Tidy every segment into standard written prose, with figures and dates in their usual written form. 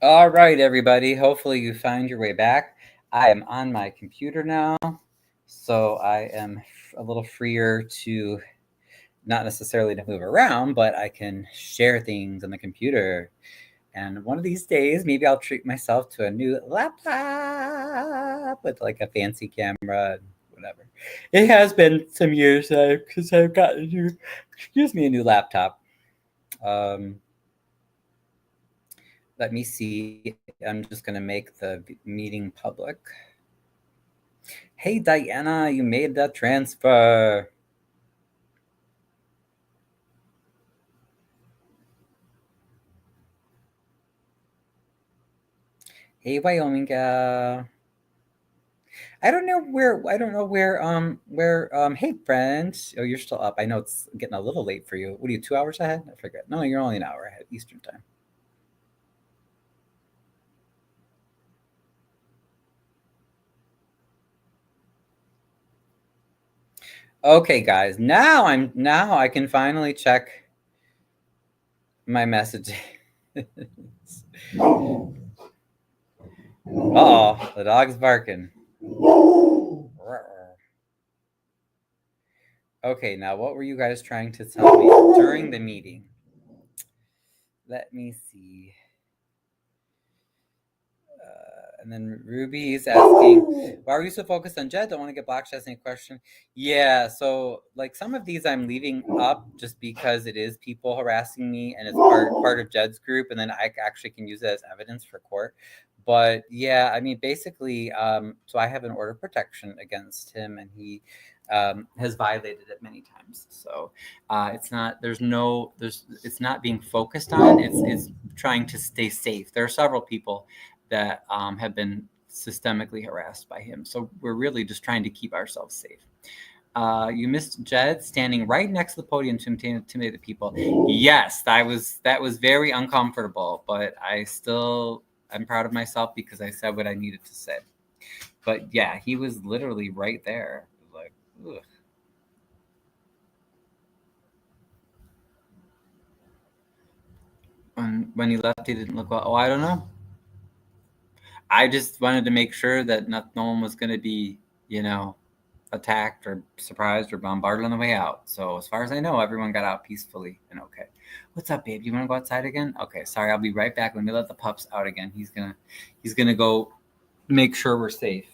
All right, everybody. Hopefully you find your way back. I am on my computer now, so I am a little freer to not necessarily to move around, but I can share things on the computer. And one of these days, maybe I'll treat myself to a new laptop with like a fancy camera and whatever. It has been some years since I've gotten a new laptop. Um, Let me see. I'm just going to make the meeting public. Hey, Diana, you made that transfer. Hey, Wyoming gal. I don't know where. Hey, friend. Oh, you're still up. I know it's getting a little late for you. What are you, 2 hours ahead? I forget. No, you're only an hour ahead, Eastern time. Okay, guys. Now I can finally check my messages. Uh-oh, the dog's barking. Okay, now what were you guys trying to tell me during the meeting? Let me see. And then Ruby is asking, why are you so focused on Jed? Don't want to get blocked. She has any question. Yeah, so like some of these I'm leaving up just because it is people harassing me and it's part of Jed's group, and then I actually can use it as evidence for court. But yeah, I mean, basically, so I have an order of protection against him, and he has violated it many times. So it's not it's not being focused on. It's trying to stay safe. There are several people that have been systemically harassed by him. So we're really just trying to keep ourselves safe. You missed Jed standing right next to the podium to intimidate the people. Yes, that was very uncomfortable, but I'm proud of myself because I said what I needed to say. But yeah, he was literally right there. Like, ugh. When he left, he didn't look well. Oh, I don't know. I just wanted to make sure that no one was going to be, attacked or surprised or bombarded on the way out. So as far as I know, everyone got out peacefully and okay. What's up, babe? You want to go outside again? Okay, sorry, I'll be right back. Let me let the pups out again. He's gonna go make sure we're safe.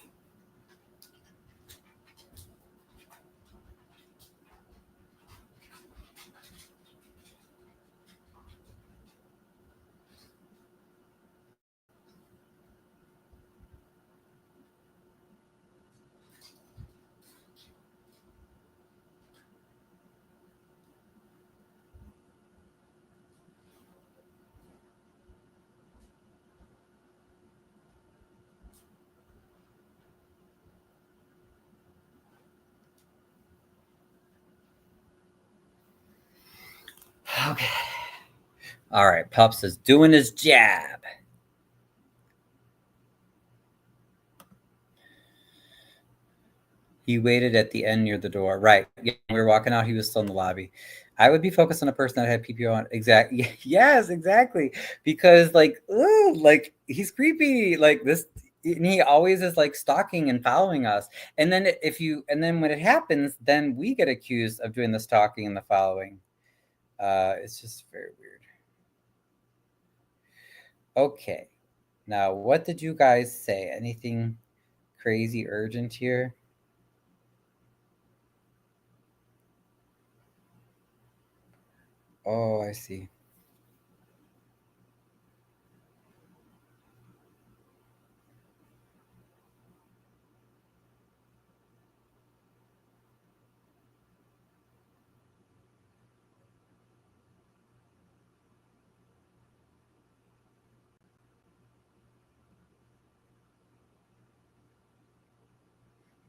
Okay. All right, Pups is doing his jab. He waited at the end near the door. Right. Yeah, we were walking out. He was still in the lobby. I would be focused on a person that had PPO on. Exactly. Yes, exactly. Because like, ooh, like he's creepy. Like this, and he always is like stalking and following us. And then and then when it happens, then we get accused of doing the stalking and the following. It's just very weird. Okay. Now, what did you guys say? Anything crazy urgent here? Oh, I see.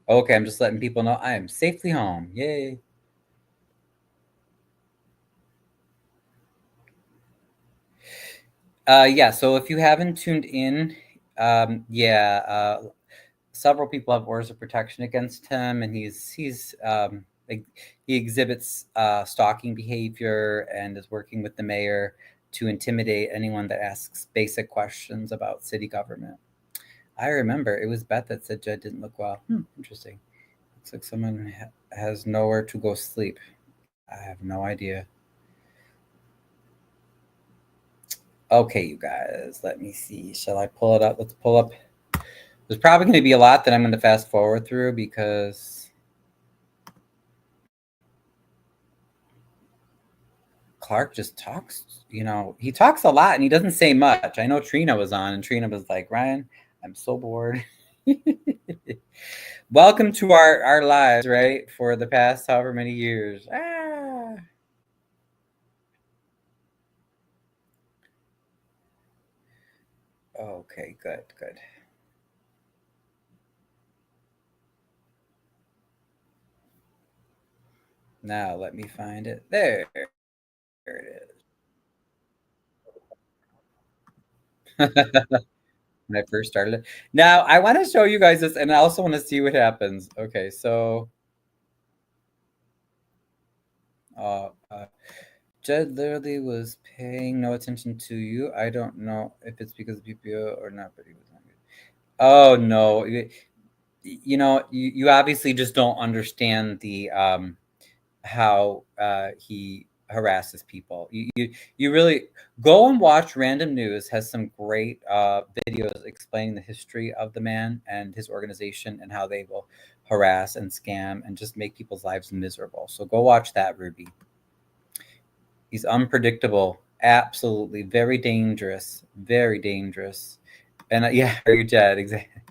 Okay, I'm just letting people know I am safely home. Yay. Yeah, so if you haven't tuned in, several people have orders of protection against him, and he exhibits stalking behavior and is working with the mayor to intimidate anyone that asks basic questions about city government. I remember it was Beth that said Jed didn't look well. Interesting. Looks like someone has nowhere to go sleep. I have no idea. Okay, you guys, let me see. Shall I pull it up? Let's pull up. There's probably going to be a lot that I'm going to fast forward through because Clark just talks, he talks a lot and he doesn't say much. I know Trina was on and Trina was like, Ryan, I'm so bored. Welcome to our lives, right? For the past however many years. Okay, good. Now let me find it. There it is. When I first started it. Now I want to show you guys this, and I also want to see what happens. Okay, so Jed literally was paying no attention to you. I don't know if it's because of PPO or not, but he was not good. Oh no, you obviously just don't understand the how he harasses people. You really go and watch Random News. Has some great videos explaining the history of the man and his organization and how they will harass and scam and just make people's lives miserable. So go watch that, Ruby. He's unpredictable, absolutely very dangerous, and yeah, very Jed, exactly.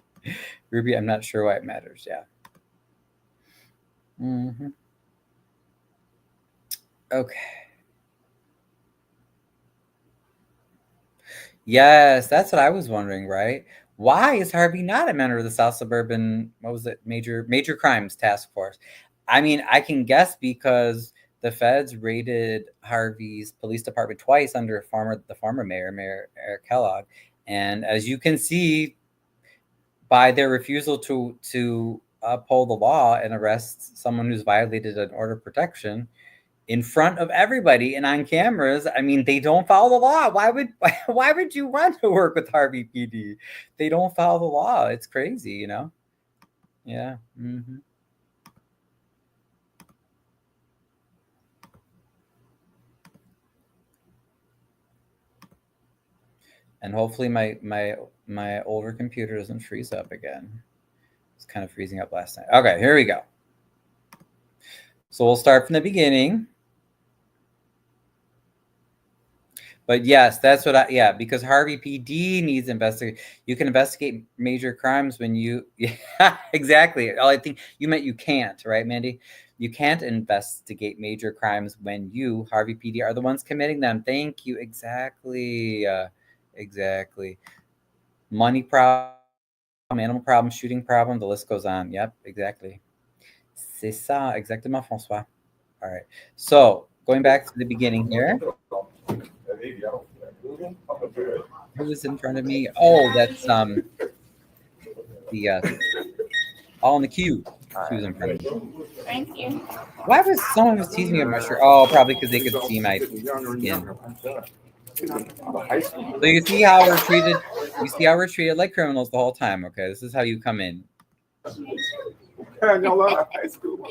Ruby, I'm not sure why it matters. Yeah. Okay. Yes, that's what I was wondering, right? Why is Harvey not a member of the South Suburban, what was it, major crimes task force? I mean, I can guess because the feds raided Harvey's police department twice under the former mayor Eric Kellogg, and as you can see by their refusal to uphold the law and arrest someone who's violated an order of protection in front of everybody and on cameras, I mean, they don't follow the law. Why would you want to work with Harvey PD? They don't follow the law. It's crazy, Yeah. And hopefully my older computer doesn't freeze up again. It's kind of freezing up last night. Okay, here we go. So we'll start from the beginning. But yes, that's what because Harvey PD needs investigate. You can investigate major crimes when you, yeah, exactly. I think you meant you can't, right, Mandy? You can't investigate major crimes when you, Harvey PD, are the ones committing them. Thank you. Exactly. Exactly. Money problem, animal problem, shooting problem, the list goes on. Yep, exactly. C'est ça, exactement, François. All right. So going back to the beginning here. Who was in front of me? Oh, that's the all in the queue. She was in front of me. Thank you. Why was someone was teasing me about my shirt? Oh, probably because they could see my skin. So you see how we're treated. You see how we're treated like criminals the whole time. Okay, this is how you come in. Y'all out of high school. Go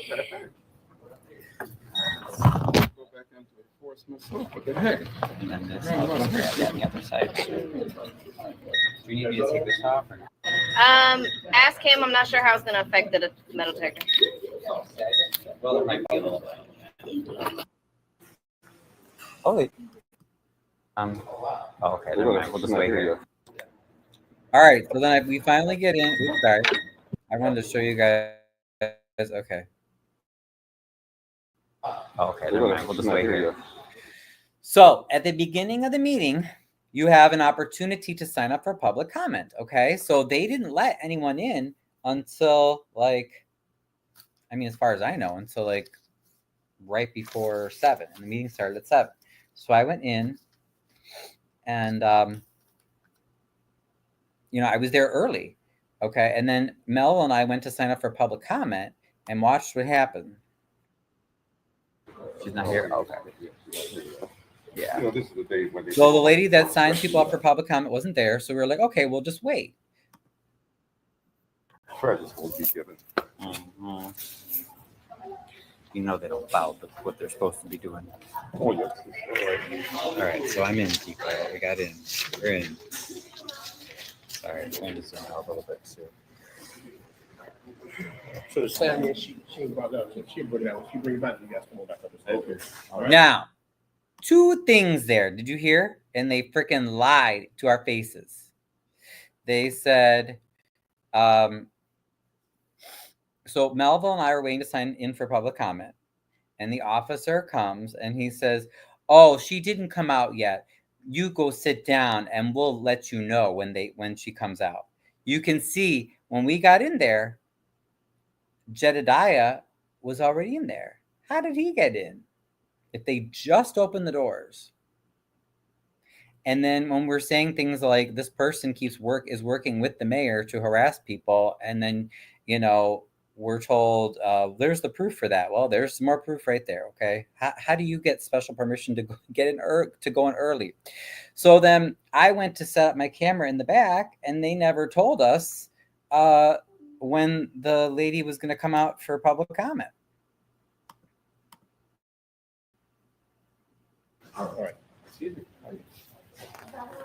back into force myself. What the heck? And then this on the other side. Do you need me to take this off or not? Ask him. I'm not sure how it's going to affect the metal detector. Well, it might be a little bit. Oh, wait. Okay. Never mind. We'll just wait here. All right. So then we finally get in. Oops, sorry. I wanted to show you guys. Okay. Okay. Never mind. We'll just wait here. So at the beginning of the meeting, you have an opportunity to sign up for public comment. Okay. So they didn't let anyone in until as far as I know, until right before 7, and the meeting started at 7. So I went in and, I was there early. Okay. And then Mel and I went to sign up for public comment and watched what happened. She's not here. Okay. Yeah. You know, this is the day when they. So the lady that signs people up for public comment wasn't there, so we were like, okay, we'll just wait. Presents will be given. Mm-hmm. You know they don't follow what they're supposed to be doing. Oh yes. All right, so I'm in, people. We got in. We're in. Sorry, I'm trying to zoom out a little bit too. So the Sam, she brought it up. She brought it out. She bring it back. You guys come on back up. Okay. All right. Now, two things there. Did you hear? And they freaking lied to our faces. They said, so Melville and I were waiting to sign in for public comment. And the officer comes and he says, oh, she didn't come out yet. You go sit down and we'll let you know when she comes out. You can see when we got in there, Jedediah was already in there. How did he get in? If they just opened the doors. And then when we're saying things like this person is working with the mayor to harass people, and then, you know, we're told there's the proof for that. Well, there's some more proof right there. Okay, how do you get special permission to go in early? So then I went to set up my camera in the back, and they never told us when the lady was going to come out for public comment. All right. Excuse me.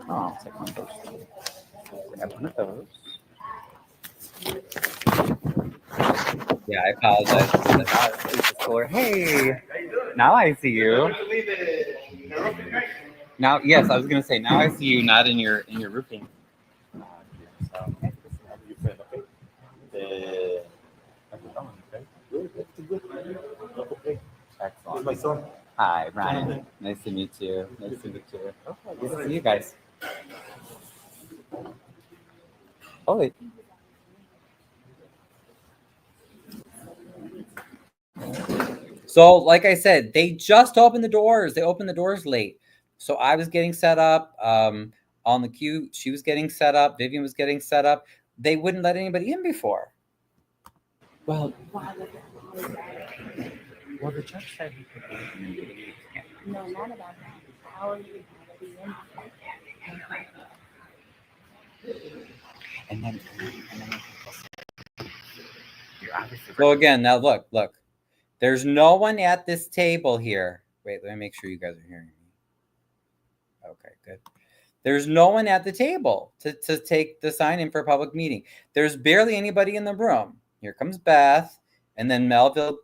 Oh, I'll take one of those. Grab one of those. Yeah, I apologize for the color. Hey, now I see you. Now, yes, I was gonna say now I see you not in your roofing. Excellent. Hi, Ryan. Nice to meet you. Nice to meet you. Good to see you guys. Holy. So, like I said, they just opened the doors. They opened the doors late. So I was getting set up on the queue. She was getting set up. Vivian was getting set up. They wouldn't let anybody in before. Well, the judge said he could be. No, not about that. How are you already in? And then you're obviously. So again, now look. There's no one at this table here. Wait, let me make sure you guys are hearing me. Okay, good. There's no one at the table to take the sign in for a public meeting. There's barely anybody in the room. Here comes Beth, and then Melville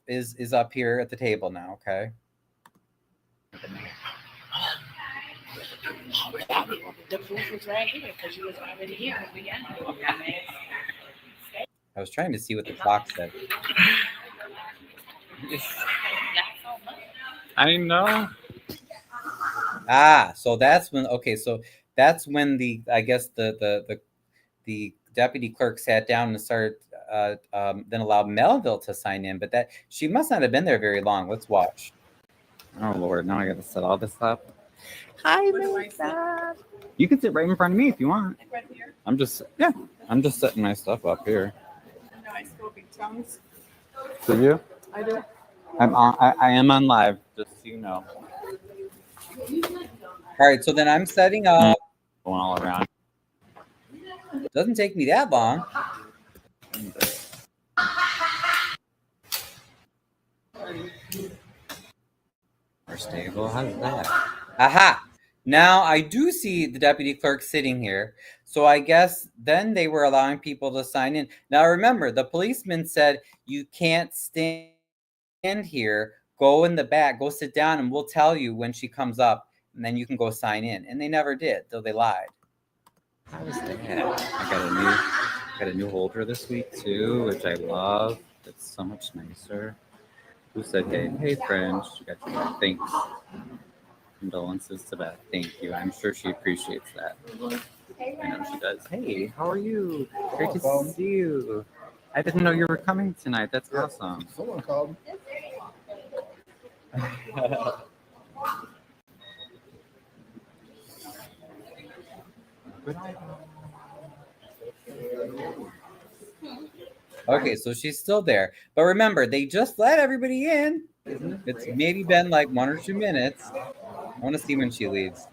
is up here at the table now, okay? The proof was right here because you was already here at the beginning. I was trying to see what the clock said. I know. So that's when. Okay, so that's when I guess the deputy clerk sat down and started. Then allowed Melville to sign in, but that she must not have been there very long. Let's watch. Oh Lord, now I got to set all this up. Hi, Melissa. You can sit right in front of me if you want. Right here. I'm just setting my stuff up here. No, I spoke in tongues. Do you? I do. I am on live, just so you know. All right, so then I'm setting up. Going all around. Doesn't take me that long. More stable. How's that? Aha! Now I do see the deputy clerk sitting here. So I guess then they were allowing people to sign in. Now remember, the policeman said you can't stand here. Go in the back. Go sit down, and we'll tell you when she comes up, and then you can go sign in. And they never did, though they lied. How was that? I got a new holder this week too, which I love. It's so much nicer. Who said, hey friend, she got your back. Thanks. Condolences to Beth. Thank you. I'm sure she appreciates that. I know she does. Hey, how are you? Great to see you. I didn't know you were coming tonight. That's awesome. Someone called me. Okay, so she's still there. But remember, they just let everybody in. It's maybe been like 1 or 2 minutes. want to see when she leaves.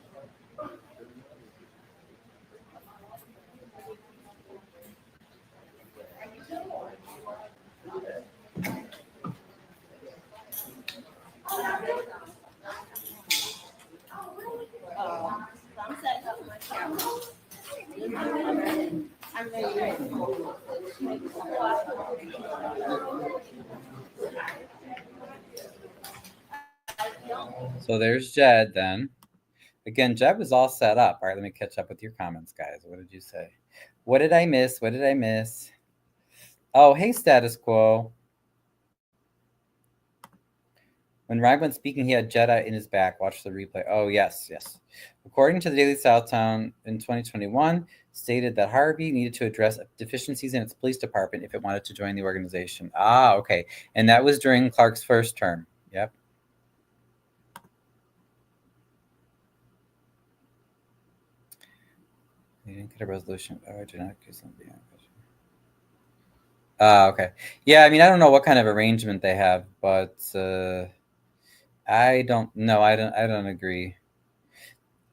So there's Jed then. Again, Jed was all set up. All right, let me catch up with your comments, guys. What did you say? What did I miss? What did I miss? Oh, hey, status quo. When Ryan went speaking, he had Jedi in his back. Watch the replay. Oh, yes, yes. According to the Daily Southtown in 2021, stated that Harvey needed to address deficiencies in its police department if it wanted to join the organization. Ah, okay. And that was during Clark's first term. Yep. They didn't get a resolution. Oh, I did not accuse them of being okay. Yeah, I mean, I don't know what kind of arrangement they have, but I don't know. I don't agree.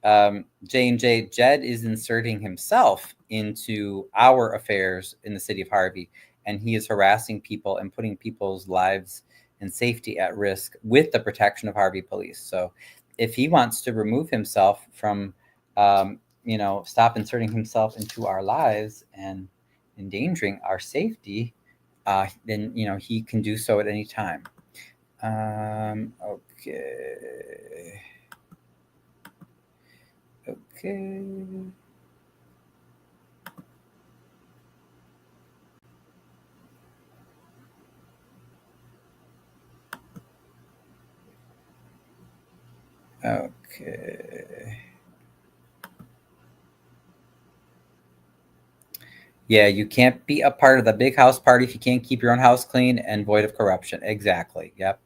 J&J, Jed is inserting himself into our affairs in the city of Harvey, and he is harassing people and putting people's lives and safety at risk with the protection of Harvey police. So if he wants to remove himself from, stop inserting himself into our lives and endangering our safety, then, he can do so at any time. Okay. Okay. Okay. Yeah, you can't be a part of the big house party if you can't keep your own house clean and void of corruption. Exactly. Yep.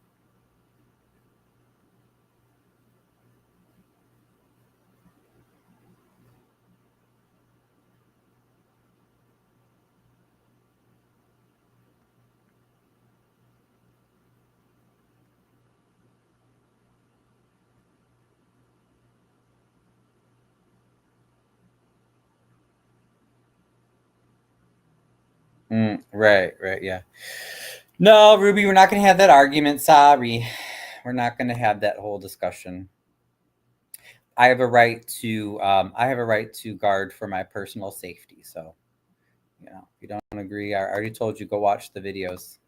Right, yeah. No, Ruby, we're not going to have that argument. Sorry. We're not going to have that whole discussion. I have a right to guard for my personal safety. So, if you don't agree, I already told you, go watch the videos.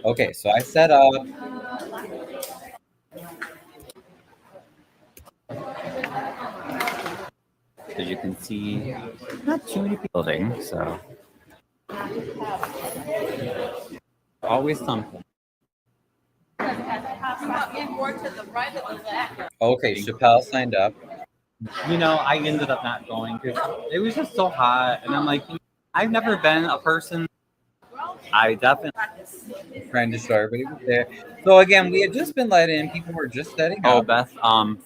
Okay, so I set up. As you can see, not too many people building, so always something. Okay, Chappelle signed up. I ended up not going because it was just so hot, and I'm like, I've never been a person. I definitely trying to show everybody was there. So again, we had just been let in. People were just setting up. Oh, Beth,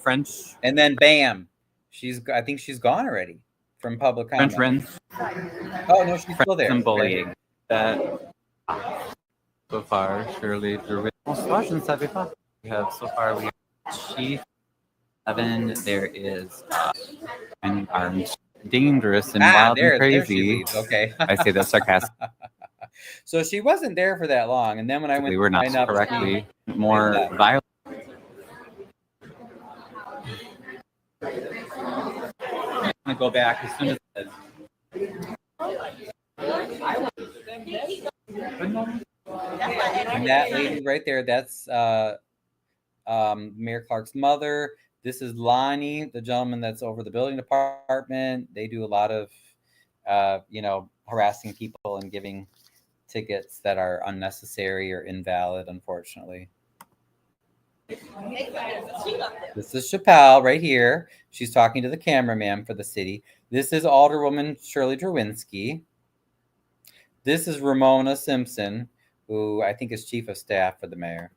French, and then bam, I think she's gone already from public comment. French Rinse. Oh no, she's still there. And bullying. That so far, Shirley Drew. We have so far we have Chief Evan. There is and armed, dangerous and wild and crazy. Okay, I say that sarcastically. So she wasn't there for that long, and then when I went, we were not correctly more violent. I'm gonna go back as soon as. And that lady right there, that's Mayor Clark's mother. This is Lonnie, the gentleman that's over the building department. They do a lot of, harassing people and giving tickets that are unnecessary or invalid, unfortunately. This is Chappelle right here. She's talking to the cameraman for the city. This is Alderwoman Shirley Drewinski. This is Ramona Simpson, who I think is chief of staff for the mayor.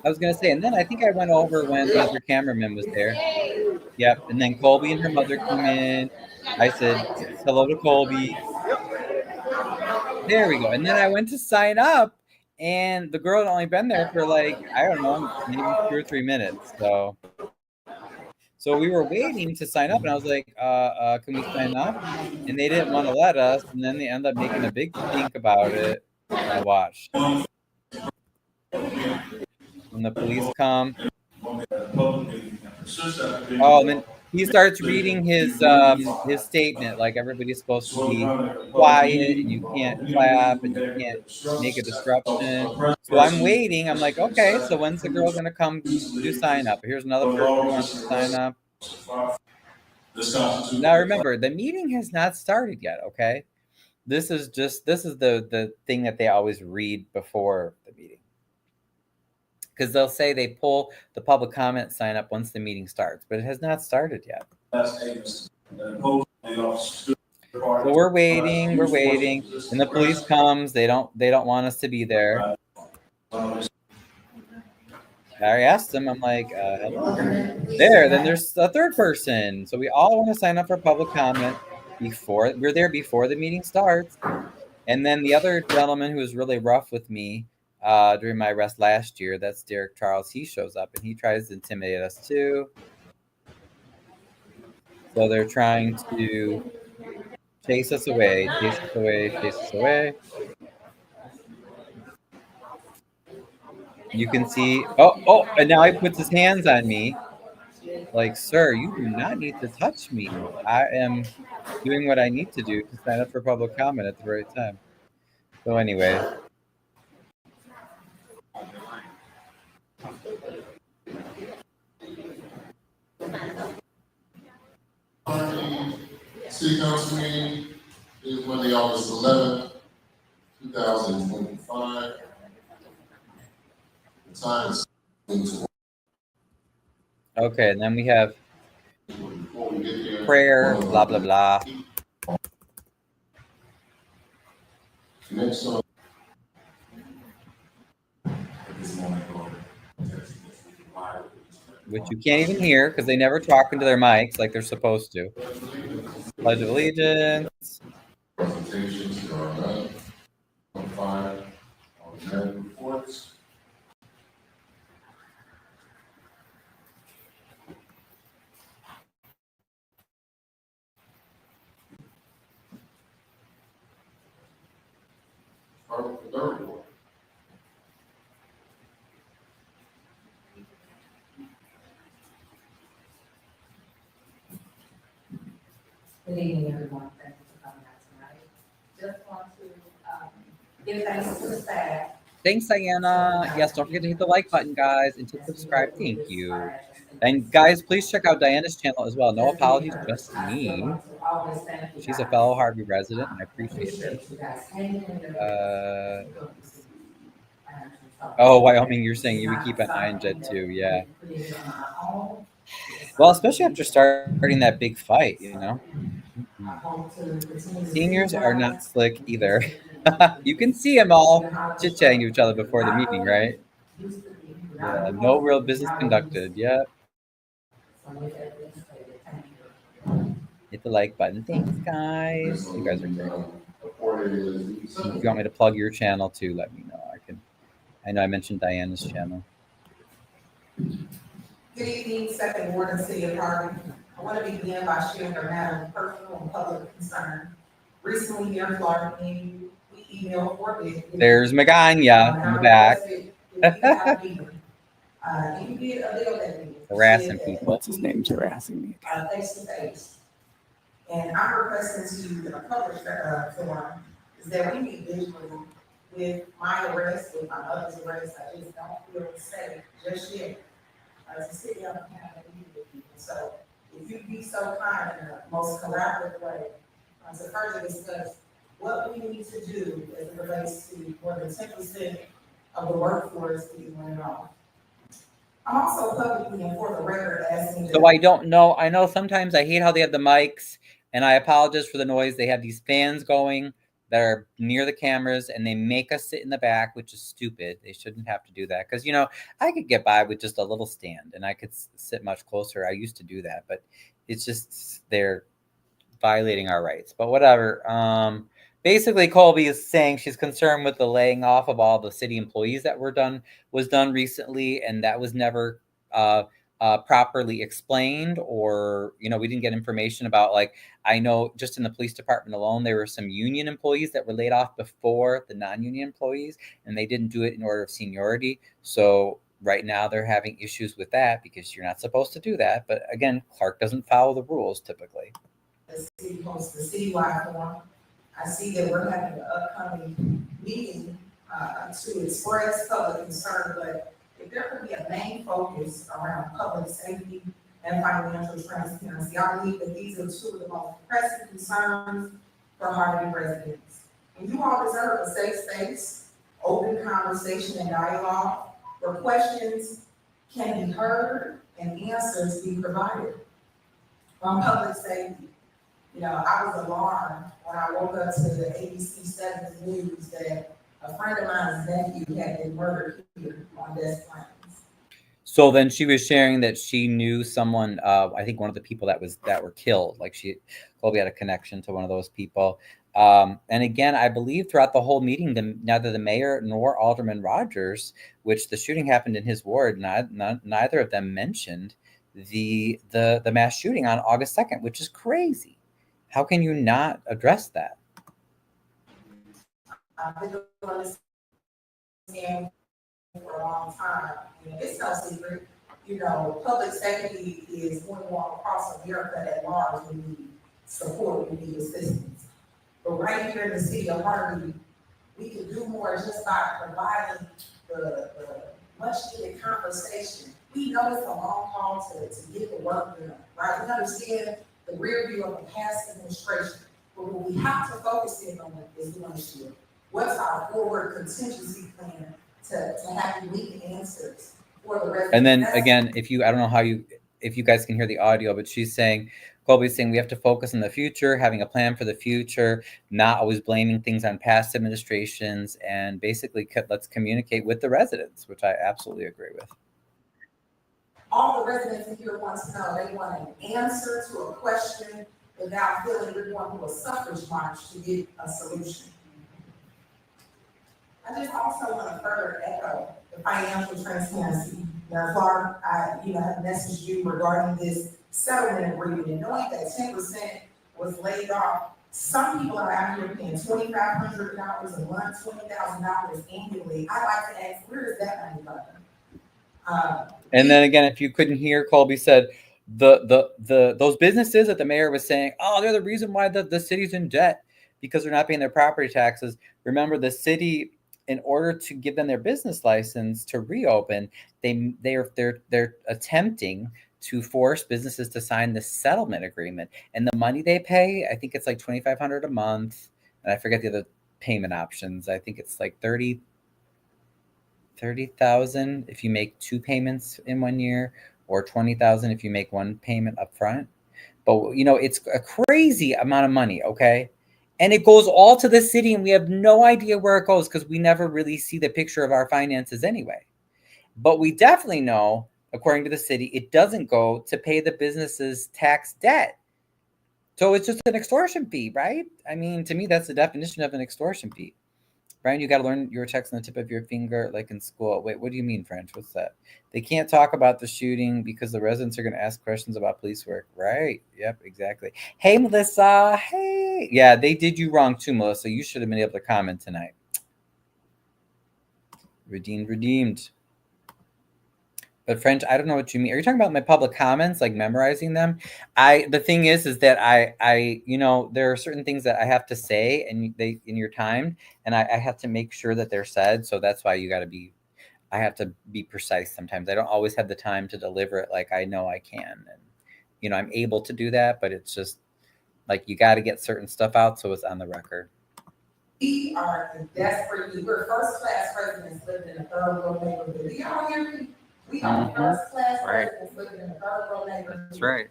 I was going to say, and then I think I went over when the other cameraman was there. Yep, and then Colby and her mother come in. I said hello to Colby. There we go. And then I went to sign up, and the girl had only been there for like, I don't know, maybe 2 or 3 minutes. So we were waiting to sign up, and I was like, can we sign up? And they didn't want to let us, and then they ended up making a big stink about it. Now watch. When the police come. Oh, and then he starts reading his statement, like everybody's supposed to be quiet, and you can't clap, and you can't make a disruption. So I'm waiting. I'm like, okay, so when's the girl gonna come do sign up? Here's another person who wants to sign up. Now remember, the meeting has not started yet, okay? This is the thing that they always read before the meeting. Because they'll say they pull the public comment sign up once the meeting starts, but it has not started yet. So we're waiting, and the police comes. They don't want us to be there. I asked them, I'm like, hello. There, then there's a third person. So we all want to sign up for public comment we're there before the meeting starts. And then the other gentleman who was really rough with me during my arrest last year, that's Derek Charles, he shows up and he tries to intimidate us too. So they're trying to chase us away. You can see, and now he puts his hands on me. Like, sir, you do not need to touch me. I am doing what I need to do to sign up for public comment at the right time. So anyway. City Council meeting is Monday, August 11th, 2025. The time is okay, and then we have prayer, blah, blah, blah. Next on. Which you can't even hear because they never talk into their mics like they're supposed to. Pledge of Allegiance. Presentations are none. On 5 on the reports. The third report. Good evening, everyone. Thank you for coming out tonight. Just want to give thanks to the staff. Thanks, Diana. Yes, don't forget to hit the like button, guys, and to subscribe. Thank you. And guys, please check out Diana's channel as well. No apologies, just me. She's a fellow Harvey resident, and I appreciate it. Oh, Wyoming, you're saying you would keep an eye on Jed too, yeah. Well, especially after starting that big fight, you know. Seniors are not slick either. You can see them all chit-chatting to each other before the meeting, right? Yeah, no real business conducted. Yep. Hit the like button. Thanks, guys. You guys are great. If you want me to plug your channel too, let me know. I know I mentioned Diana's channel. Good evening, Second Ward and City of Harvey. I want to begin by sharing a matter of personal and public concern. Recently here in Florida, we emailed for it. There's Magana in the back. Harassing people. What's his name's harassing me? Face to face. And I'm requesting to the public forum is that we meet visually with my arrest, with my mother's arrest. I just don't feel safe just yet. As a city, I don't have that meeting with people. So if you'd be so kind in the most collaborative way to further discuss what we need to do as it relates to more than 10% of the workforce being laid off. I'm also publicly and for the record asking. So I don't know. I know sometimes I hate how they have the mics, and I apologize for the noise. They have these fans going that are near the cameras, and they make us sit in the back, which is stupid. They shouldn't have to do that because, you know, I could get by with just a little stand and I could sit much closer. I used to do that, but it's just they're violating our rights. But whatever. basically Colby is saying she's concerned with the laying off of all the city employees that was done recently, and that was never properly explained, or we didn't get information about, like, I know just in the police department alone there were some union employees that were laid off before the non-union employees, and they didn't do it in order of seniority. So right now they're having issues with that because you're not supposed to do that. But again, Clark doesn't follow the rules typically. The city hosts the citywide forum. I see that we're having an upcoming meeting to express public concern, but if there could be a main focus around public safety and financial transparency, I believe that these are two of the most pressing concerns for Harvey residents. And you all deserve a safe space, open conversation and dialogue, where questions can be heard and answers be provided on public safety. I was alarmed when I woke up to the ABC 7 news that a friend of mine's nephew had been murdered here on Des Plaines. So then she was sharing that she knew someone, I think one of the people that were killed, like Colby had a connection to one of those people. And again, I believe throughout the whole meeting, neither the mayor nor Alderman Rogers, which the shooting happened in his ward, neither of them mentioned the mass shooting on August 2nd, which is crazy. How can you not address that? I've been doing this for a long time. It's no secret. Public safety is going on across America at large. We need support, we need assistance. But right here in the city of Harvey, we can do more just by providing the much needed conversation. We know it's a long haul to get the work done, right? We understand the rear view of the past administration, but what we have to focus in on is one issue. What's our forward contingency plan to have unique answers for the residents? And then again, I don't know if you guys can hear the audio, but Colby's saying we have to focus on the future, having a plan for the future, not always blaming things on past administrations, and basically let's communicate with the residents, which I absolutely agree with. All the residents in here want to know, they want an answer to a question without feeling we're going through a suffrage march to get a solution. I just also want to further echo the financial transparency. Now, Clark, I have messaged you regarding this settlement agreement, and knowing that 10% was laid off. Some people are out here paying $2,500 a month, $20,000 annually. I'd like to ask, where is that money going? And then again, if you couldn't hear, Colby said those businesses that the mayor was saying, oh, they're the reason why the city's in debt because they're not paying their property taxes. Remember, the city, in order to give them their business license to reopen, they're attempting to force businesses to sign the settlement agreement, and the money they pay, I think it's like $2,500 a month, and I forget the other payment options. I think it's like $30,000 if you make 2 payments in 1 year, or $20,000 if you make 1 payment up front. But it's a crazy amount of money, okay? And it goes all to the city, and we have no idea where it goes because we never really see the picture of our finances anyway. But we definitely know, according to the city, it doesn't go to pay the business's tax debt. So it's just an extortion fee, right? I mean, to me, that's the definition of an extortion fee. Brian, you got to learn your text on the tip of your finger, like in school. Wait, what do you mean, French? What's that? They can't talk about the shooting because the residents are going to ask questions about police work. Right. Yep, exactly. Hey, Melissa. Hey. Yeah, they did you wrong too, Melissa. You should have been able to comment tonight. Redeemed. But French, I don't know what you mean. Are you talking about my public comments, like memorizing them? The thing is that I there are certain things that I have to say, and in your time, and I have to make sure that they're said. So that's why I have to be precise sometimes. I don't always have the time to deliver it like I know I can, and I'm able to do that, but it's just like you got to get certain stuff out so it's on the record. We are in desperate need. We're first-class residents living in a third world neighborhood. Do y'all hear me? We are first-class residents living in a third world neighborhood. That's right.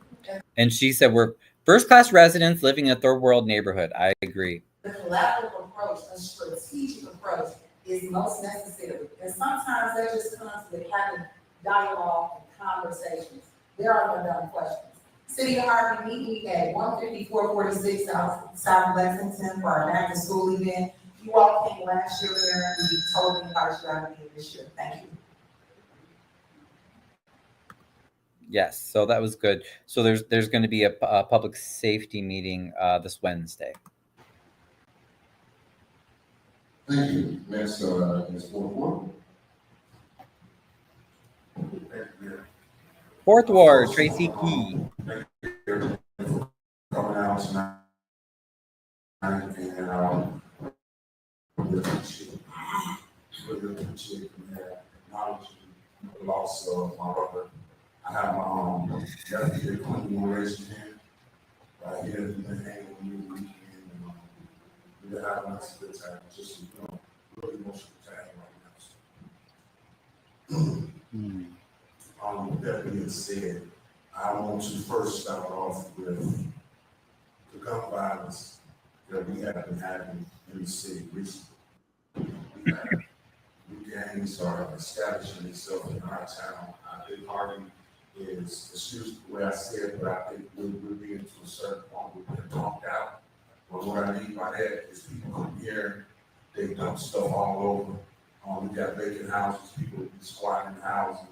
And she said we're first-class residents living in a third world neighborhood. I agree. The collaborative approach, a strategic approach, is most necessary. And sometimes that just comes with having dialogue and conversations. There are no dumb questions. City of Harvey meeting at 15446 South Lexington for our back to school event. You all came last year, Mayor, we totally invite you out again this year. Thank you. Yes, so that was good. So there's going to be a public safety meeting this Wednesday. Thank you. Next, is Ward. Fourth Ward, Tracy Key. Thank you for coming out tonight. And really appreciate acknowledging the loss of my brother. I have my nephew here, Quentin, who raised his hand. Right here, we've been hanging with you weekend, and we've been having a good time. Just, really emotional time right now. With that being said, I want to first start off with the gun violence that we have been having in the city recently. We have new gangs are establishing themselves in our town. I think Harvey is, excuse the way I say it, but I think we're being to a certain point, we've been talked out. But what I mean by that is people come here, they dump stuff all over. We got vacant houses, people be squatting in houses.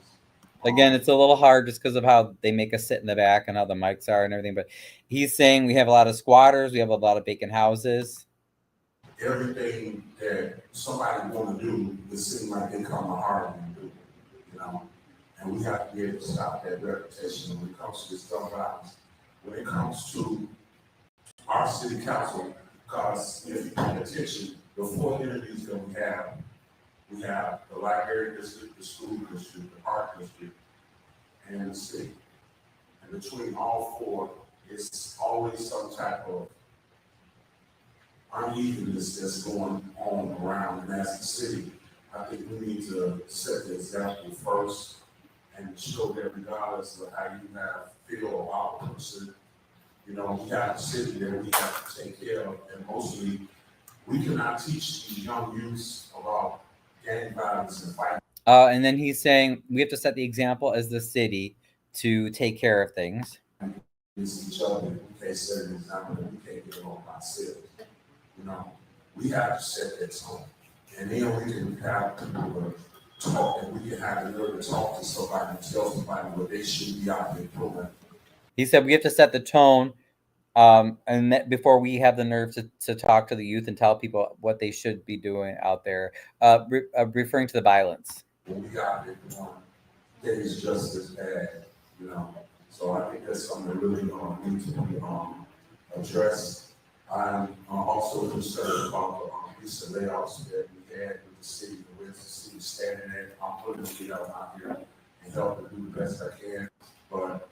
Again, it's a little hard just because of how they make us sit in the back and how the mics are and everything. But he's saying we have a lot of squatters, we have a lot of vacant houses. Everything that somebody want to do, it seems like they come to Harvey and do, and we have to be able to stop that reputation when it comes to this gun violence. When it comes to our city council, because if you pay attention, the four entities that we have the library district, the school district, the park district, and the city. And between all four, it's always some type of unevenness that's going on around. And as the city, I think we need to set the example first and show that regardless of how you feel about a person, we have a city that we have to take care of. And mostly, we cannot teach these young youths about gang violence and fighting. And then he's saying we have to set the example as the city to take care of things. It's each other. We can't set an example that we can't get along ourselves. We have to set that tone. And then we can have people talk, and we can have the nerve to talk to somebody and tell somebody what they should be out there doing. He said we have to set the tone, and that before we have the nerve to talk to the youth and tell people what they should be doing out there, referring to the violence. When we got it, that is just as bad, So I think that's something that really need to be addressed. I'm also concerned about the recent layoffs that we had with the city, the way the city standing there. I'm putting the out here and helping do the best I can. But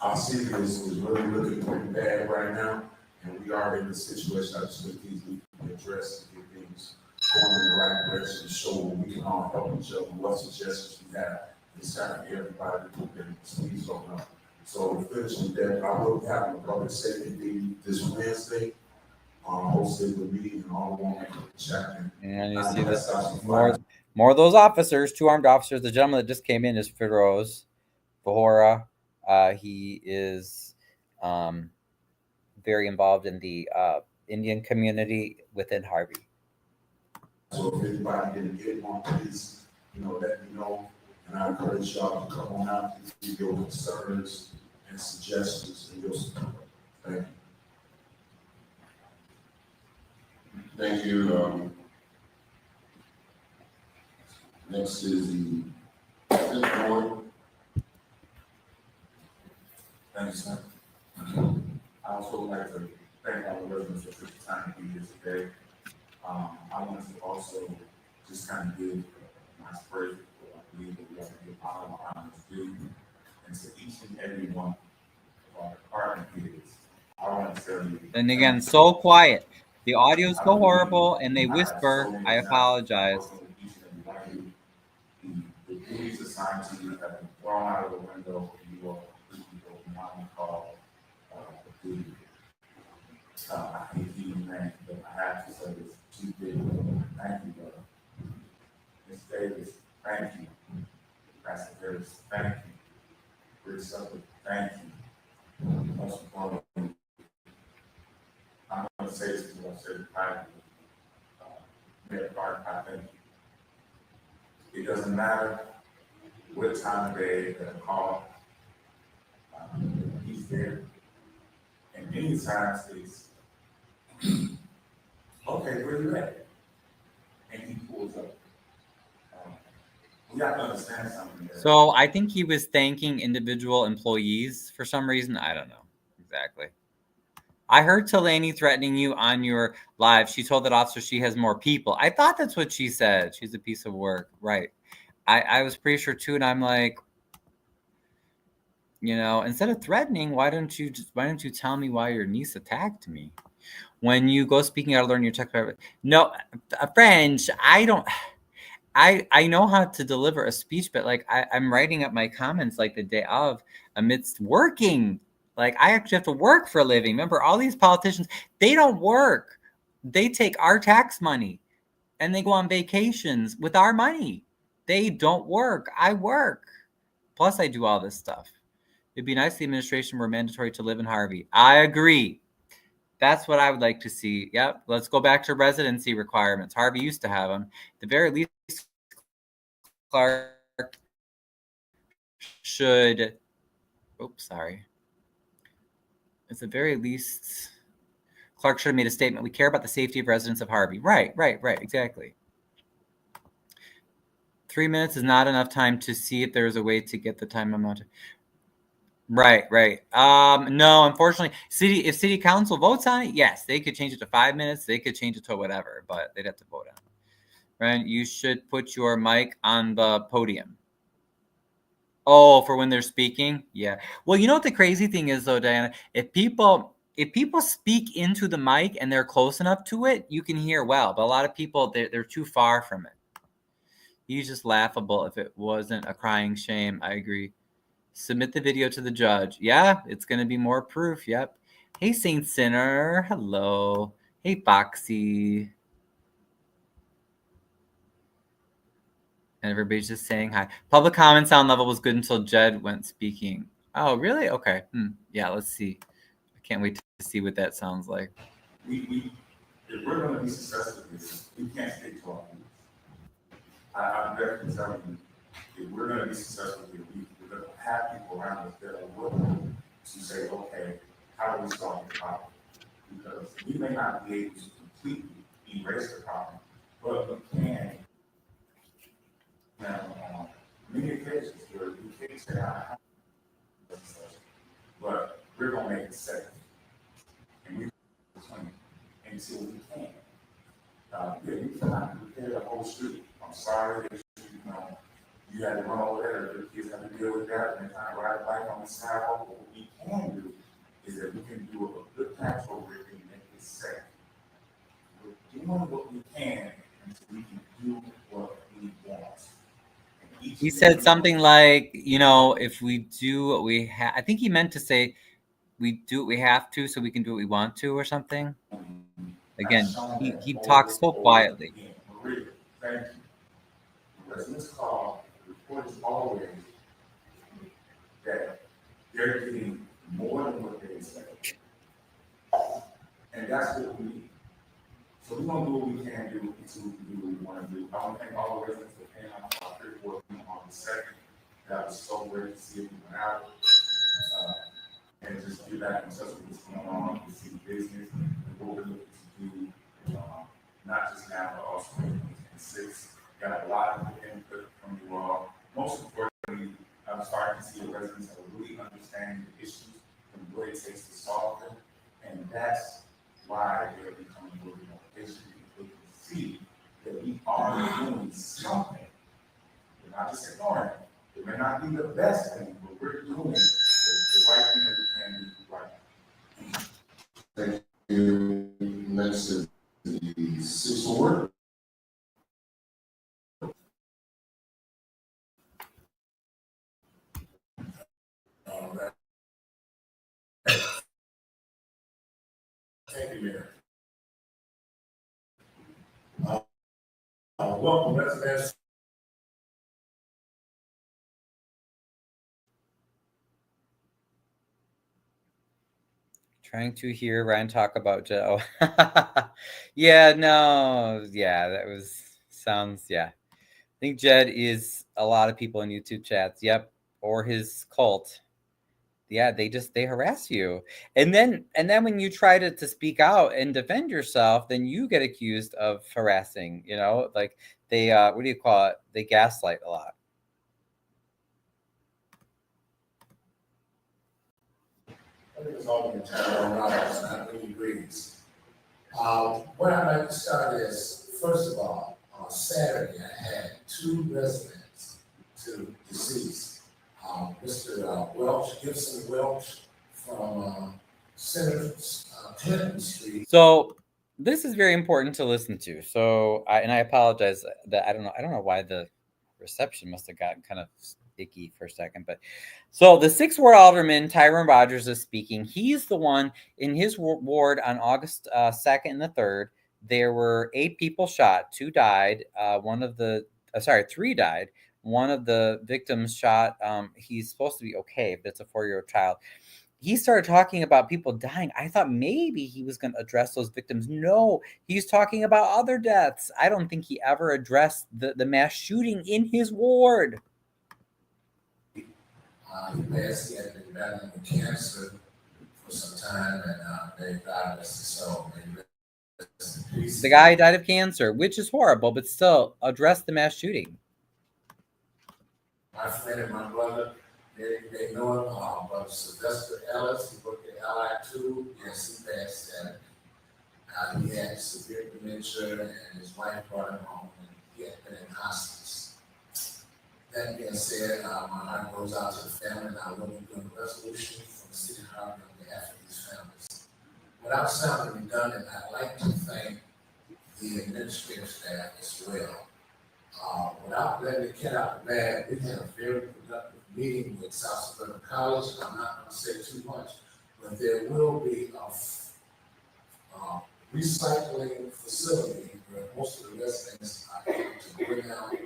our city is really looking pretty bad right now, and we are in a situation I just think these need to be addressed and get things going in the right direction, show we can all help each other, what suggestions we have. It's time for everybody to put their sleeves on up. So finishing that, I will be having a public safety meeting this Wednesday, hosted with me and all the women chatting. And you see this more of those officers, 2 armed officers. The gentleman that just came in is Firoz Bahora. He is very involved in the Indian community within Harvey. So if anybody didn't get one, please, let me know. And I encourage y'all to come on out and give your concerns and suggestions and your support. Thank you. Thank you. Next is the fifth ward. Thank you, sir. I also would like to thank all the residents for taking time to be here today. I wanted to also just kind of give my praise. I believe that we have to give honor due, and to each and every one of our department heads. I want to tell you. And again, so quiet. The audio's so horrible, and they whisper. I apologize. The duties assigned to you have been thrown out of the window. You are not called the duty. I hate you, man, but I have to say this. Chief Davis, thank you, brother. Ms. Davis, thank you. Pastor Davis, thank you. Rick Sutton, thank you. most importantly, I'm going to say this because I've said it privately. Mayor Clark, I think it doesn't matter what time of day that I call, he's there. And many times it's, okay, where you at? And he pulls up. We have to understand something there. So I think he was thanking individual employees for some reason. I don't know exactly. I heard Talani threatening you on your live. She told that officer she has more people. I thought that's what she said. She's a piece of work. Right. I was pretty sure too. And I'm like, you know, instead of threatening, why don't you tell me why your niece attacked me? When you go speaking out, learn your tech. No, French, I don't. I know how to deliver a speech, but like I'm writing up my comments like the day of amidst working. Like I actually have to work for a living. Remember, all these politicians, they don't work. They take our tax money and they go on vacations with our money. They don't work. I work. Plus, I do all this stuff. It'd be nice if the administration were mandatory to live in Harvey. I agree. That's what I would like to see. Yep. Let's go back to residency requirements. Harvey used to have them. At the very least, Clark should, oops, sorry. At the very least, Clark should have made a statement. We care about the safety of residents of Harvey. Right, exactly. 3 minutes is not enough time to see if there's a way to get the time amount. Right. No, unfortunately, if city council votes on it, yes, they could change it to 5 minutes. They could change it to whatever, but they'd have to vote on it. Right? You should put your mic on the podium. Oh, for when they're speaking? Yeah. Well, you know what the crazy thing is though, Diana? If people speak into the mic and they're close enough to it, you can hear well. But a lot of people, they're too far from it. He's just laughable if it wasn't a crying shame. I agree. Submit the video to the judge. Yeah, it's going to be more proof. Yep. Hey, Saint Sinner. Hello. Hey, Foxy. And everybody's just saying hi. Public comment sound level was good until Jed went speaking. Oh, really? Okay. Yeah, let's see. I can't wait to see what that sounds like. If we're going to be successful with this, we can't stay talking. I'm definitely telling you, if we're going to be successful here, we're going to have people around us that are willing to say, okay, how do we solve the problem? Because we may not be able to completely erase the problem, but we can. Now, many occasions where we can't say, but we're going to make it safe. And we until we can. We cannot repair the whole street. I'm sorry that you had to run over there, the kids have to deal with that, and kind of ride a bike on the sidewalk. What we can do is that we can do a good patch over it and make it safe. We're doing what we can until we can do what we want. He said something like, if we do what we have, I think he meant to say, we do what we have to so we can do what we want to or something. Again, he talks so quietly. Maria, thank you. Because this call, the report is always that they're getting more than what they expect. And that's what we need. So we're going to do what we can do until we can do what we want to do. I want to thank all the residents that came out for our third working on the second. That was so great to see everyone out. And just get back in touch with what's going on, to see business, and what we're looking to do, not just now, but also in 2026. Got a lot of input from you all. Most importantly, I'm starting to see the residents that are really understanding the issues and what it takes to solve them. And that's why they're becoming really more patient, because they can see that we are doing something. We're not just ignoring it. It may not be the best thing, but we're doing the right thing that we can do right. Thank you. Next is the sixth ward. Thank you, Mayor. Welcome, residents. Trying to hear Ryan talk about Joe. Yeah, no, yeah, yeah. I think Jed is a lot of people in YouTube chats. Yep, or his cult. Yeah, they harass you, and then when you try to speak out and defend yourself, then you get accused of harassing. Like they what do you call it? They gaslight a lot. I think it's all the time Roberts, and I really agrees. What I'd like to start is, first of all, on Saturday, I had 2 residents to deceased. Mr. Welch, Gibson Welch from Senator Clinton Street. So this is very important to listen to. So I apologize that I don't know why the reception must have gotten kind of icky for a second, but so the 6th Ward Alderman Tyrone Rogers is speaking. He's the one in his ward on August 2nd and the 3rd. There were 8 people shot. 2 died. 3 died. One of the victims shot. He's supposed to be okay, but it's a 4-year-old child. He started talking about people dying. I thought maybe he was going to address those victims. No, he's talking about other deaths. I don't think he ever addressed the mass shooting in his ward. He passed. He had been battling with cancer for some time, and they died. So the guy died of cancer, which is horrible, but still address the mass shooting. My friend and my brother, they know him, Brother Sylvester Ellis. He worked at LI2. Yes, he passed that. He had severe dementia, and his wife brought him home, and he had been in hospice. That being said, my heart goes out to the family, and I will be doing a resolution from the city of Harvey on behalf of these families. Without sounding redundant, I'd like to thank the administrative staff as well. Without letting the cat out the bag, we had a very productive meeting with South Suburban College. I'm not going to say too much, but there will be a recycling facility where most of the residents are able to bring out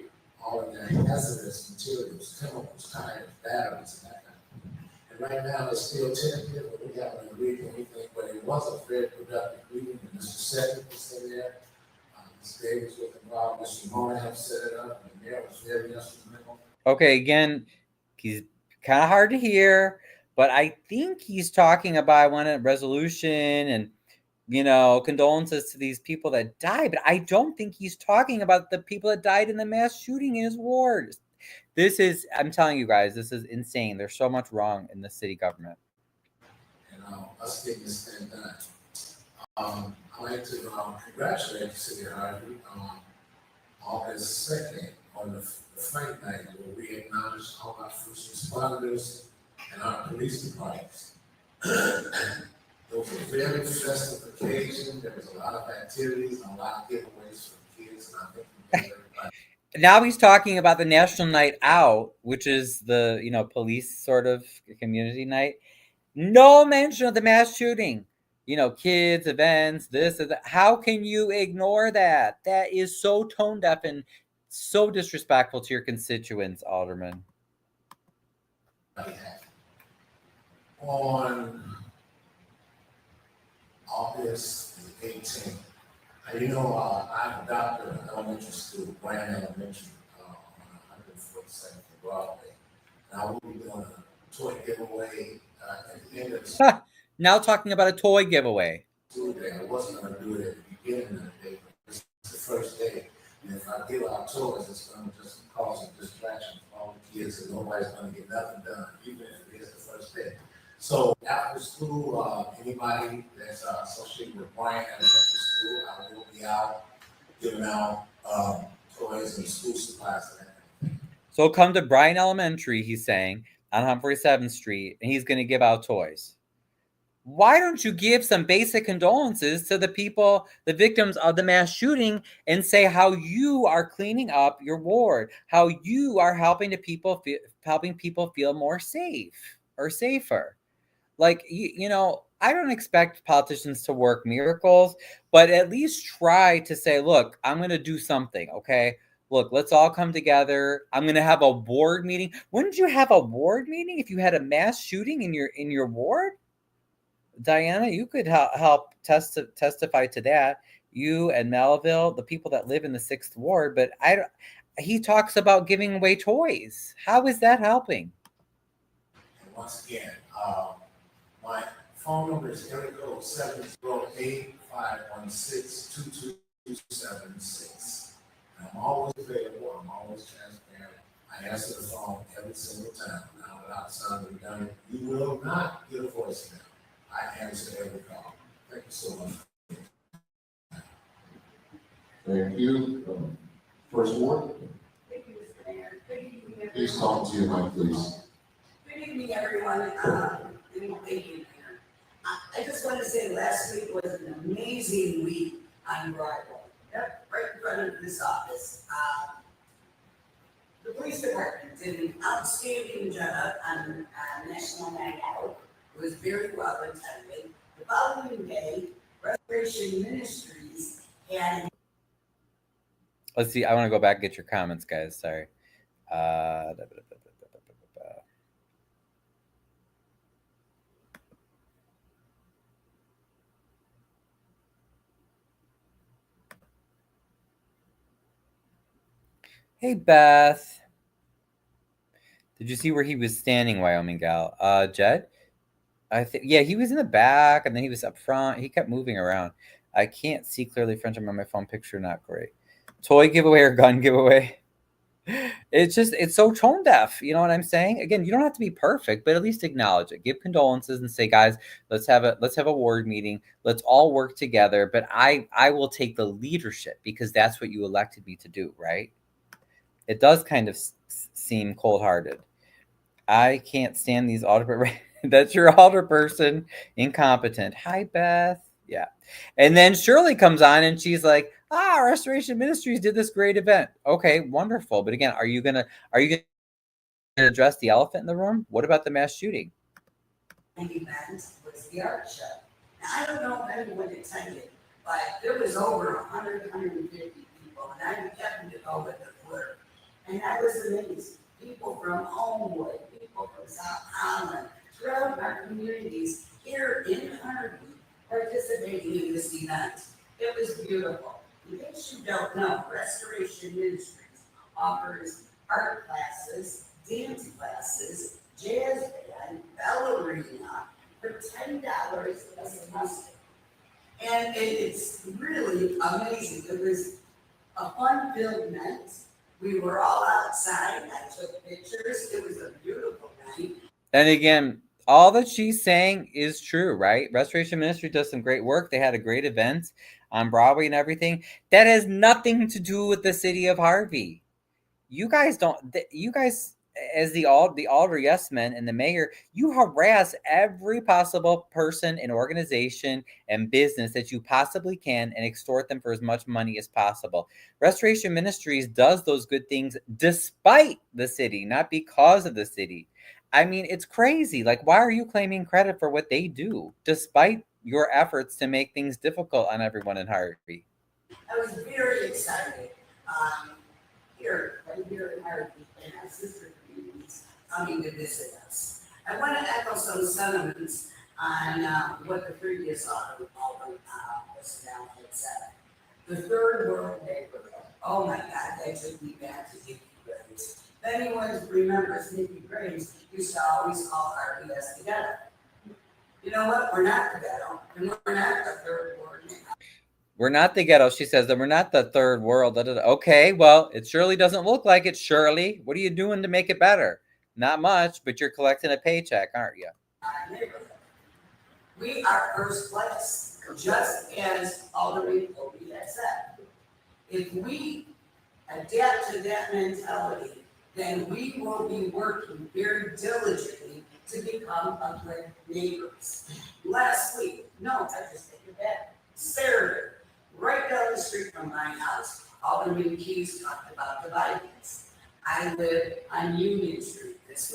all of their hazardous materials, chemicals, tires, batteries, and that kind of thing. And right now, it's still tentative, but we haven't agreed on anything, but it was a very productive meeting, and Mr. Sedgwick was in there. Ms. Davis was involved, Mr. Mona helped set it up, and the mayor was very instrumental. Okay, again, he's kind of hard to hear, but I think he's talking about a resolution and condolences to these people that died, but I don't think he's talking about the people that died in the mass shooting in his ward. I'm telling you guys, this is insane. There's so much wrong in the city government. And us getting this thing done. I'd like to congratulate the city of Harvey on August 2nd on the Frank night, where we acknowledge all our first responders and our police departments. Those were very festive occasions. There was a lot of activities and a lot of giveaways for kids, and I think we gave everybody. Now he's talking about the National Night Out, which is the police sort of community night. No mention of the mass shooting. Kids, events, this and that. How can you ignore that? That is so tone deaf and so disrespectful to your constituents, Alderman. On August the 18th, I'm a doctor in elementary school, Brand Elementary, on 142nd Broadway. And I will be doing a toy giveaway at the end of the Now talking about a toy giveaway. school day. I wasn't going to do it at the beginning of the day, but this is the first day. And if I give out toys, it's going to just cause a distraction for all the kids, and nobody's going to get nothing done, even if it is the first day. So after school, anybody that's associated with Bryant Elementary School, I will be out giving out toys and school supplies and that kind of thing. So come to Bryant Elementary, he's saying, on 147th Street, and he's going to give out toys. Why don't you give some basic condolences to the people, the victims of the mass shooting, and say how you are cleaning up your ward, how you are helping people feel more safe or safer? Like, I don't expect politicians to work miracles, but at least try to say, look, I'm going to do something, okay? Look, let's all come together. I'm going to have a ward meeting. Wouldn't you have a ward meeting if you had a mass shooting in your ward? Diana, you could help testify to that. You and Melville, the people that live in the 6th Ward, but he talks about giving away toys. How is that helping? And once again, my phone number is area code 708-516-2276. And I'm always available, I'm always transparent. I answer the phone every single time. Now, without sounding redundant, you will not get a voicemail. I answer every call. Thank you so much. Thank you. First Ward, Thank you, Mr. Mayor. Good evening, everyone. please talk to your mic, please. Good evening, everyone. And thank you, Mayor. I just want to say last week was an amazing week on Broadway. Yep, right in front of this office. The police department did an outstanding job on National Night Out. It was very well attended. The following day, Restoration Ministries had Let's see. I want to go back and get your comments, guys. Sorry. Hey, Beth. Did you see where he was standing, Wyoming gal? Jed? I think, yeah, he was in the back and then he was up front. He kept moving around. I can't see clearly French on my phone picture. Not great. Toy giveaway or gun giveaway? It's so tone deaf. You know what I'm saying? Again, you don't have to be perfect, but at least acknowledge it. Give condolences and say, guys, let's have a ward meeting. Let's all work together. But I will take the leadership because that's what you elected me to do, right? It does kind of seem cold-hearted. I can't stand these alder. That's your alder person, incompetent. Hi, Beth. Yeah. And then Shirley comes on and she's like, Restoration Ministries did this great event. Okay, wonderful. But again, are you gonna address the elephant in the room? What about the mass shooting? event was the art show. Now, I don't know if anyone attended, but there was over 150 people, and I happened to go with the clerk. And that was amazing. People from Homewood, people from South Holland, throughout our communities here in Harvey participating in this event. It was beautiful. In case you don't know, Restoration Ministries offers art classes, dance classes, jazz band, ballerina for $10 a semester. And it's really amazing. It was a fun-filled night. We were all outside. I took pictures. It was a beautiful night. And again, all that she's saying is true, right? Restoration Ministry does some great work. They had a great event on Broadway and everything. That has nothing to do with the city of Harvey. You guys, as the alder yes men and the mayor, you harass every possible person and organization and business that you possibly can and extort them for as much money as possible. Restoration Ministries does those good things despite the city, not because of the city. I mean, it's crazy. Like, why are you claiming credit for what they do despite your efforts to make things difficult on everyone in Harvey? I was very excited. Right here in Harvey, and our sister communities coming to visit us. I want to echo some sentiments on what the previous author was down had said. The third world neighborhood. Oh my God, that took me back to Nikki Graves. If anyone remembers Nikki Graves, used to always call Harvey as the ghetto. You know what? We're not the ghetto, and we're not the third world neighborhood. We're not the ghetto, she says, and we're not the third world. Okay, well, it surely doesn't look like it, Shirley. What are you doing to make it better? Not much, but you're collecting a paycheck, aren't you? We are first place, just as Aldermanic had said. If we adapt to that mentality, then we will be working very diligently to become a good neighbors. Last week, no, I just take it back. Saturday, right down the street from my house, Alderman Keys talked about the Vikings. I live on Union Street. This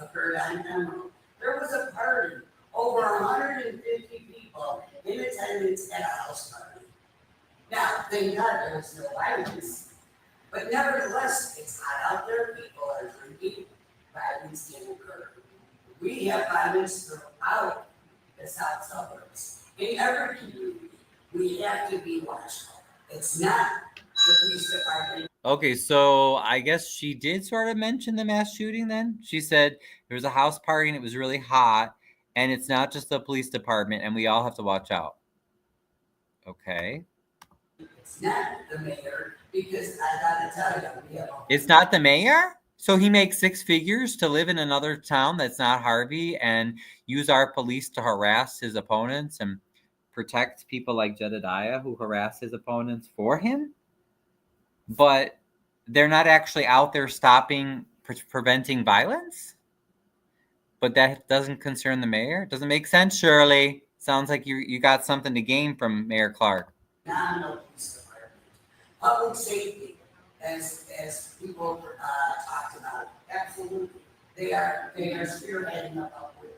occurred on Emerald. There was a party, over 150 people in attendance at a house party. Now, thank God there was no violence, but nevertheless, it's hot out there. People are drinking. Violence can occur. We have violence throughout the the south suburbs. In every community, we have to be watchful. It's not the police department. Okay, so I guess she did sort of mention the mass shooting then. She said there was a house party and it was really hot, and it's not just the police department, and we all have to watch out. Okay. It's not the mayor, because I gotta tell you, we have a It's not the mayor? So he makes 6 figures to live in another town that's not Harvey and use our police to harass his opponents and protect people like Jedediah who harass his opponents for him? But they're not actually out there stopping, preventing violence? But that doesn't concern the mayor? Doesn't make sense, Shirley. Sounds like you got something to gain from Mayor Clark. nominal police department. Public safety, as people talked about, absolutely. They are spearheading a public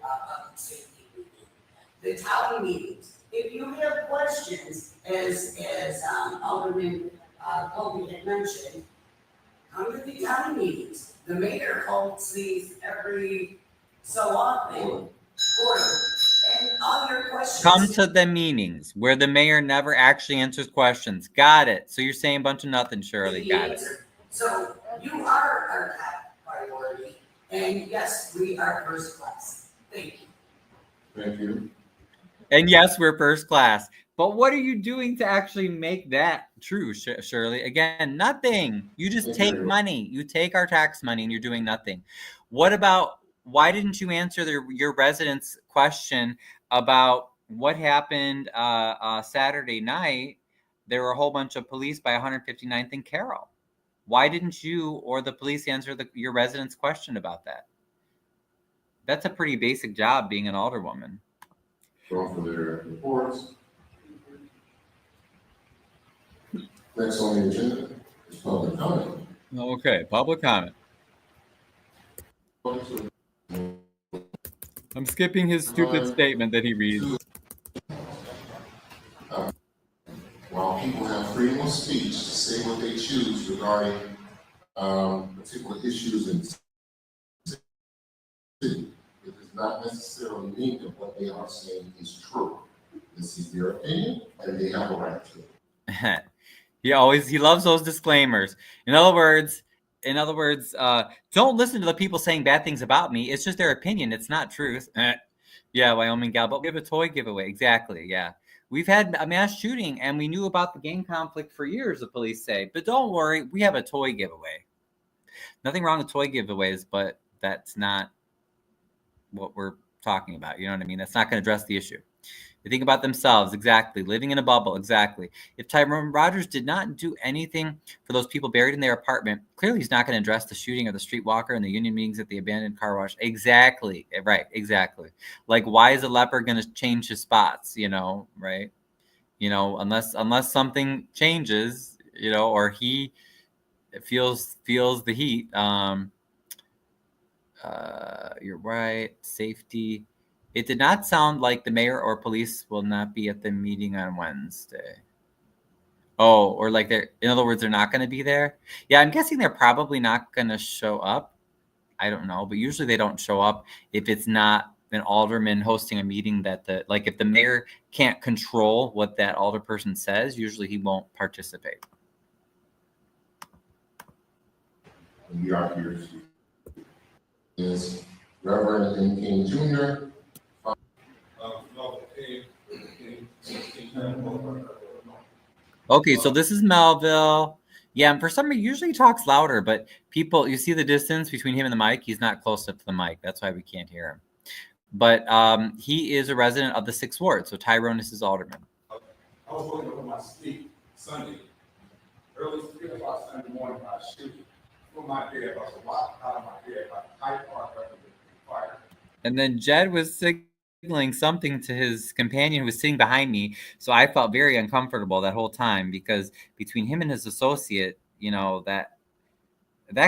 safety meeting. The town meetings, if you have questions, as Alderman Colby had mentioned, come to the town meetings. The mayor holds these every so often, and all your questions. Come to the meetings where the mayor never actually answers questions. Got it. So you're saying a bunch of nothing, Shirley. Got it. So you are our top priority, and yes, we are first class. Thank you. Thank you. And yes, we're first class. But what are you doing to actually make that true, Shirley? Again, nothing. You just take money. You take our tax money and you're doing nothing. What about, why didn't you answer your residents' question about what happened Saturday night? There were a whole bunch of police by 159th and Carroll. Why didn't you or the police answer your residents' question about that? That's a pretty basic job being an alderwoman. Going for their reports. Next on the agenda is public comment. Okay, public comment. I'm skipping his stupid statement that he reads. While people have freedom of speech to say what they choose regarding particular issues in the city, it does not necessarily mean that what they are saying is true. This is their opinion, and they have a right to it. He loves those disclaimers. In other words, don't listen to the people saying bad things about me. It's just their opinion. It's not truth. Yeah, Wyoming gal, but we have a toy giveaway. Exactly. Yeah. We've had a mass shooting and we knew about the gang conflict for years, the police say. But don't worry, we have a toy giveaway. Nothing wrong with toy giveaways, but that's not what we're talking about. You know what I mean? That's not going to address the issue. They think about themselves, exactly. Living in a bubble, exactly. If Tyrone Rogers did not do anything for those people buried in their apartment, clearly he's not going to address the shooting of the streetwalker and the union meetings at the abandoned car wash. Exactly. Right, exactly. Like, why is a leper going to change his spots, right? Unless something changes, or he feels the heat. You're right. Safety. It did not sound like the mayor or police will not be at the meeting on Wednesday. Oh, or like in other words, they're not going to be there. Yeah, I'm guessing they're probably not going to show up. I don't know, but usually they don't show up if it's not an alderman hosting a meeting if the mayor can't control what that alderperson says, usually he won't participate. We are here is Reverend M. King Jr. Okay, so this is Melville. Yeah, and for some reason, usually he talks louder, but you see the distance between him and the mic. He's not close up to the mic. That's why we can't hear him. But he is a resident of the 6th Ward, so Tyrone is his alderman. I was working on my sleep Sunday, early 3 o'clock Sunday morning, I was shooting from my bed. I was locked out of my bed, like high park up in the fire. And then Jed was signaling something to his companion who was sitting behind me. So I felt very uncomfortable that whole time because between him and his associate, that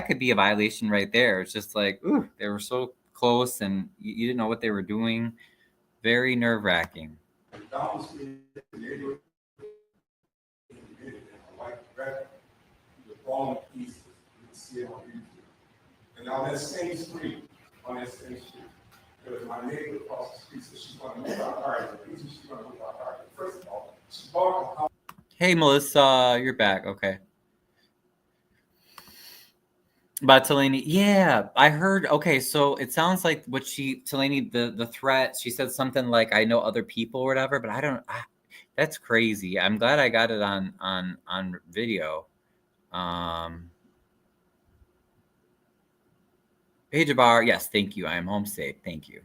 could be a violation right there. It's just like, ooh, they were so close and you didn't know what they were doing. Very nerve-wracking. And on that same street, Because my neighbor across the street said she's going to move out Harvey. The reason she's going to move out Harvey, first of all, she bought a house. Hey, Melissa, you're back. Okay. About Delaney, yeah, I heard. Okay, so it sounds like what Delaney, the threat. She said something like, "I know other people" or whatever, but I don't. That's crazy. I'm glad I got it on video. Hey, Jabbar, yes, thank you. I am home safe. Thank you.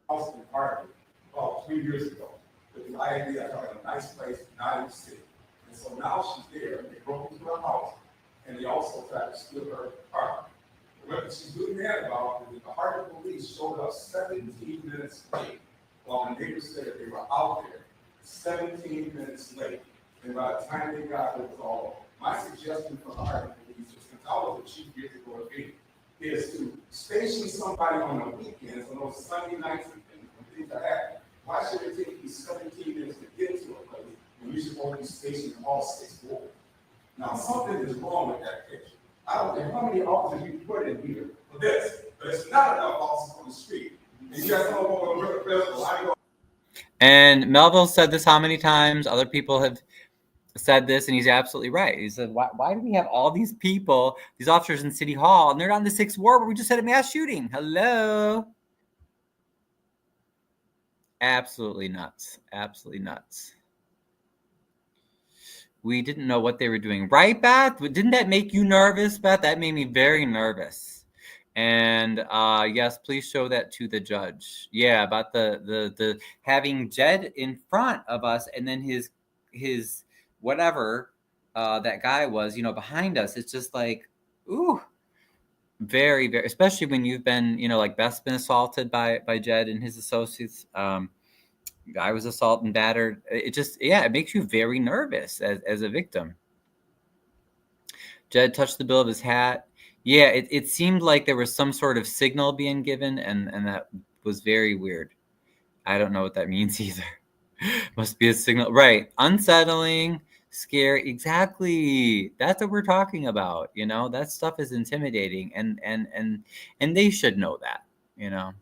House in Harvey about 3 years ago. With the idea of having a nice place, not in the city. And so now she's there, and they broke into her house, and they also tried to steal her car. What she's really mad about is that the Harvey police showed up 17 minutes late, while the neighbors said that they were out there 17 minutes late. And by the time they got there, it was all over. My suggestion for the Harvey police, since I was the chief years ago at Bienvenue, is to station somebody on the weekends, on those Sunday nights and when things are happening. Why should it take you 17 minutes to get to a place when you should only be stationed all 6 wards? Now, something is wrong with that picture. I don't care how many officers you put in here for this, but it's not enough officers on the street. And you guys know what we're festival. I go. And Melville said this how many times? Other people have said this, and he's absolutely right. He said, why do we have all these people, these officers in City Hall, and they're on the 6th ward where we just had a mass shooting? Hello. Absolutely nuts. Absolutely nuts. We didn't know what they were doing. Right, Beth? Didn't that make you nervous, Beth? That made me very nervous. And yes, please show that to the judge. Yeah, about the having Jed in front of us, and then his whatever that guy was, behind us. It's just like, ooh, very, very, especially when you've been, like Beth's been assaulted by Jed and his associates. I was assaulted and battered. It just, it makes you very nervous as a victim. Jed touched the bill of his hat. Yeah, it seemed like there was some sort of signal being given, and that was very weird. I don't know what that means either. Must be a signal. Right. Unsettling, scary. Exactly. That's what we're talking about. That stuff is intimidating, and they should know that, Because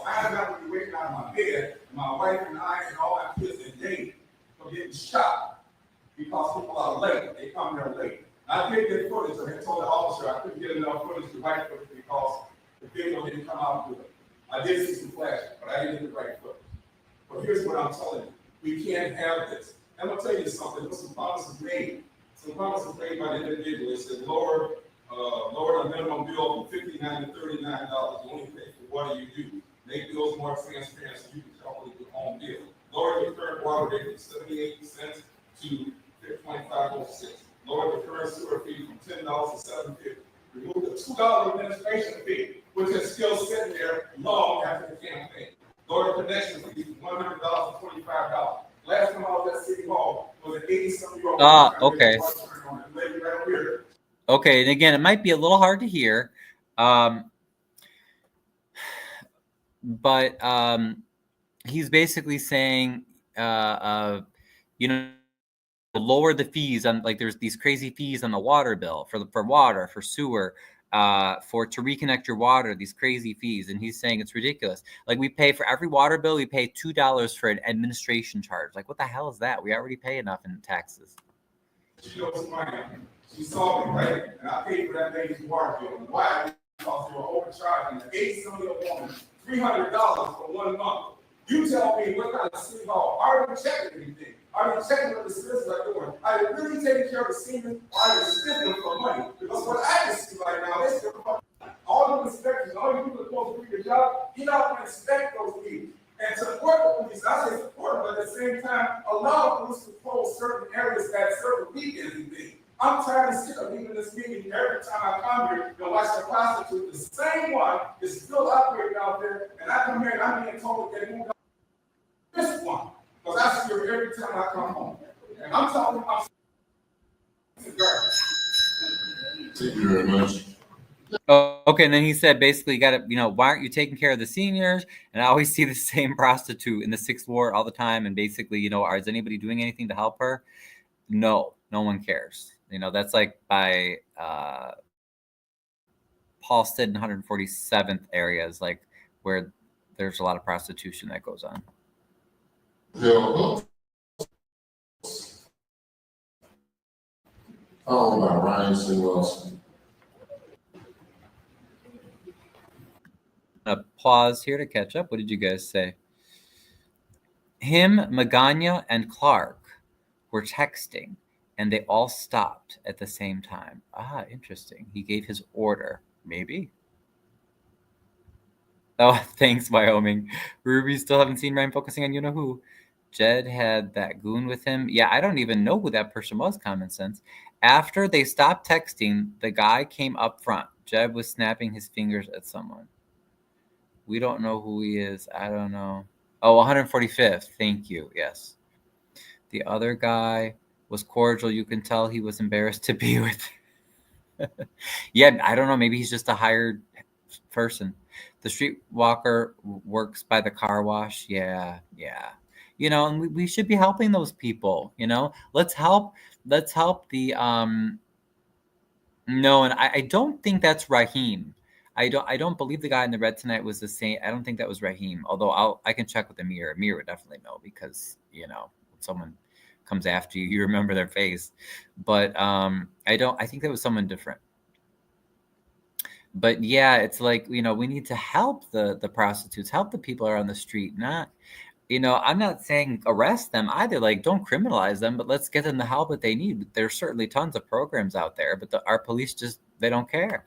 I got to be waking out of my bed, and my wife and I and all my kids in danger for getting shot because people are late. They come there late. I did get footage. I had told the officer I couldn't get enough footage to write footage because the video didn't come out good. I did see some flashes, but I didn't get the right footage. But here's what I'm telling you. We can't have this. I'm going to tell you something. There's some promises made. Some promises made by the individual. It said lower the minimum bill from $59 to $39. You only pay for what you do. Make bills more transparent so you can calculate your own bill. Lower the current water rate from 78 cents to 25.06. Lower the current sewer fee from $10 to $7.50. Remove the $2 administration fee, which is still sitting there long after the campaign. Lower the connection fee from $100 to $25. Last time I was at City Hall was an 80-something-year-old. Okay. Okay, and again, it might be a little hard to hear, but he's basically saying, lower the fees on, like, there's these crazy fees on the water bill for water, for sewer, to reconnect your water, these crazy fees. And he's saying it's ridiculous. Like, we pay for every water bill, we pay $2 for an administration charge. Like, what the hell is that? We already pay enough in taxes. She saw me, right? And I paid for that lady's water bill. And why? Because they were overcharging the 80-something-year-old woman $300 for 1 month. You tell me what kind of City Hall. Are they checking anything? Are they checking what the citizens are doing? Are they really taking care of the seniors? Or are they stealing them for money? Because what I can see right now, they steal for money. All the inspectors, all you people are supposed to do your job, you're not going to inspect those people. And to support the police, I say support them, but at the same time, allow police to patrol certain areas at certain weekends and things. I'm tired of sitting even this meeting every time I come here and watch the prostitute, the same one is still operating out there, and I come here and I'm being told that they moved on this one, because I see her every time I come home. And I'm talking about Thank you very much. Oh, okay, and then he said basically, you got to, why aren't you taking care of the seniors? And I always see the same prostitute in the 6th ward all the time, and basically, is anybody doing anything to help her? No one cares. That's like by Paulstead and 147th areas, like where there's a lot of prostitution that goes on. Followed by Ryan C. Wilson. Pause here to catch up. What did you guys say? Him, Magana, and Clark were texting, and they all stopped at the same time. Ah, interesting. He gave his order. Maybe. Oh, thanks, Wyoming. Ruby still haven't seen Ryan focusing on you-know-who. Jed had that goon with him. Yeah, I don't even know who that person was, common sense. After they stopped texting, the guy came up front. Jed was snapping his fingers at someone. We don't know who he is. I don't know. Oh, 145th. Thank you. Yes. The other guy was cordial. You can tell he was embarrassed to be with. Yeah, I don't know. Maybe he's just a hired person. The streetwalker works by the car wash. Yeah. You know, and we should be helping those people. You know, let's help the No, and I don't think that's Raheem. I don't believe the guy in the red tonight was the same. I don't think that was Raheem. Although I can check with Amir. Amir would definitely know because you know when someone comes after you, you remember their face. But I think that was someone different. But yeah, it's like you know we need to help the prostitutes, help the people who are on the street. Not you know I'm not saying arrest them either. Like don't criminalize them, but let's get them the help that they need. There's certainly tons of programs out there, but our police just they don't care.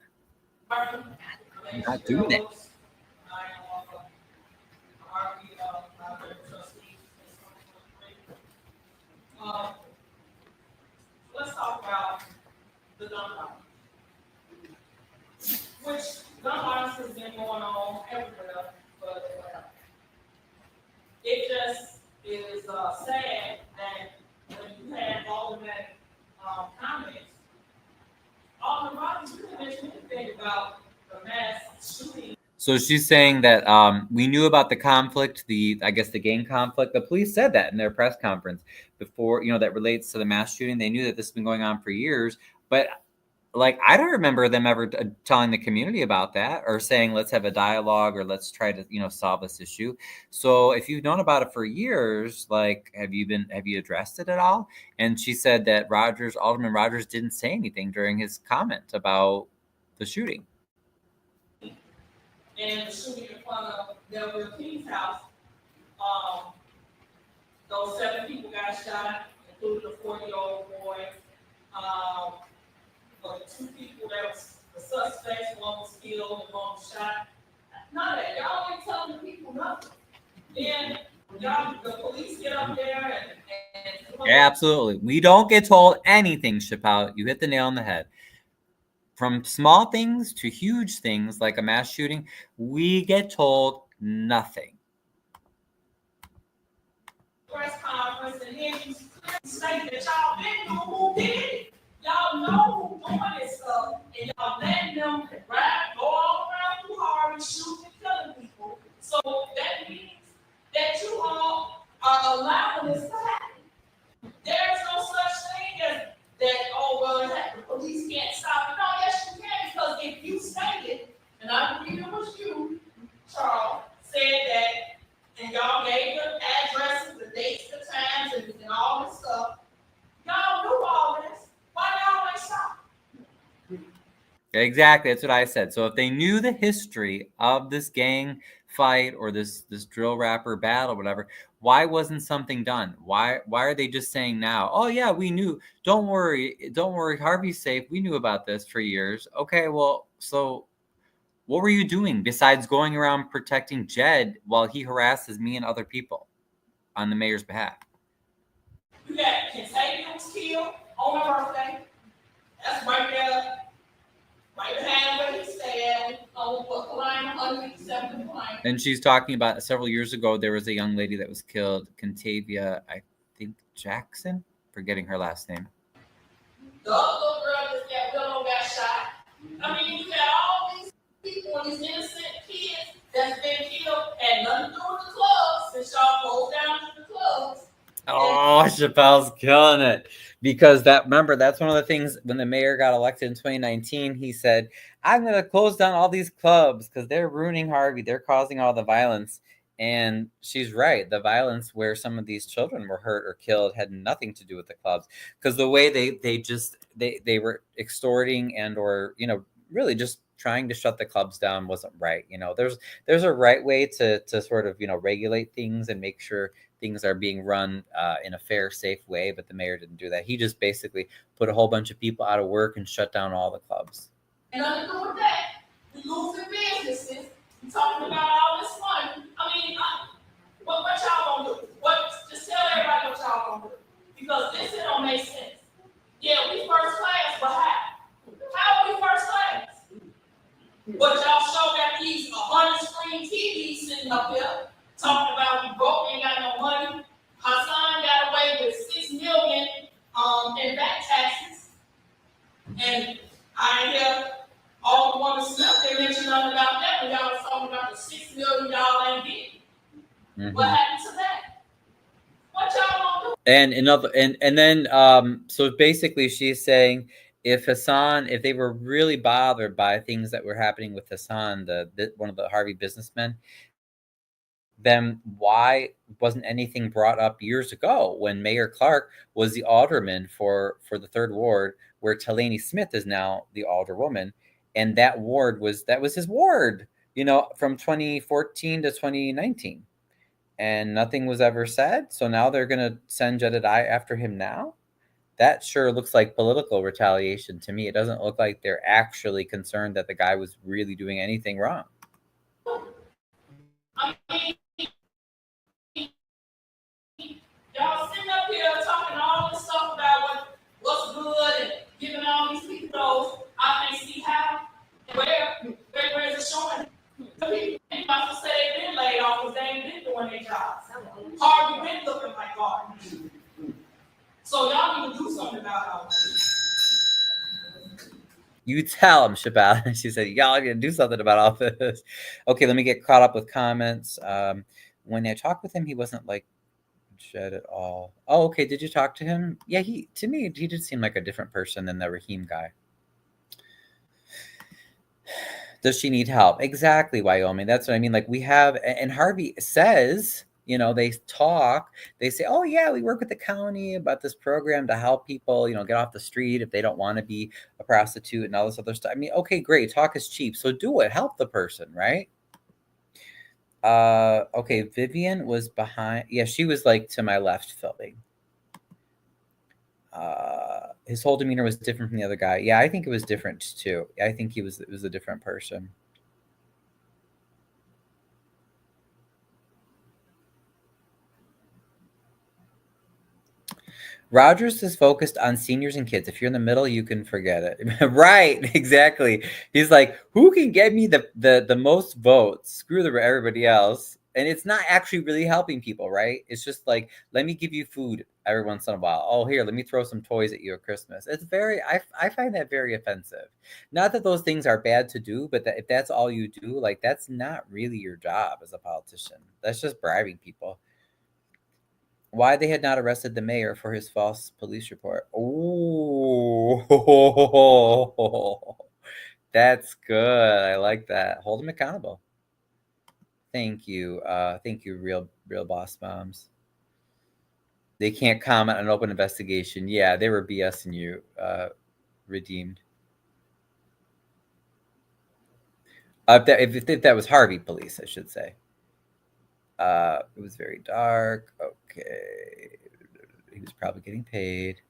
Not doing it. Let's talk about the gun violence, which gun violence has been going on everywhere, but it just is sad that when you have Aldermanic comments, Aldermanic didn't mention anything about the mass shooting. So she's saying that we knew about the conflict, I guess the gang conflict. The police said that in their press conference before, you know, that relates to the mass shooting. They knew that this has been going on for years, but like I don't remember them ever telling the community about that or saying let's have a dialogue or let's try to you know solve this issue. So if you've known about it for years, like have you addressed it at all? And she said that Alderman Rogers didn't say anything during his comment about the shooting. And the shooting in front of Delaware King's house, those 7 people got shot, including a 4-year-old boy. But 2 people that was the suspects, one was killed and one was shot. None of that. Y'all ain't telling the people nothing. Then the police get up there and Absolutely. We don't get told anything, Chappelle. You hit the nail on the head. From small things to huge things like a mass shooting, we get told nothing. Press conference and then you state that y'all didn't know who did it. Y'all know who doing this stuff, and y'all letting them go all around through Harvey, shooting and killing people. So that means that you all are allowing this to happen. There's no such thing as that, oh, well, the police can't stop it. No, yes, you can, because if you stated, and I believe it was you, Charles, said that, and y'all gave the addresses, the dates, the times, and all this stuff, y'all knew all this. Why y'all ain't stop? Exactly, that's what I said. So if they knew the history of this gang fight or this drill rapper battle, whatever, why wasn't something done? Why are they just saying now, oh yeah, we knew, don't worry, Harvey's safe, we knew about this for years. Okay, well, so what were you doing besides going around protecting Jed while he harasses me and other people on the mayor's behalf? You got Kentucky was killed on my birthday. That's right there, right behind where he stayed on what line 107 line. And she's talking about several years ago, there was a young lady that was killed, Contavia, I think Jackson, forgetting her last name. The other little girl that Willow got shot. I mean, you got all these people and these innocent kids that's been killed and nothing to do with the clubs since y'all closed down to the clubs. Oh, Chappelle's killing it. Because remember, that's one of the things when the mayor got elected in 2019, he said, I'm going to close down all these clubs because they're ruining Harvey. They're causing all the violence. And she's right. The violence where some of these children were hurt or killed had nothing to do with the clubs, because the way they were extorting and or, really just trying to shut the clubs down wasn't right. There's a right way to sort of, regulate things and make sure things are being run in a fair, safe way, but the mayor didn't do that. He just basically put a whole bunch of people out of work and shut down all the clubs. And nothing to do with that. We losing businesses. We talking about all this money. I mean, what y'all gonna do? Just tell everybody what y'all gonna do. Because this don't make sense. Yeah, we first class, but how? How are we first class? But y'all show got these 100-screen TVs sitting up here talking about we broke, ain't got no money. Hassan got away with $6 million in back taxes. And I hear all the women stuff, they mentioned nothing about that when y'all was talking about the $6 million ain't get. What happened to that? What y'all gonna do? And then so basically she's saying if they were really bothered by things that were happening with Hassan, one of the Harvey businessmen, then why wasn't anything brought up years ago when Mayor Clark was the alderman for the 3rd Ward, where Talani Smith is now the alderwoman, and that was his ward, from 2014 to 2019, and nothing was ever said. So now they're gonna send Jedediah after him now. That sure looks like political retaliation to me. It doesn't look like they're actually concerned that the guy was really doing anything wrong. I mean, y'all sitting up here talking all this stuff about what's good and giving all these people those. I can't see how. Where is it showing? The people about to say they've been laid off because they ain't been doing their jobs. Harvey been looking like garbage. So y'all need to do something about all this. You tell him, Shabbat. She said, y'all need to do something about all this. Okay, let me get caught up with comments. When I talked with him, he wasn't like Jed at all. Oh, okay. Did you talk to him? Yeah, to me, he did seem like a different person than the Raheem guy. Does she need help? Exactly, Wyoming. That's what I mean. Like we have, and Harvey says, they talk, they say, oh yeah, we work with the county about this program to help people, get off the street if they don't want to be a prostitute and all this other stuff. I mean, okay, great. Talk is cheap. So do it. Help the person, right? Okay, Vivian was behind. Yeah, she was like to my left filming. His whole demeanor was different from the other guy. Yeah, I think it was different too. I think it was a different person. Rogers is focused on seniors and kids. If you're in the middle, you can forget it. Right, exactly. He's like, who can get me the most votes? Screw everybody else. And it's not actually really helping people, right? It's just like, let me give you food every once in a while. Oh, here, let me throw some toys at you at Christmas. It's I find that very offensive. Not that those things are bad to do, but that if that's all you do, like that's not really your job as a politician. That's just bribing people. Why they had not arrested the mayor for his false police report. Oh, that's good. I like that. Hold him accountable. Thank you. Thank you, real boss moms. They can't comment on an open investigation. Yeah, they were BSing you, redeemed. If that was Harvey police, I should say. It was very dark. Okay. He was probably getting paid.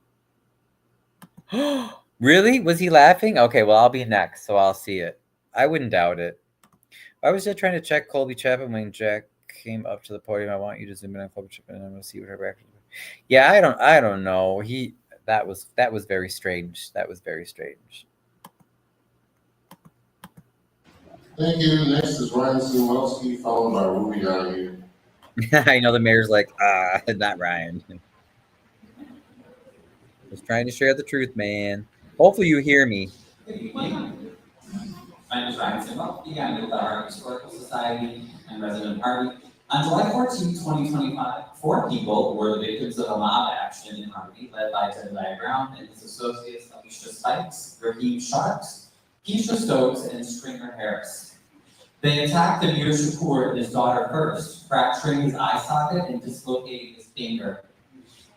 Really? Was he laughing? Okay, well, I'll be next, so I'll see it. I wouldn't doubt it. I was just trying to check Colby Chapman when Jack came up to the podium. I want you to zoom in on Colby Chapman and I'm gonna see what her reaction is. Yeah, I don't know. That was very strange. That was very strange. Thank you. Next is Ryan Sumowski, followed by Ruby Donahue. I know the mayor's like, not Ryan. Just trying to share the truth, man. Hopefully you hear me. My name is Ryan Sumowski. I'm with the Harvey Historical Society and resident of Harvey. On July 14, 2025, 4 people were the victims of a mob action in Harvey, led by Jedediah Brown and his associates Alicia Spikes, Raheem Sharks, Keisha Stokes, and Stringer Harris. They attacked Amir Shakur and his daughter first, fracturing his eye socket and dislocating his finger.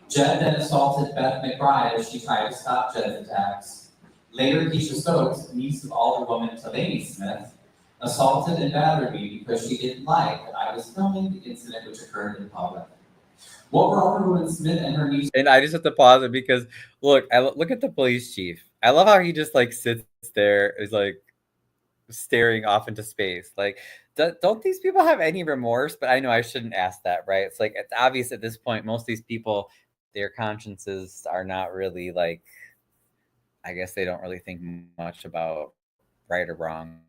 Jed then assaulted Beth McBride as she tried to stop Jed's attacks. Later, Keisha Stokes, niece of Alderwoman Delaney Smith, assaulted and battered me because she didn't like that I was filming the incident which occurred in public. What were Alderwoman Smith and her niece? And I just have to pause it because look at the police chief. I love how he just like sits there, is like staring off into space. Like, don't these people have any remorse? But I know I shouldn't ask that, right? It's like, it's obvious at this point, most of these people, their consciences are not really like, I guess they don't really think much about right or wrong,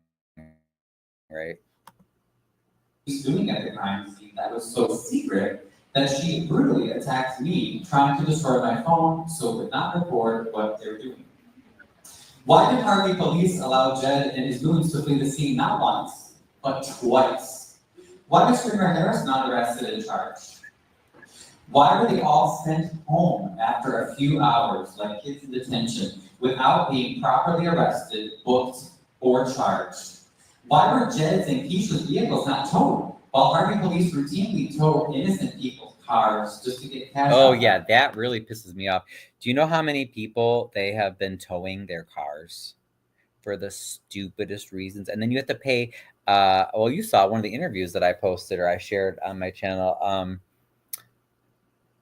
right? She's doing at the crime scene that was so secret that she brutally attacked me, trying to destroy my phone so it would not record what they're doing. Why did Harvey police allow Jed and his goons to flee the scene not once, but twice? Why was Stringer Harris not arrested and charged? Why were they all sent home after a few hours, like kids in detention, without being properly arrested, booked, or charged? Why were Jed's and Keisha's vehicles not towed, while Harvey police routinely tow innocent people's cars just to get cash? Oh yeah, that really pisses me off. Do you know how many people they have been towing their cars for the stupidest reasons? And then you have to pay, well, you saw one of the interviews that I posted or I shared on my channel,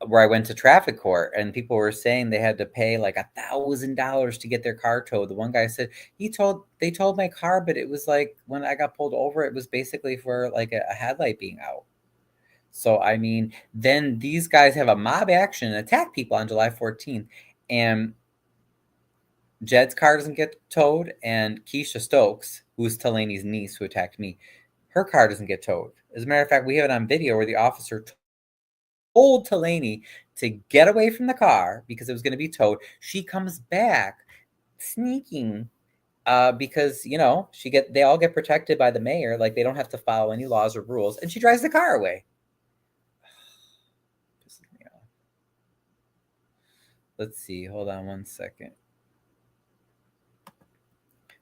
where I went to traffic court and people were saying they had to pay like $1,000 to get their car towed. The one guy said they towed my car, but it was like when I got pulled over, it was basically for like a headlight being out. So, I mean, then these guys have a mob action and attack people on July 14th, and Jed's car doesn't get towed, and Keisha Stokes, who's Delaney's niece who attacked me, her car doesn't get towed. As a matter of fact, we have it on video where the officer told Delaney to get away from the car because it was going to be towed. She comes back sneaking because, you know, they all get protected by the mayor. Like, they don't have to follow any laws or rules, and she drives the car away. Let's see. Hold on one second.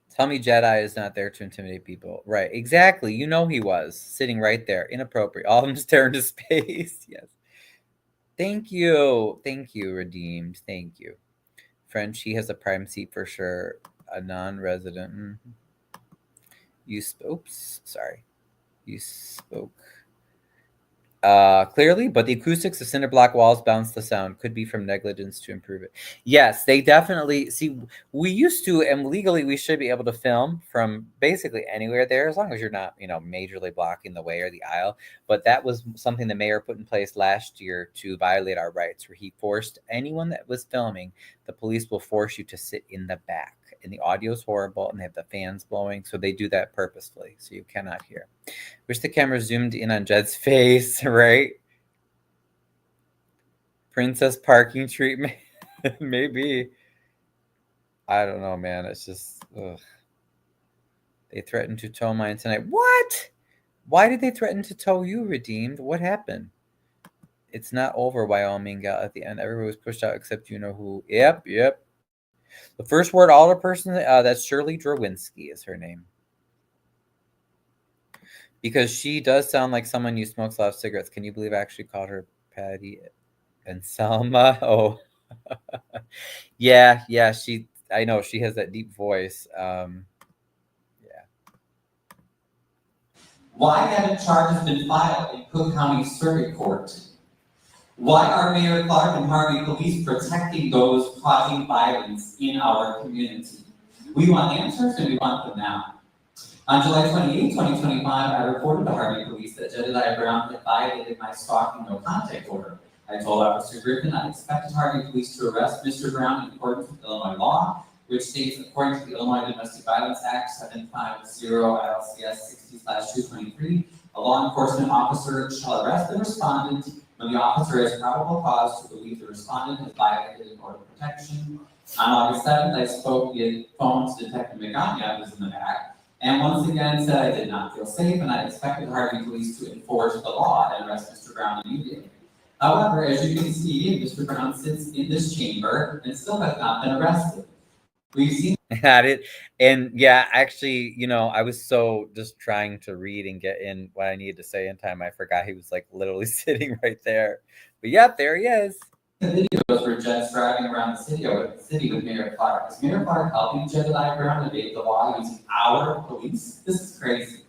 Tell me Jedi is not there to intimidate people. Right. Exactly. You know he was sitting right there. Inappropriate. All of them staring into space. Yes. Thank you. Thank you, Redeemed. Thank you. Friend, she has a prime seat for sure. A non-resident. Oops. Sorry. You spoke clearly, but the acoustics of cinder block walls bounce the sound. Could be from negligence to improve it. Yes, they definitely see. We used to, and legally we should be able to film from basically anywhere there, as long as you're not, you know, majorly blocking the way or the aisle. But that was something the mayor put in place last year to violate our rights, where he forced anyone that was filming, the police will force you to sit in the back. And the audio is horrible, and they have the fans blowing, so they do that purposefully, so you cannot hear. Wish the camera zoomed in on Jed's face, right? Princess parking treatment, maybe. I don't know, man. It's just, ugh. They threatened to tow mine tonight. What? Why did they threaten to tow you, Redeemed? What happened? It's not over, Wyoming gal. At the end, everyone was pushed out except you know who. Yep. The first word alderperson, that's Shirley Drowinski is her name. Because she does sound like someone who smokes a lot of cigarettes. Can you believe I actually called her Patty and Selma? Oh, yeah. I know she has that deep voice. Yeah. Why haven't charges been filed in Cook County Circuit Court? Why are Mayor Clark and Harvey police protecting those causing violence in our community? We want answers, and we want them now. On July 28, 2025, I reported to Harvey police that Jedediah Brown had violated my stalking no contact order. I told Officer Griffin I expected Harvey police to arrest Mr. Brown in accordance with Illinois law, which states, according to the Illinois Domestic Violence Act 750 ILCS 60/223, a law enforcement officer shall arrest the respondent when the officer has probable cause to believe the respondent has violated an order of protection. On August 7th, I spoke via phone to Detective Magana, who was in the back, and once again said I did not feel safe and I expected Harvey police to enforce the law and arrest Mr. Brown immediately. However, as you can see, Mr. Brown sits in this chamber and still has not been arrested. We've seen Had it. And yeah, actually, you know, I was so just trying to read and get in what I needed to say in time. I forgot he was like literally sitting right there. But yep, there he is. the videos where Jed's driving around the city with Mayor Clark. Is Mayor Clark helping Jedediah Brown evade the law using our police? This is crazy.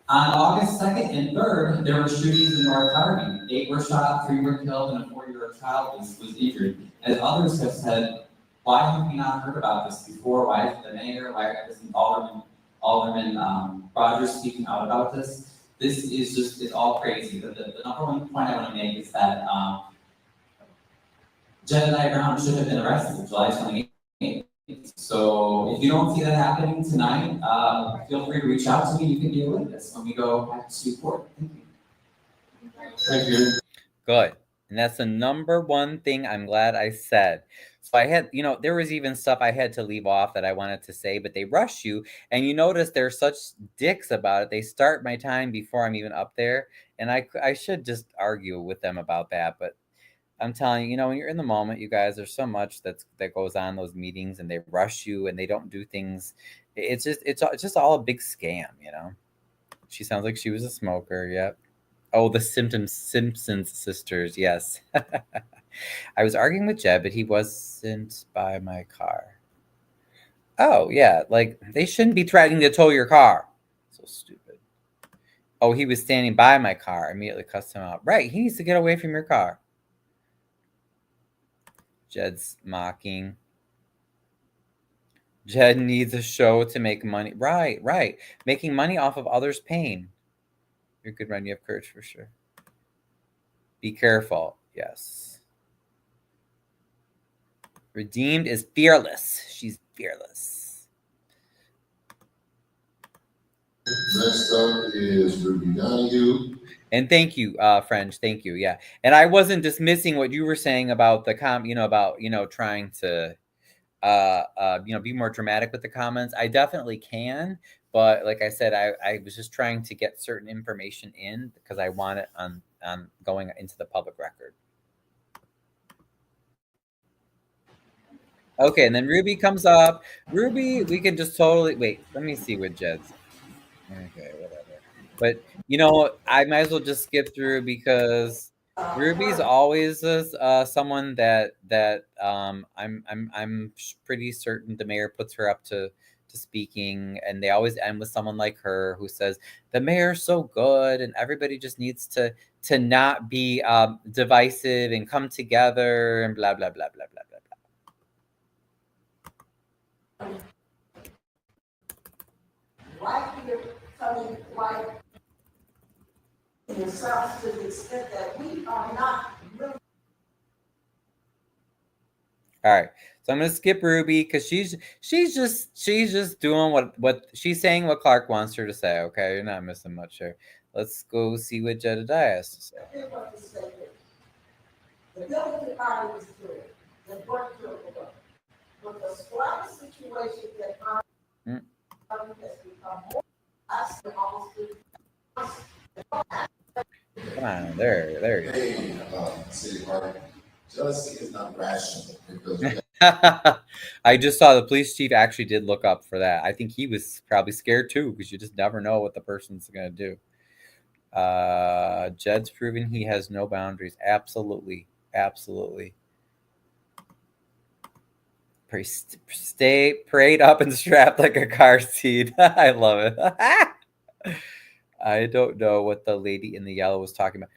On August 2nd and 3rd, there were shootings in North Harvey. 8 were shot, 3 were killed, and a 4-year-old child was injured. As others have said, why have we not heard about this before? Why is the mayor, why isn't Alderman Rogers speaking out about this? This is just, it's all crazy. The number one point I want to make is that Jedediah Brown should have been arrested July 28th. So if you don't see that happening tonight, feel free to reach out to me. You can be a witness when we go back to court. Thank you. Thank you. Good. And that's the number one thing I'm glad I said. So I had, you know, there was even stuff I had to leave off that I wanted to say, but they rush you. And you notice they're such dicks about it. They start my time before I'm even up there. And I should just argue with them about that. But I'm telling you, you know, when you're in the moment, you guys, there's so much that goes on in those meetings, and they rush you and they don't do things. It's just all a big scam, you know. She sounds like she was a smoker. Yep. Oh, the Simpsons sisters. Yes. I was arguing with Jed, but he wasn't by my car. Oh, yeah. Like, they shouldn't be threatening to tow your car. So stupid. Oh, he was standing by my car. I immediately cussed him out. Right. He needs to get away from your car. Jed's mocking. Jed needs a show to make money. Right. Making money off of others' pain. You're a good run. You have courage for sure. Be careful. Yes. Redeemed is fearless. She's fearless. Next up is Ruby Donahue. And thank you, French. Thank you. Yeah. And I wasn't dismissing what you were saying about the trying to be more dramatic with the comments. I definitely can, but like I said, I was just trying to get certain information in because I want it on going into the public record. Okay, and then Ruby comes up. Ruby, we can just totally wait. Let me see what Jed's. Okay, whatever. But you know, I might as well just skip through because Ruby's always someone that I'm pretty certain the mayor puts her up to speaking, and they always end with someone like her who says the mayor's so good and everybody just needs to not be divisive and come together and blah blah blah blah blah blah blah. Why do you coming why yourself to the extent that we are not really. All right, so I'm gonna skip Ruby because she's just doing what she's saying what Clark wants her to say. Okay, you're not missing much here. Let's go see what Jedediah has to say. The building department is good. The work good. But the squad situation that has become more Come on, there you go. Hey, City Park. Jealousy is not rational because I just saw the police chief actually did look up for that. I think he was probably scared too because you just never know what the person's gonna do. Jed's proven he has no boundaries. Absolutely. Stay prayed up and strapped like a car seat. I love it. I don't know what the lady in the yellow was talking about.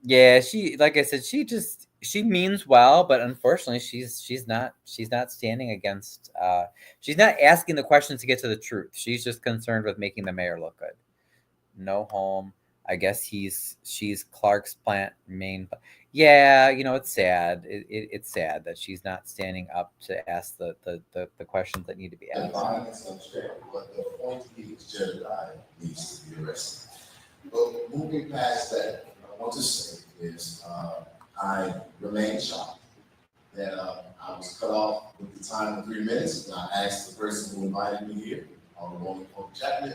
Yeah, she, like I said, she means well, but unfortunately she's not standing against she's not asking the questions to get to the truth. She's just concerned with making the mayor look good. No home. I guess she's Clark's plant main. Yeah, you know, it's sad. It's sad that she's not standing up to ask the questions that need to be asked. violence and fair, but the point is Jedediah needs to be arrested. But moving past that, what I want to say is I remain shocked that I was cut off with the time of 3 minutes. And I asked the person who invited me here Aldermanic Jackman,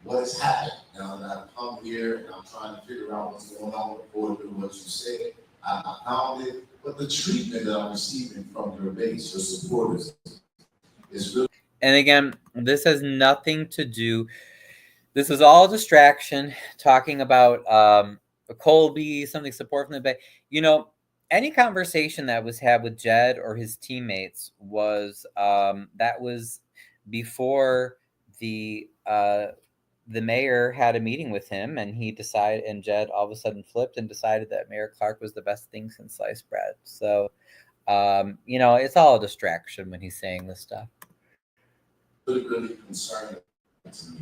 what has happened? Now that I've come here and I'm trying to figure out what's going on according to what you said, I found it, but the treatment that I'm receiving from your base, your supporters, is really. And again, this has nothing to do. This is all distraction. Talking about Colby, something support from the bay. You know, any conversation that was had with Jed or his teammates was that was before the mayor had a meeting with him, and he decided, and Jed all of a sudden flipped and decided that Mayor Clark was the best thing since sliced bread. So, you know, it's all a distraction when he's saying this stuff. Really concerning to me,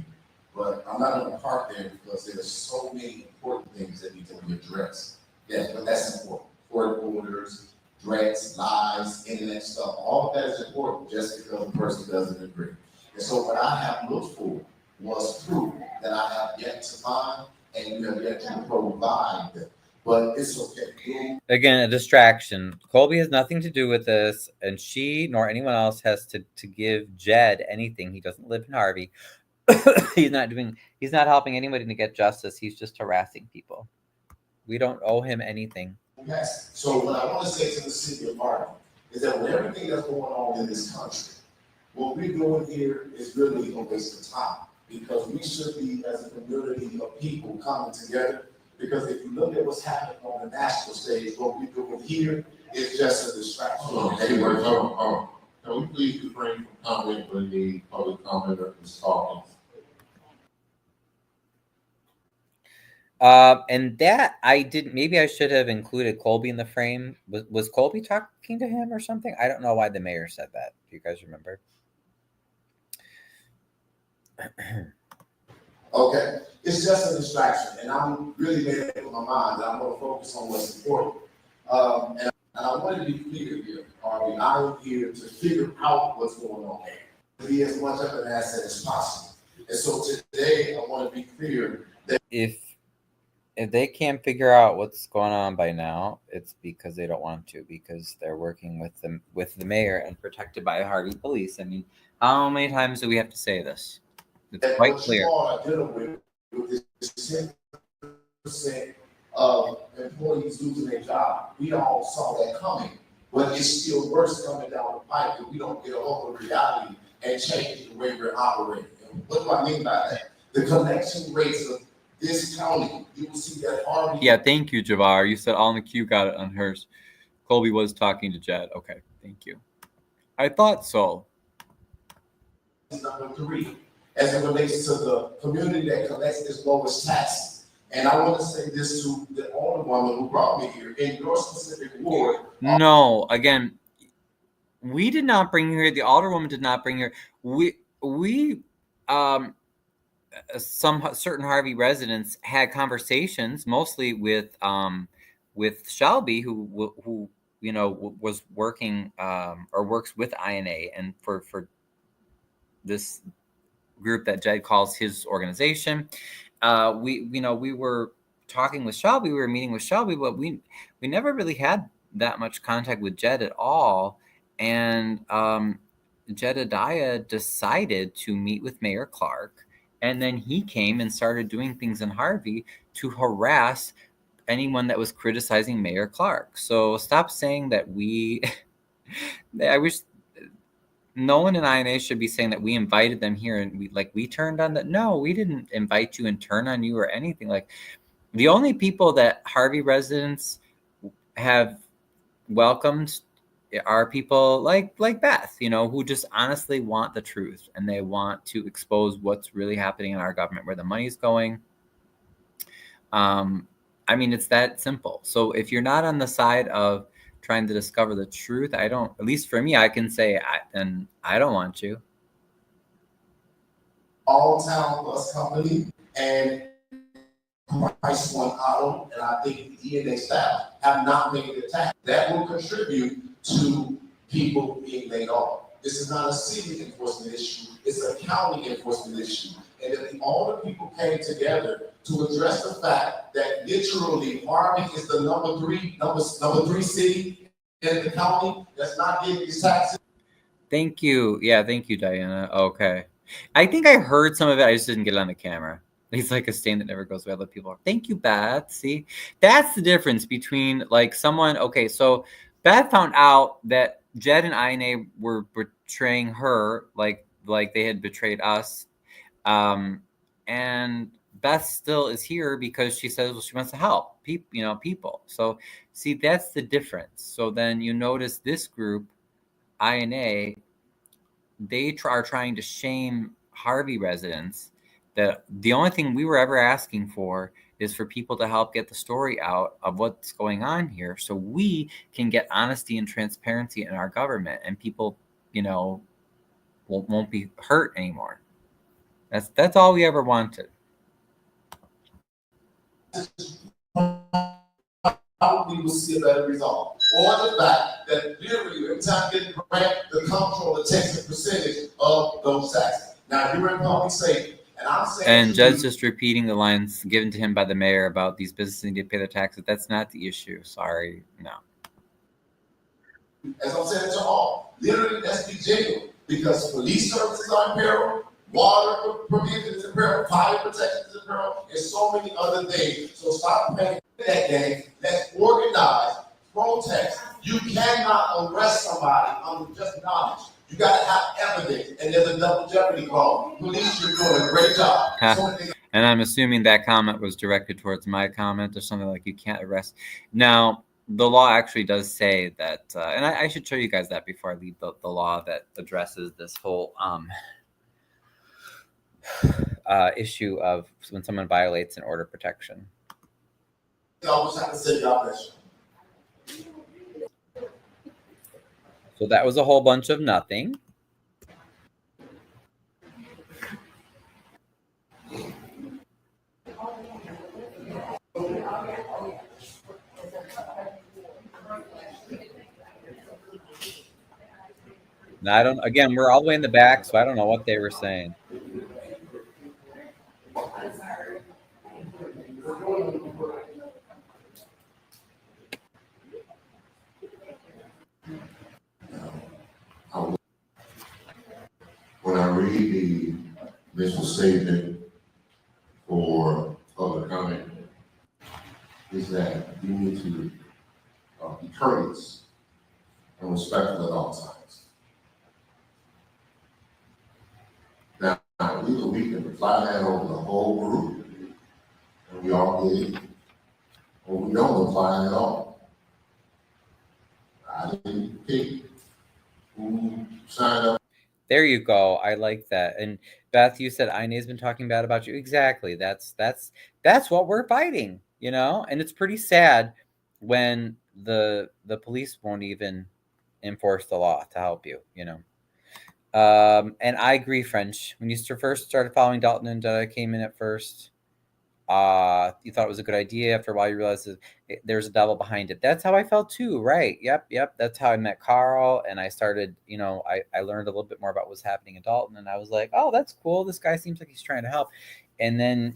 but I'm not going to park there because there's so many important things that need to be addressed. Yes, but that's important. Court orders, threats, lies, internet stuff, all of that is important just because the person doesn't agree. And so what I have looked for was proof that I have yet to find and you have yet to provide them. But it's okay. Again, a distraction. Colby has nothing to do with this, and she nor anyone else has to give Jed anything. He doesn't live in Harvey. He's not helping anybody to get justice. He's just harassing people. We don't owe him anything. Yes. So what I want to say to the city of Harvey is that with everything that's going on in this country, what we're doing here is really a waste of time, because we should be, as a community of people, coming together. Because if you look at what's happening on the national stage, what we're doing here is just a distraction. Hold on. Can we please refrain from comment when the public commenter is talking? And that I didn't. Maybe I should have included Colby in the frame. Was Colby talking to him or something? I don't know why the mayor said that. Do you guys remember? Okay, it's just a distraction, and I'm really made up in my mind that I'm going to focus on what's important. And I want to be clear here, Harvey. I'm here to figure out what's going on, to be as much of an asset as possible. And so today, I want to be clear that if they can't figure out what's going on by now, it's because they don't want to, because they're working with the mayor and protected by Harvey police. I mean, how many times do we have to say this? It's quite clear. You all are dealing with this 10% of employees losing their job. We all saw that coming, but it's still worse coming down the pipe if we don't get a hold of reality and change the way we're operating. And what do I mean by that? The collection rates of this county, you will see that Harvey. Yeah, thank you, Javar. You said all in the queue got it on hers. Colby was talking to Jed. Okay, thank you. I thought so. Number 3, as it relates to the community that collects its lowest taxes. And I want to say this to the Alderwoman who brought me here. In your specific ward. No, again, we did not bring her here. The Alderwoman did not bring her. We some certain Harvey residents had conversations, mostly with Shelby, who you know was working or works with INA, and for this group that Jed calls his organization. We were talking with Shelby, we were meeting with Shelby, but we never really had that much contact with Jed at all. And Jedediah decided to meet with Mayor Clark, and then he came and started doing things in Harvey to harass anyone that was criticizing Mayor Clark. So stop saying that we I wish no one in INA should be saying that we invited them here and we turned on that. No, we didn't invite you and turn on you or anything. Like, the only people that Harvey residents have welcomed are people like Beth, you know, who just honestly want the truth, and they want to expose what's really happening in our government, where the money's going. I mean, it's that simple. So if you're not on the side of trying to discover the truth, at least for me, I can say, I don't want you. All Town Bus Company and Price One Auto, and I think the ENA staff have not made the tax. That will contribute to people being laid off. This is not a city enforcement issue, it's a county enforcement issue. And if all the people came together to address the fact that literally Harvey is the number three city in the county that's not getting these taxes. Thank you. Yeah, thank you, Diana. Okay. I think I heard some of it. I just didn't get it on the camera. He's like a stain that never goes away. Other people are, thank you, Beth. See, that's the difference between like someone. Okay, so Beth found out that Jed and Ina were betraying her, like they had betrayed us. And Beth still is here because she says, well, she wants to help people. So see, that's the difference. So then you notice this group, INA, they are trying to shame Harvey residents. That the only thing we were ever asking for is for people to help get the story out of what's going on here, so we can get honesty and transparency in our government, and people, won't be hurt anymore. That's all we ever wanted. We will see a better result. Or the fact that literally every time you get the grant, the comptroller takes a percentage of those taxes. Now you're in public safety, and I'm saying. And Jed's just repeating the lines given to him by the mayor about these businesses need to pay their taxes. That's not the issue. Sorry, no. As I'm saying to all, literally let's be genuine, because police services are in peril, water provision is in peril, fire protection is in peril, and so many other things. So stop playing that game. Let's organize, protest. You cannot arrest somebody on just knowledge. You got to have evidence, and there's a double jeopardy clause. Police, you're doing a great job. And I'm assuming that comment was directed towards my comment or something like you can't arrest. Now, the law actually does say that, and I should show you guys that before I leave, the law that addresses this whole issue of when someone violates an order of protection. So that was a whole bunch of nothing. Now, again, we're all the way in the back, so I don't know what they were saying. When I read the initial statement for public comment, is that you need to be courteous and respectful at all times. Now, either we can apply that over the whole group, and we all get it, or we don't apply it at all. I didn't pick who signed up. There you go. I like that. And Beth, you said Ina's been talking bad about you. Exactly. That's what we're fighting, And it's pretty sad when the police won't even enforce the law to help you, And I agree, French. When you first started following Dalton and came in at first, you thought it was a good idea. After a while, you realized there's a devil behind it. That's how I felt too, right? Yep. That's how I met Carl, and I started, I learned a little bit more about what was happening in Dalton, and I was like, oh, that's cool. This guy seems like he's trying to help. And then,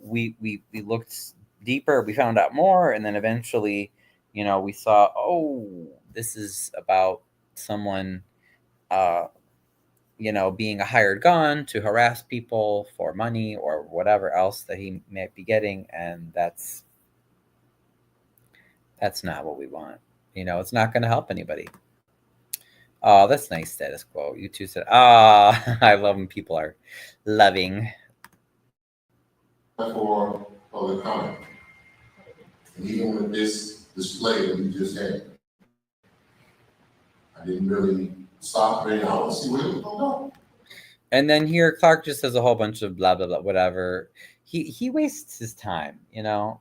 we looked deeper, we found out more, and then eventually, we saw, oh, this is about someone, being a hired gun to harass people for money or whatever else that he might be getting. And that's not what we want. It's not going to help anybody. Oh, that's nice status quo. You two said, I love when people are loving. For public comment. And even with this display that we just had, I didn't really stop reading. I want to see where it was going to go. And then here, Clark just says a whole bunch of blah, blah, blah, whatever. He wastes his time,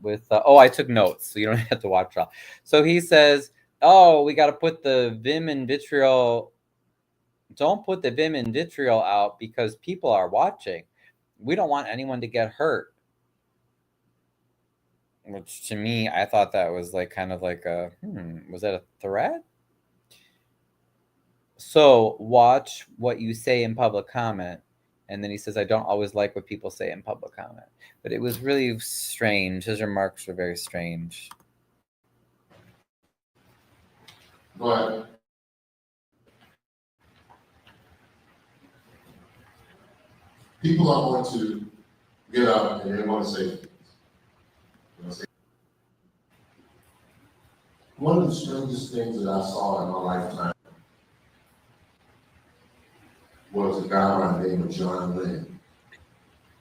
with, I took notes, so you don't have to watch it all. So he says, we got to put the vim and vitriol. Don't put the vim and vitriol out because people are watching. We don't want anyone to get hurt. Which to me, I thought that was like kind of like was that a threat? So watch what you say in public comment. And then he says, I don't always like what people say in public comment. But it was really strange. His remarks were very strange. Go ahead. people are going to get up and they want to say things. One of the strangest things that I saw in my lifetime was a guy by the name of John Lennon.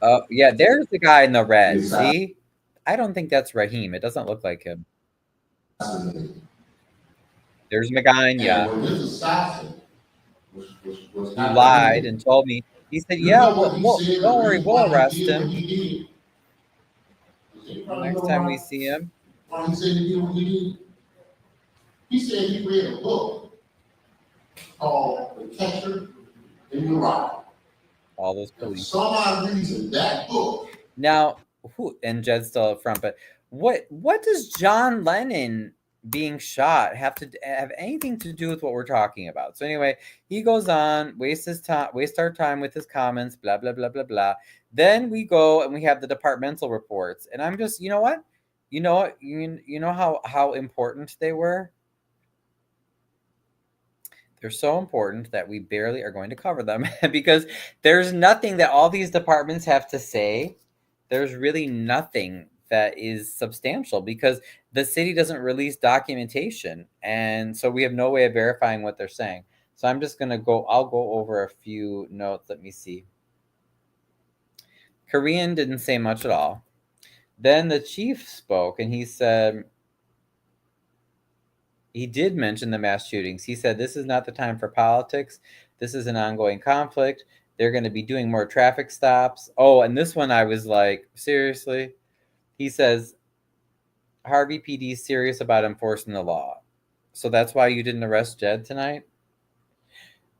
Oh, yeah, there's the guy in the red. See? I don't think that's Raheem. It doesn't look like him. There's Magana. And when this assassin was He lied and told me. He said, yeah, well, don't worry, we'll arrest him. Next time we see him. Why he said he did what he did? He said he read a book called The Catcher in the Rye. All those police. For some odd reason, that book. Now, and Jed's still up front, but what does John Lennon being shot have anything to do with what we're talking about? So anyway, he goes on, waste our time with his comments, blah blah blah blah blah. Then we go and we have the departmental reports, and I'm just, you know what, you know how important they were. They're so important that we barely are going to cover them because there's nothing that all these departments have to say. There's really nothing that is substantial because the city doesn't release documentation. And so we have no way of verifying what they're saying. So I'm just going to I'll go over a few notes. Let me see. Korean didn't say much at all. Then the chief spoke and he said, he did mention the mass shootings. He said, this is not the time for politics. This is an ongoing conflict. They're going to be doing more traffic stops. Oh, and this one I was like, seriously? He says, Harvey PD is serious about enforcing the law. So that's why you didn't arrest Jed tonight?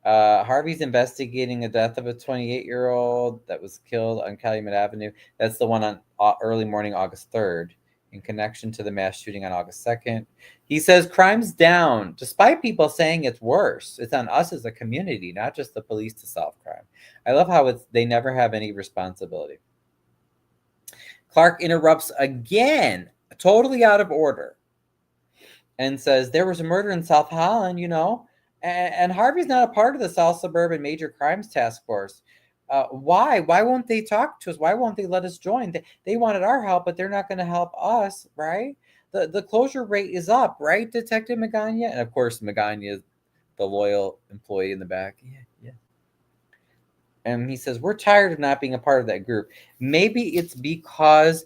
Harvey's investigating the death of a 28-year-old that was killed on Calumet Avenue. That's the one on early morning, August 3rd. In connection to the mass shooting on August 2nd. He says crime's down, despite people saying it's worse. It's on us as a community, not just the police to solve crime. I love how they never have any responsibility. Clark interrupts again, totally out of order, and says, there was a murder in South Holland, and Harvey's not a part of the South Suburban Major Crimes Task Force. Why won't they talk to us? Why won't they let us join? They wanted our help, but they're not going to help us, right? The closure rate is up, right, Detective Magana? And of course, Magana is the loyal employee in the back. Yeah. And he says, we're tired of not being a part of that group. Maybe it's because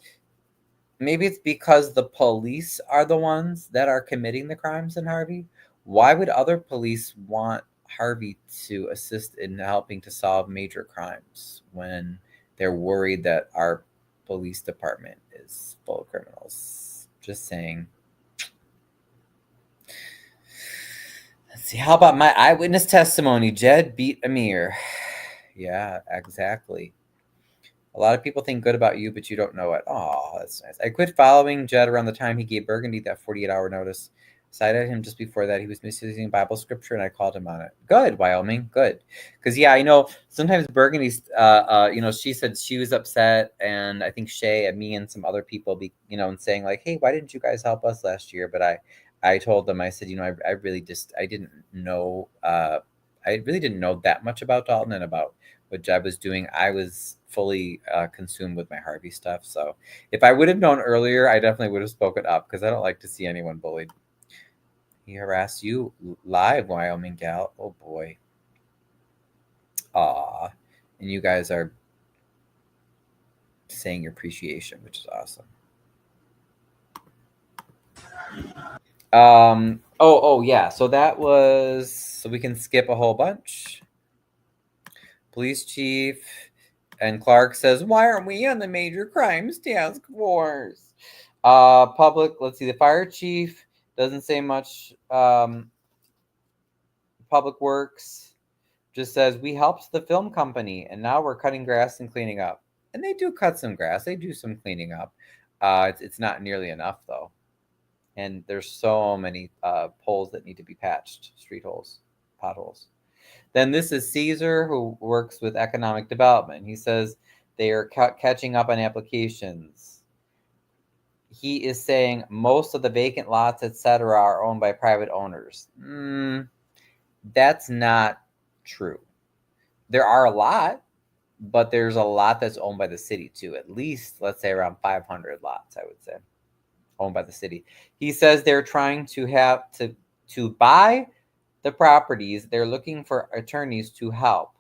the police are the ones that are committing the crimes in Harvey. Why would other police want Harvey to assist in helping to solve major crimes when they're worried that our police department is full of criminals? Just saying. Let's see. How about my eyewitness testimony? Jed beat Amir. Yeah, exactly. A lot of people think good about you, but you don't know it. Oh, that's nice. I quit following Jed around the time he gave Burgundy that 48-hour notice. Cited him just before that. He was misusing Bible scripture, and I called him on it. Good, Wyoming. Good. Because, yeah, sometimes Burgundy's, she said she was upset, and I think Shay and me and some other people, and saying, like, hey, why didn't you guys help us last year? But I told them, I said, I really didn't know, I really didn't know that much about Dalton and about what Jed was doing. I was fully consumed with my Harvey stuff. So if I would have known earlier, I definitely would have spoken up because I don't like to see anyone bullied. He harassed you live, Wyoming gal. Oh boy. Aw. And you guys are saying your appreciation, which is awesome. Yeah. So we can skip a whole bunch. Police chief and Clark says, why aren't we on the major crimes task force? Let's see, the fire chief doesn't say much. Public Works just says, we helped the film company, and now we're cutting grass and cleaning up. And they do cut some grass. They do some cleaning up. It's not nearly enough, though. And there's so many poles that need to be patched, street holes, potholes. Then this is Caesar, who works with economic development. He says they are catching up on applications. He is saying most of the vacant lots, etc., are owned by private owners. That's not true. There are a lot. but there's a lot that's owned by the city too. At least, let's say around 500 lots, I would say, owned by the city. He says they're trying to have to buy the properties. They're looking for attorneys to help.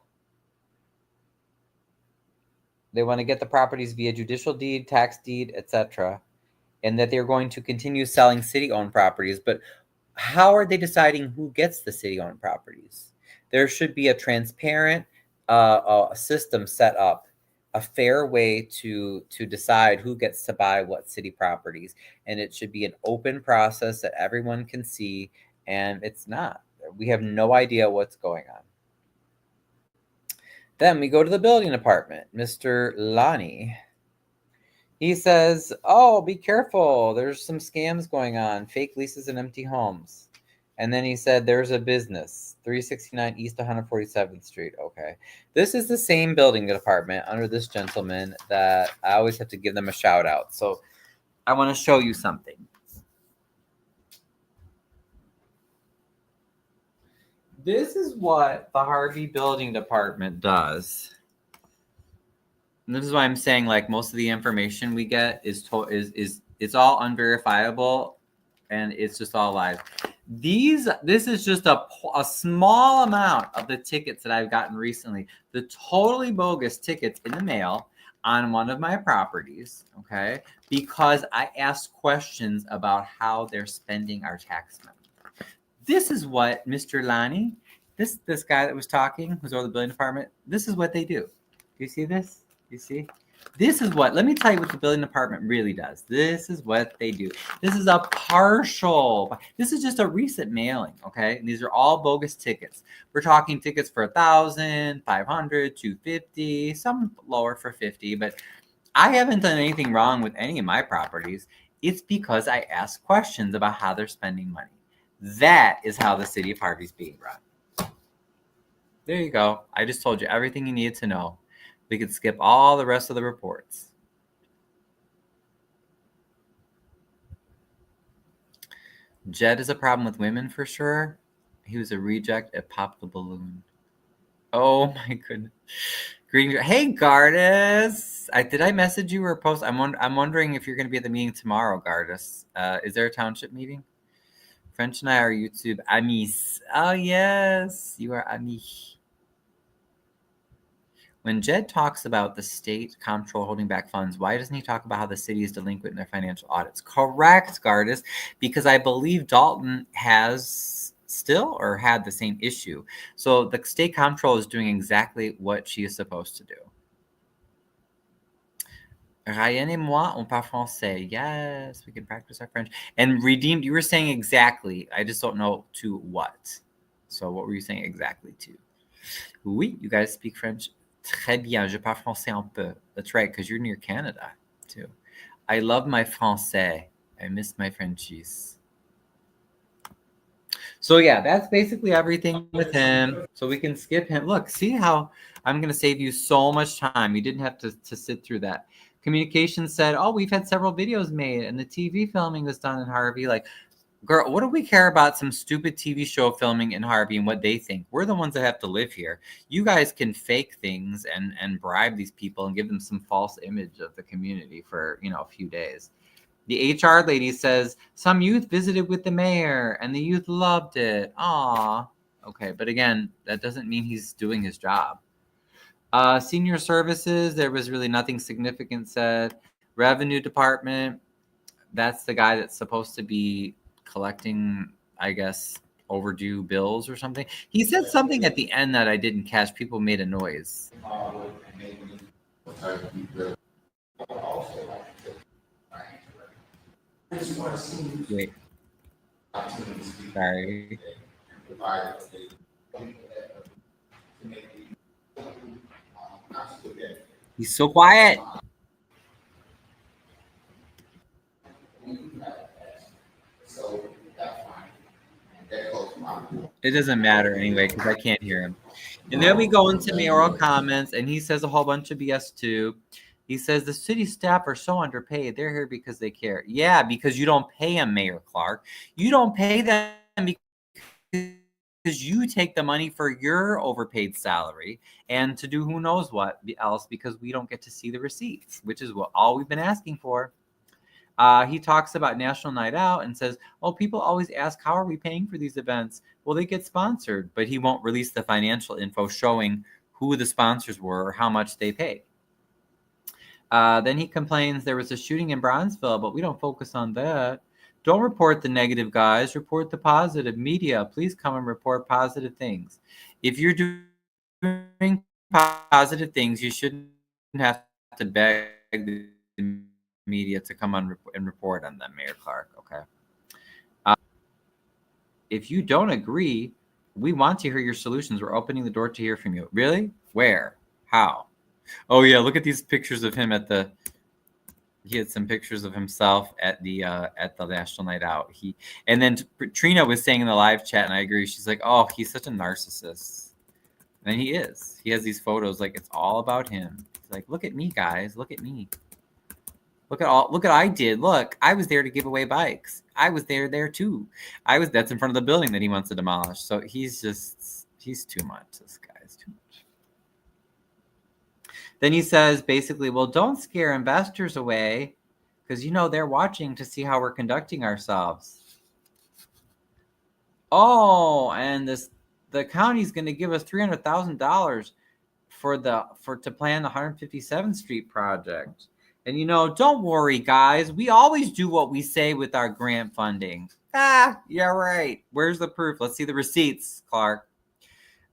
They want to get the properties via judicial deed, tax deed, etc., and that they're going to continue selling city-owned properties. But how are they deciding who gets the city-owned properties? There should be a transparent system set up, a fair way to decide who gets to buy what city properties, and it should be an open process that everyone can see, and it's not. We have no idea what's going on. Then we go to the building department, Mr. Lani. He says, oh, be careful. There's some scams going on, fake leases and empty homes. And then he said, there's a business, 369 East 147th Street. Okay. This is the same building department under this gentleman that I always have to give them a shout out. So I want to show you something. This is what the Harvey building department does. And this is why I'm saying, like, most of the information we get is it's all unverifiable, and it's just all live. This is just a small amount of the tickets that I've gotten recently. The totally bogus tickets in the mail on one of my properties, okay? Because I asked questions about how they're spending our tax money. This is what Mr. Lani, this guy that was talking, who's over the building department, this is what they do. You see this? You see? This is what, let me tell you what the building department really does. This is what they do. This is a partial, this is just a recent mailing, okay? And these are all bogus tickets. We're talking tickets for 1,000, 500, 250, some lower for 50, but I haven't done anything wrong with any of my properties. It's because I ask questions about how they're spending money. That is how the city of Harvey is being run. There you go. I just told you everything you needed to know. We could skip all the rest of the reports. Jed is a problem with women for sure. He was a reject at Pop the Balloon. Oh my goodness. Greetings. Hey, Gardis. Did I message you or post? I'm wondering if you're going to be at the meeting tomorrow, Gardis. Is there a township meeting? French and I are YouTube amis. Oh, yes. You are amis. When Jed talks about the state comptroller holding back funds, why doesn't he talk about how the city is delinquent in their financial audits? Correct, Gardis, because I believe Dalton has still or had the same issue. So the state comptroller is doing exactly what she is supposed to do. Ryan et moi, on parle français. Yes, we can practice our French. And redeemed, you were saying exactly. I just don't know to what. So what were you saying exactly to? Oui, you guys speak French. Très bien, je parle français un peu. That's right, because you're near Canada, too. I love my français. I miss my Frenchies. So, yeah, that's basically everything with him. So we can skip him. Look, see how I'm going to save you so much time. You didn't have to sit through that. Communications said, oh, we've had several videos made, and the TV filming was done in Harvey. Like, girl, what do we care about some stupid TV show filming in Harvey and what they think? We're the ones that have to live here. You guys can fake things and bribe these people and give them some false image of the community for, a few days. The HR lady says, some youth visited with the mayor and the youth loved it. Aw. Okay, but again, that doesn't mean he's doing his job. Senior services, there was really nothing significant said. Revenue department, that's the guy that's supposed to be collecting, I guess, overdue bills or something. He said something at the end that I didn't catch. People made a noise. Wait. Sorry. He's so quiet. It doesn't matter anyway because I can't hear him. And then we go into mayoral comments, and he says a whole bunch of BS too. He says the city staff are so underpaid. They're here because they care. Yeah, because you don't pay them, Mayor Clark. You don't pay them because because you take the money for your overpaid salary and to do who knows what else because we don't get to see the receipts, which is all we've been asking for. He talks about National Night Out and says, oh, people always ask, how are we paying for these events? Well, they get sponsored, but he won't release the financial info showing who the sponsors were or how much they paid. Then he complains there was a shooting in Bronzeville, but we don't focus on that. Don't report the negative, guys. Report the positive. Media, please come and report positive things. If you're doing positive things, you shouldn't have to beg the media to come on and report on them, Mayor Clark, okay? If you don't agree, we want to hear your solutions. We're opening the door to hear from you. Really? Where? How? Oh, yeah, look at these pictures of him he had some pictures of himself at the National Night Out. And then Trina was saying in the live chat, and I agree, she's like, oh, he's such a narcissist. And he is. He has these photos, like, it's all about him. He's like, look at me, guys. Look at me. Look at I did. Look, I was there to give away bikes. I was there too. That's in front of the building that he wants to demolish. So he's too much. This guy's too much. Then he says, basically, well, don't scare investors away because, they're watching to see how we're conducting ourselves. Oh, and the county's going to give us $300,000 to plan the 157th Street project. And, don't worry, guys. We always do what we say with our grant funding. Yeah, right. Where's the proof? Let's see the receipts, Clark.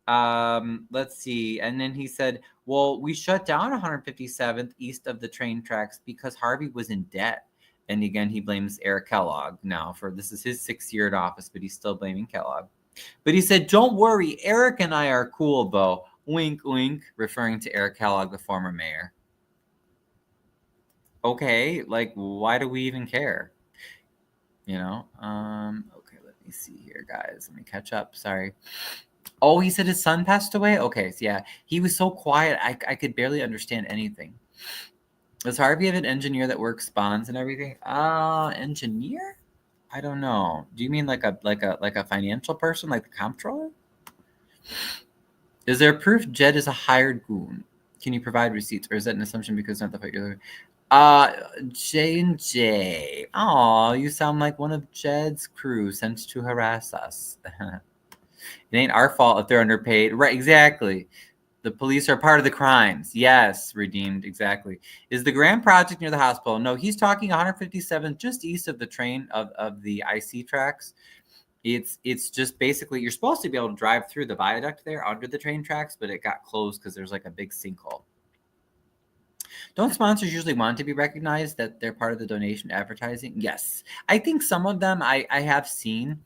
Let's see. And then he said, well, we shut down 157th east of the train tracks because Harvey was in debt. And again, he blames Eric Kellogg now this is his 6th year in office, but he's still blaming Kellogg. But he said, don't worry. Eric and I are cool, though. Wink, wink, referring to Eric Kellogg, the former mayor. Okay, like, why do we even care? Okay, let me see here, guys. Let me catch up. Sorry. Oh, he said his son passed away? Okay, so yeah. He was so quiet, I could barely understand anything. Does Harvey have an engineer that works bonds and everything? Engineer? I don't know. Do you mean like a financial person, like the comptroller? Is there proof Jed is a hired goon? Can you provide receipts, or is that an assumption because not the fight you're J&J. Oh, you sound like one of Jed's crew sent to harass us. It ain't our fault if they're underpaid. Right, exactly. The police are part of the crimes. Yes, redeemed, exactly. Is the Grand Project near the hospital? No, he's talking 157 just east of the train of the IC tracks. It's just basically, you're supposed to be able to drive through the viaduct there under the train tracks, but it got closed because there's like a big sinkhole. Don't sponsors usually want to be recognized that they're part of the donation advertising? Yes. I think some of them I have seen,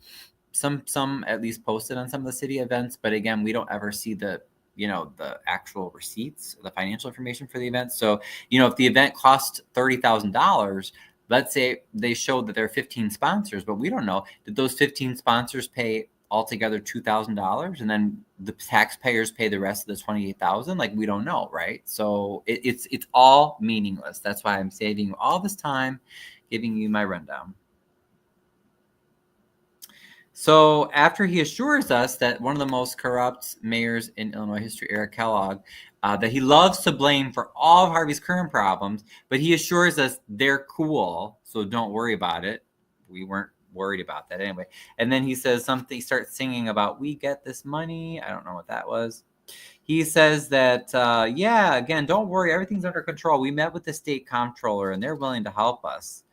some at least posted on some of the city events, but again, we don't ever see the actual receipts, the financial information for the event. So, if the event cost $30,000, let's say they showed that there are 15 sponsors, but we don't know, did those 15 sponsors pay altogether $2,000 and then the taxpayers pay the rest of the $28,000? Like, we don't know, right? So it's all meaningless. That's why I'm saving you all this time, giving you my rundown. So after he assures us that one of the most corrupt mayors in Illinois history, Eric Kellogg, that he loves to blame for all of Harvey's current problems, but he assures us they're cool, so don't worry about it. We weren't worried about that anyway. And then he says something, he starts singing about, we get this money. I don't know what that was. He says that, again, don't worry, everything's under control. We met with the state comptroller and they're willing to help us.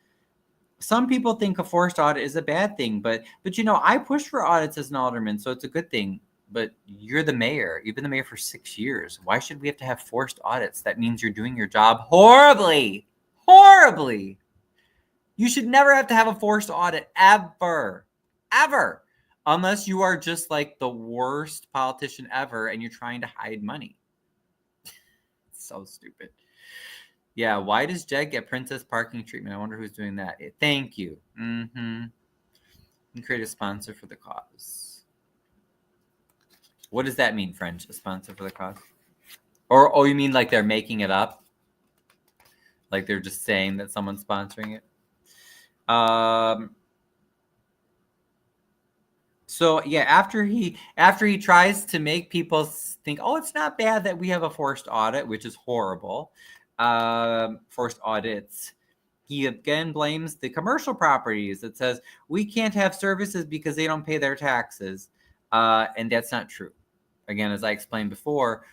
Some people think a forced audit is a bad thing, but I push for audits as an alderman, so it's a good thing. But you're the mayor. You've been the mayor for 6 years. Why should we have to have forced audits? That means you're doing your job horribly. Horribly. You should never have to have a forced audit, ever. Ever. Unless you are just like the worst politician ever and you're trying to hide money. It's so stupid. Yeah, why does Jed get princess parking treatment? I wonder who's doing that. Thank you. Mm-hmm. And create a sponsor for the cause. What does that mean, French? A sponsor for the cause? Or you mean like they're making it up? Like they're just saying that someone's sponsoring it? So yeah, after he tries to make people think, oh, it's not bad that we have a forced audit, which is horrible, forced audits. He again blames the commercial properties that says we can't have services because they don't pay their taxes, and that's not true. Again, as I explained before,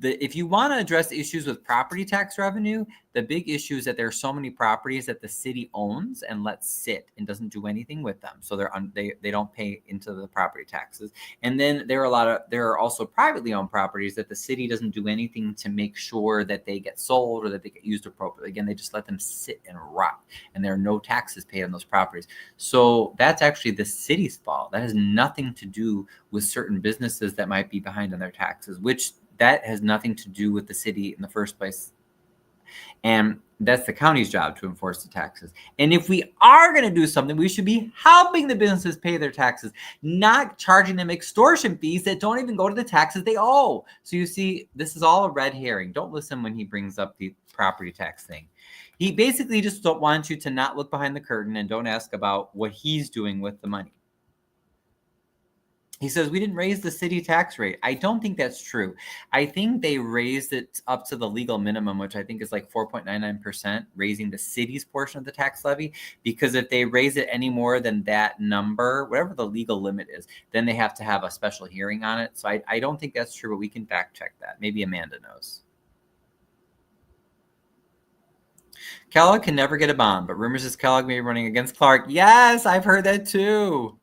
if you want to address issues with property tax revenue, the big issue is that there are so many properties that the city owns and lets sit and doesn't do anything with them, so they don't pay into the property taxes. And then there are also privately owned properties that the city doesn't do anything to make sure that they get sold or that they get used appropriately. Again, they just let them sit and rot, and there are no taxes paid on those properties. So that's actually the city's fault. That has nothing to do with certain businesses that might be behind on their taxes, which that has nothing to do with the city in the first place. And that's the county's job to enforce the taxes. And if we are going to do something, we should be helping the businesses pay their taxes, not charging them extortion fees that don't even go to the taxes they owe. So you see, this is all a red herring. Don't listen when he brings up the property tax thing. He basically just don't want you to not look behind the curtain and don't ask about what he's doing with the money. He says, we didn't raise the city tax rate. I don't think that's true. I think they raised it up to the legal minimum, which I think is like 4.99%, raising the city's portion of the tax levy. Because if they raise it any more than that number, whatever the legal limit is, then they have to have a special hearing on it. So I don't think that's true, but we can fact check that. Maybe Amanda knows. Kellogg can never get a bond, but rumors is Kellogg may be running against Clark. Yes, I've heard that too.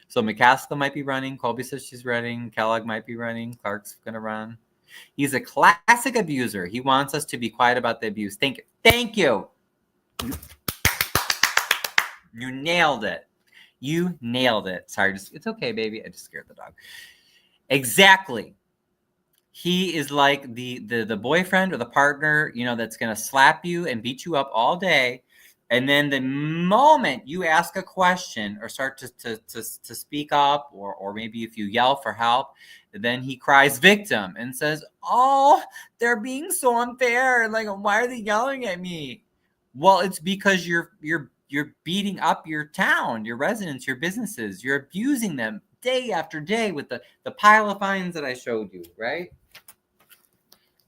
So McCaskill might be running. Colby says she's running. Kellogg might be running. Clark's going to run. He's a classic abuser. He wants us to be quiet about the abuse. Thank you. Thank you. You nailed it. You nailed it. Sorry. It's okay, baby. I just scared the dog. Exactly. He is like the boyfriend or the partner, that's going to slap you and beat you up all day. And then the moment you ask a question or start to speak up, or maybe if you yell for help, then he cries victim and says, oh, they're being so unfair. Like, why are they yelling at me? Well, it's because you're beating up your town, your residents, your businesses. You're abusing them day after day with the pile of fines that I showed you, right?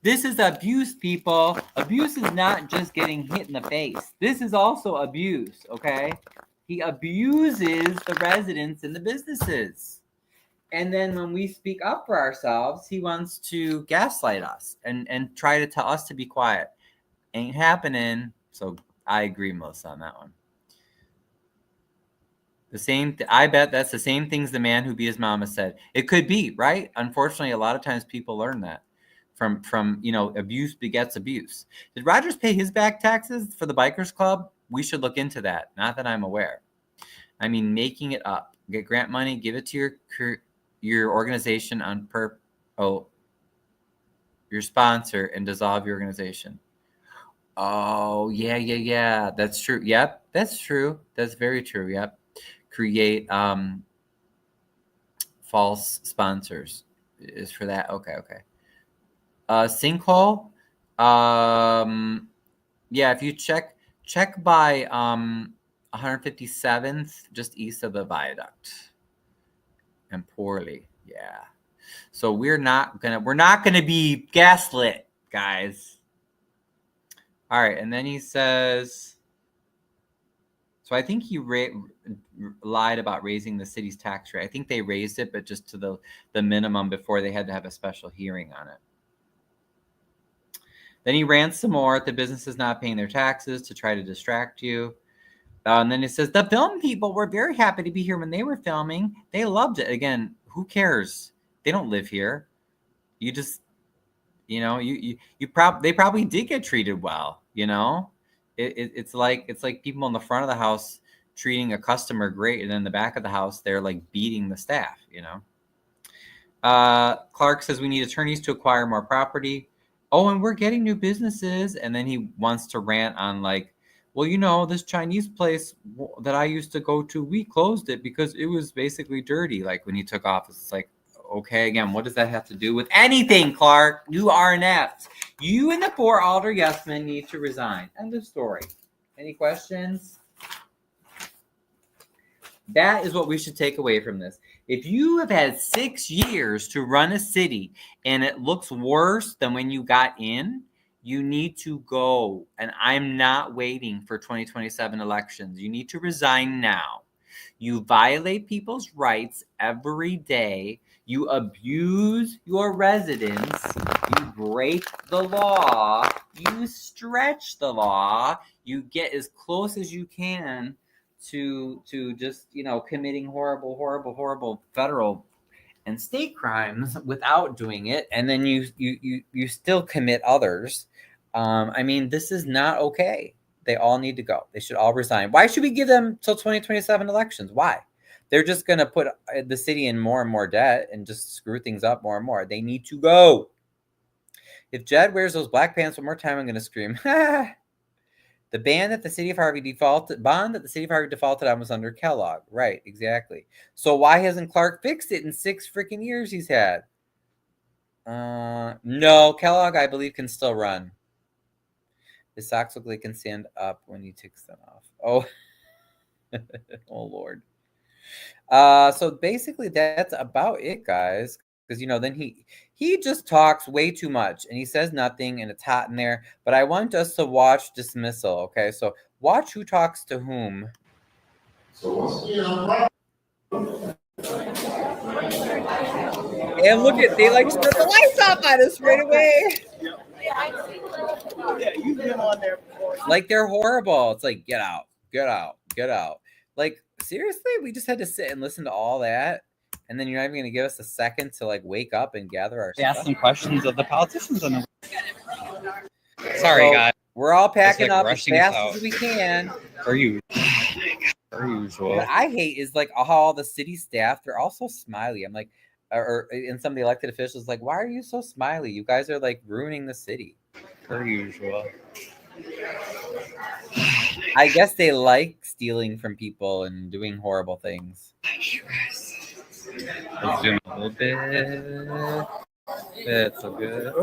This is abuse, people. Abuse is not just getting hit in the face. This is also abuse, okay? He abuses the residents and the businesses. And then when we speak up for ourselves, he wants to gaslight us and try to tell us to be quiet. Ain't happening. So I agree, Melissa, on that one. I bet that's the same things the man who beat his mama said. It could be, right? Unfortunately, a lot of times people learn that. From abuse begets abuse. Did Rogers pay his back taxes for the bikers club? We should look into that. Not that I'm aware. I mean, making it up. Get grant money, give it to your organization your sponsor, and dissolve your organization. Oh, yeah. That's true. Yep, that's true. That's very true. Yep. Create false sponsors is for that. Okay. Sinkhole, if you check by 157th, just east of the viaduct, and poorly, yeah. So we're not gonna be gaslit, guys. All right, and then he says, so I think he lied about raising the city's tax rate. I think they raised it, but just to the minimum before they had to have a special hearing on it. Then he rants some more at the businesses not paying their taxes to try to distract you. And then he says, the film people were very happy to be here when they were filming. They loved it. Again, who cares? They don't live here. You just, they probably did get treated well, It's like people in the front of the house treating a customer great, and in the back of the house, they're like beating the staff, Clark says we need attorneys to acquire more property. Oh, and we're getting new businesses. And then he wants to rant on this Chinese place that I used to go to, we closed it because it was basically dirty. Like when he took office, it's like, okay, again, what does that have to do with anything, Clark? You are inept. You and the 4 Alder yes men need to resign. End of story. Any questions? That is what we should take away from this. If you have had 6 years to run a city and it looks worse than when you got in, you need to go. And I'm not waiting for 2027 elections. You need to resign now. You violate people's rights every day. You abuse your residents. You break the law. You stretch the law. You get as close as you can to just, you know, committing horrible federal and state crimes without doing it, and then you still commit others. I mean, this is not okay. They all need to go. They should all resign. Why should we give them till 2027 elections? Why? They're just going to put the city in more and more debt and just screw things up more and more. They need to go. If Jed wears those black pants one more time, I'm going to scream. The bond that the city of Harvey defaulted on was under Kellogg. Right, exactly. So why hasn't Clark fixed it in 6 freaking years he's had? No, Kellogg, I believe, can still run. His socks look like he can stand up when he takes them off. Oh, oh Lord. So basically that's about it, guys. Because, you know, then he just talks way too much and he says nothing and it's hot in there. But I want us to watch dismissal. Okay, so watch who talks to whom. So once again, I'm And look at, they like to put the lights off on us right away. Yeah, you've been on there before. Like they're horrible. It's like, get out, get out, get out. Like, seriously, we just had to sit and listen to all that. And then you're not even going to give us a second to like wake up and gather our stuff. Ask some questions of the politicians on the. Sorry, So, guys. We're all packing like up as rushing fast out. as we can. Per usual. What I hate is like all the city staff, they're all so smiley. I'm like, or in some of the elected officials, like, why are you so smiley? You guys are like ruining the city. Per usual. I guess they like stealing from people and doing horrible things. Let's zoom a little bit. That's so good.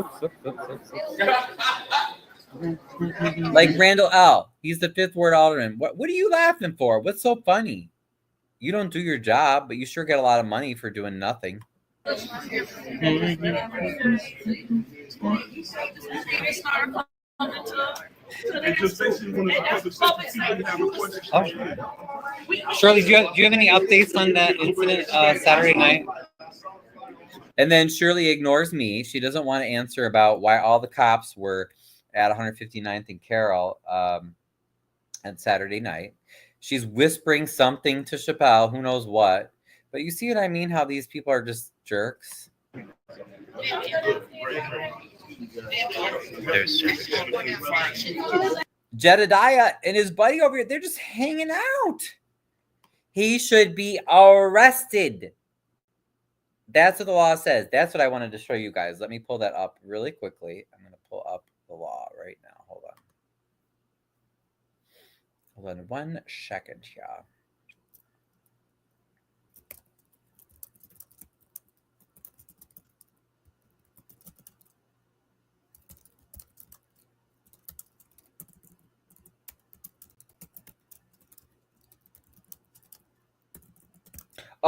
Like Randall L. He's the 5th ward alderman. What are you laughing for? What's so funny? You don't do your job, but you sure get a lot of money for doing nothing. Shirley, do you have any updates on that incident Saturday night? And then Shirley ignores me. She doesn't want to answer about why all the cops were at 159th and Carroll on Saturday night. She's whispering something to Chappelle, who knows what. But you see what I mean? How these people are just jerks. Jedediah and his buddy over here, they're just hanging out. He should be arrested. That's what the law says. That's what I wanted to show you guys. Let me pull that up really quickly. I'm going to pull up the law right now. Hold on. Hold on 1 second here.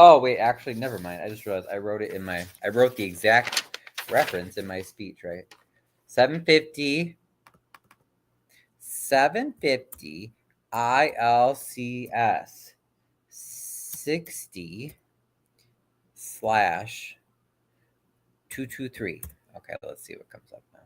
Oh, wait, actually, never mind. I just realized I wrote the exact reference in my speech, right? 750 ILCS 60/223. Okay, let's see what comes up now.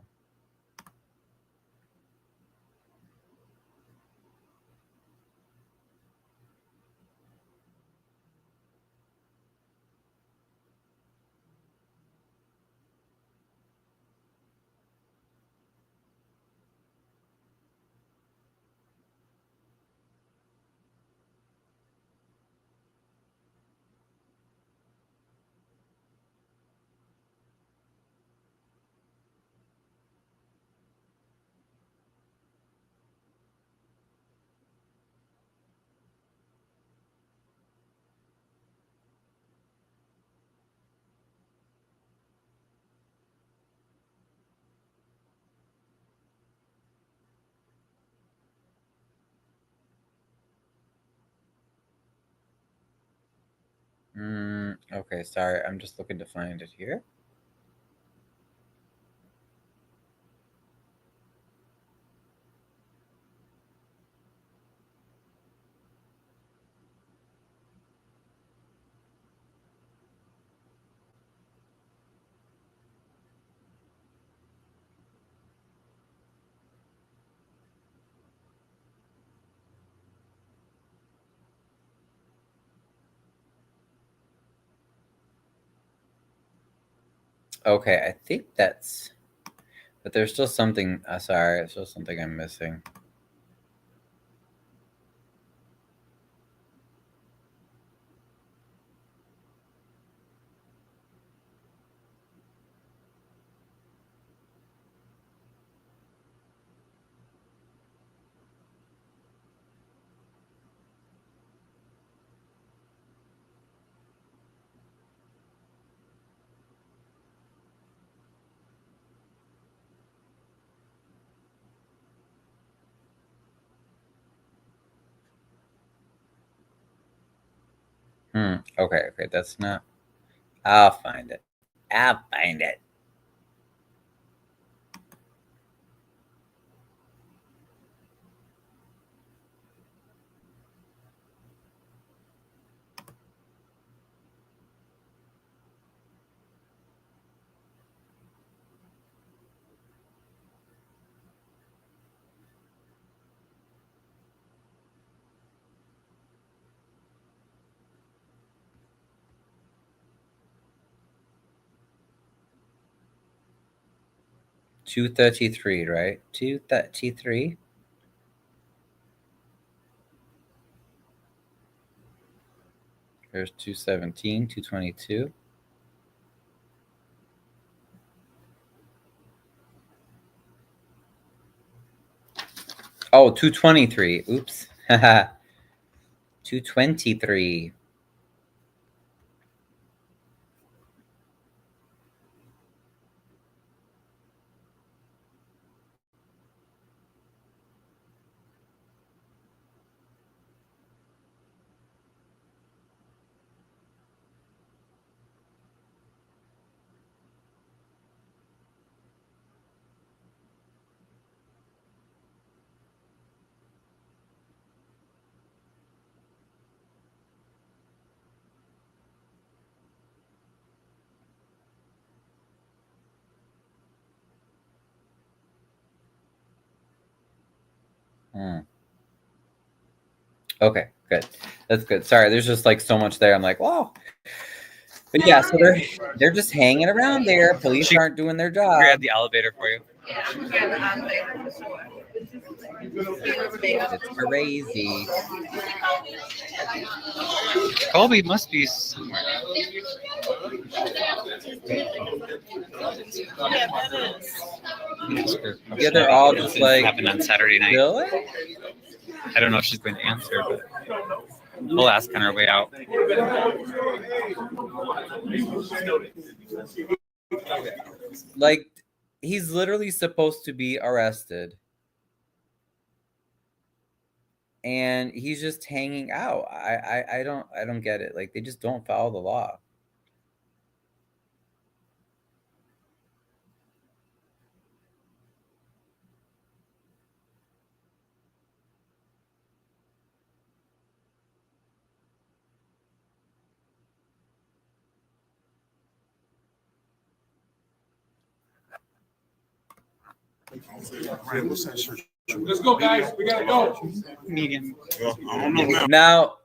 Okay, sorry. I'm just looking to find it here. Okay, I think that's, but there's still something. Sorry, there's still something I'm missing. Okay, that's not. I'll find it. I'll find it. $233, right? $233. There's 217, 222. Oh, 223. Oops. 223. Okay, good. That's good. Sorry, there's just like so much there. I'm like, wow. But yeah, so they're just hanging around there. Police aren't doing their job. Grab the elevator for you. Yeah, I'm scared of the elevator for sure. It's crazy. Colby must be somewhere. Yeah, they're all just like happened on Saturday night. Really? I don't know if she's going to answer, but we'll ask on our way out. Like, he's literally supposed to be arrested, and he's just hanging out. I don't get it. Like, they just don't follow the law. Let's go, guys. We gotta go. Medium. Now,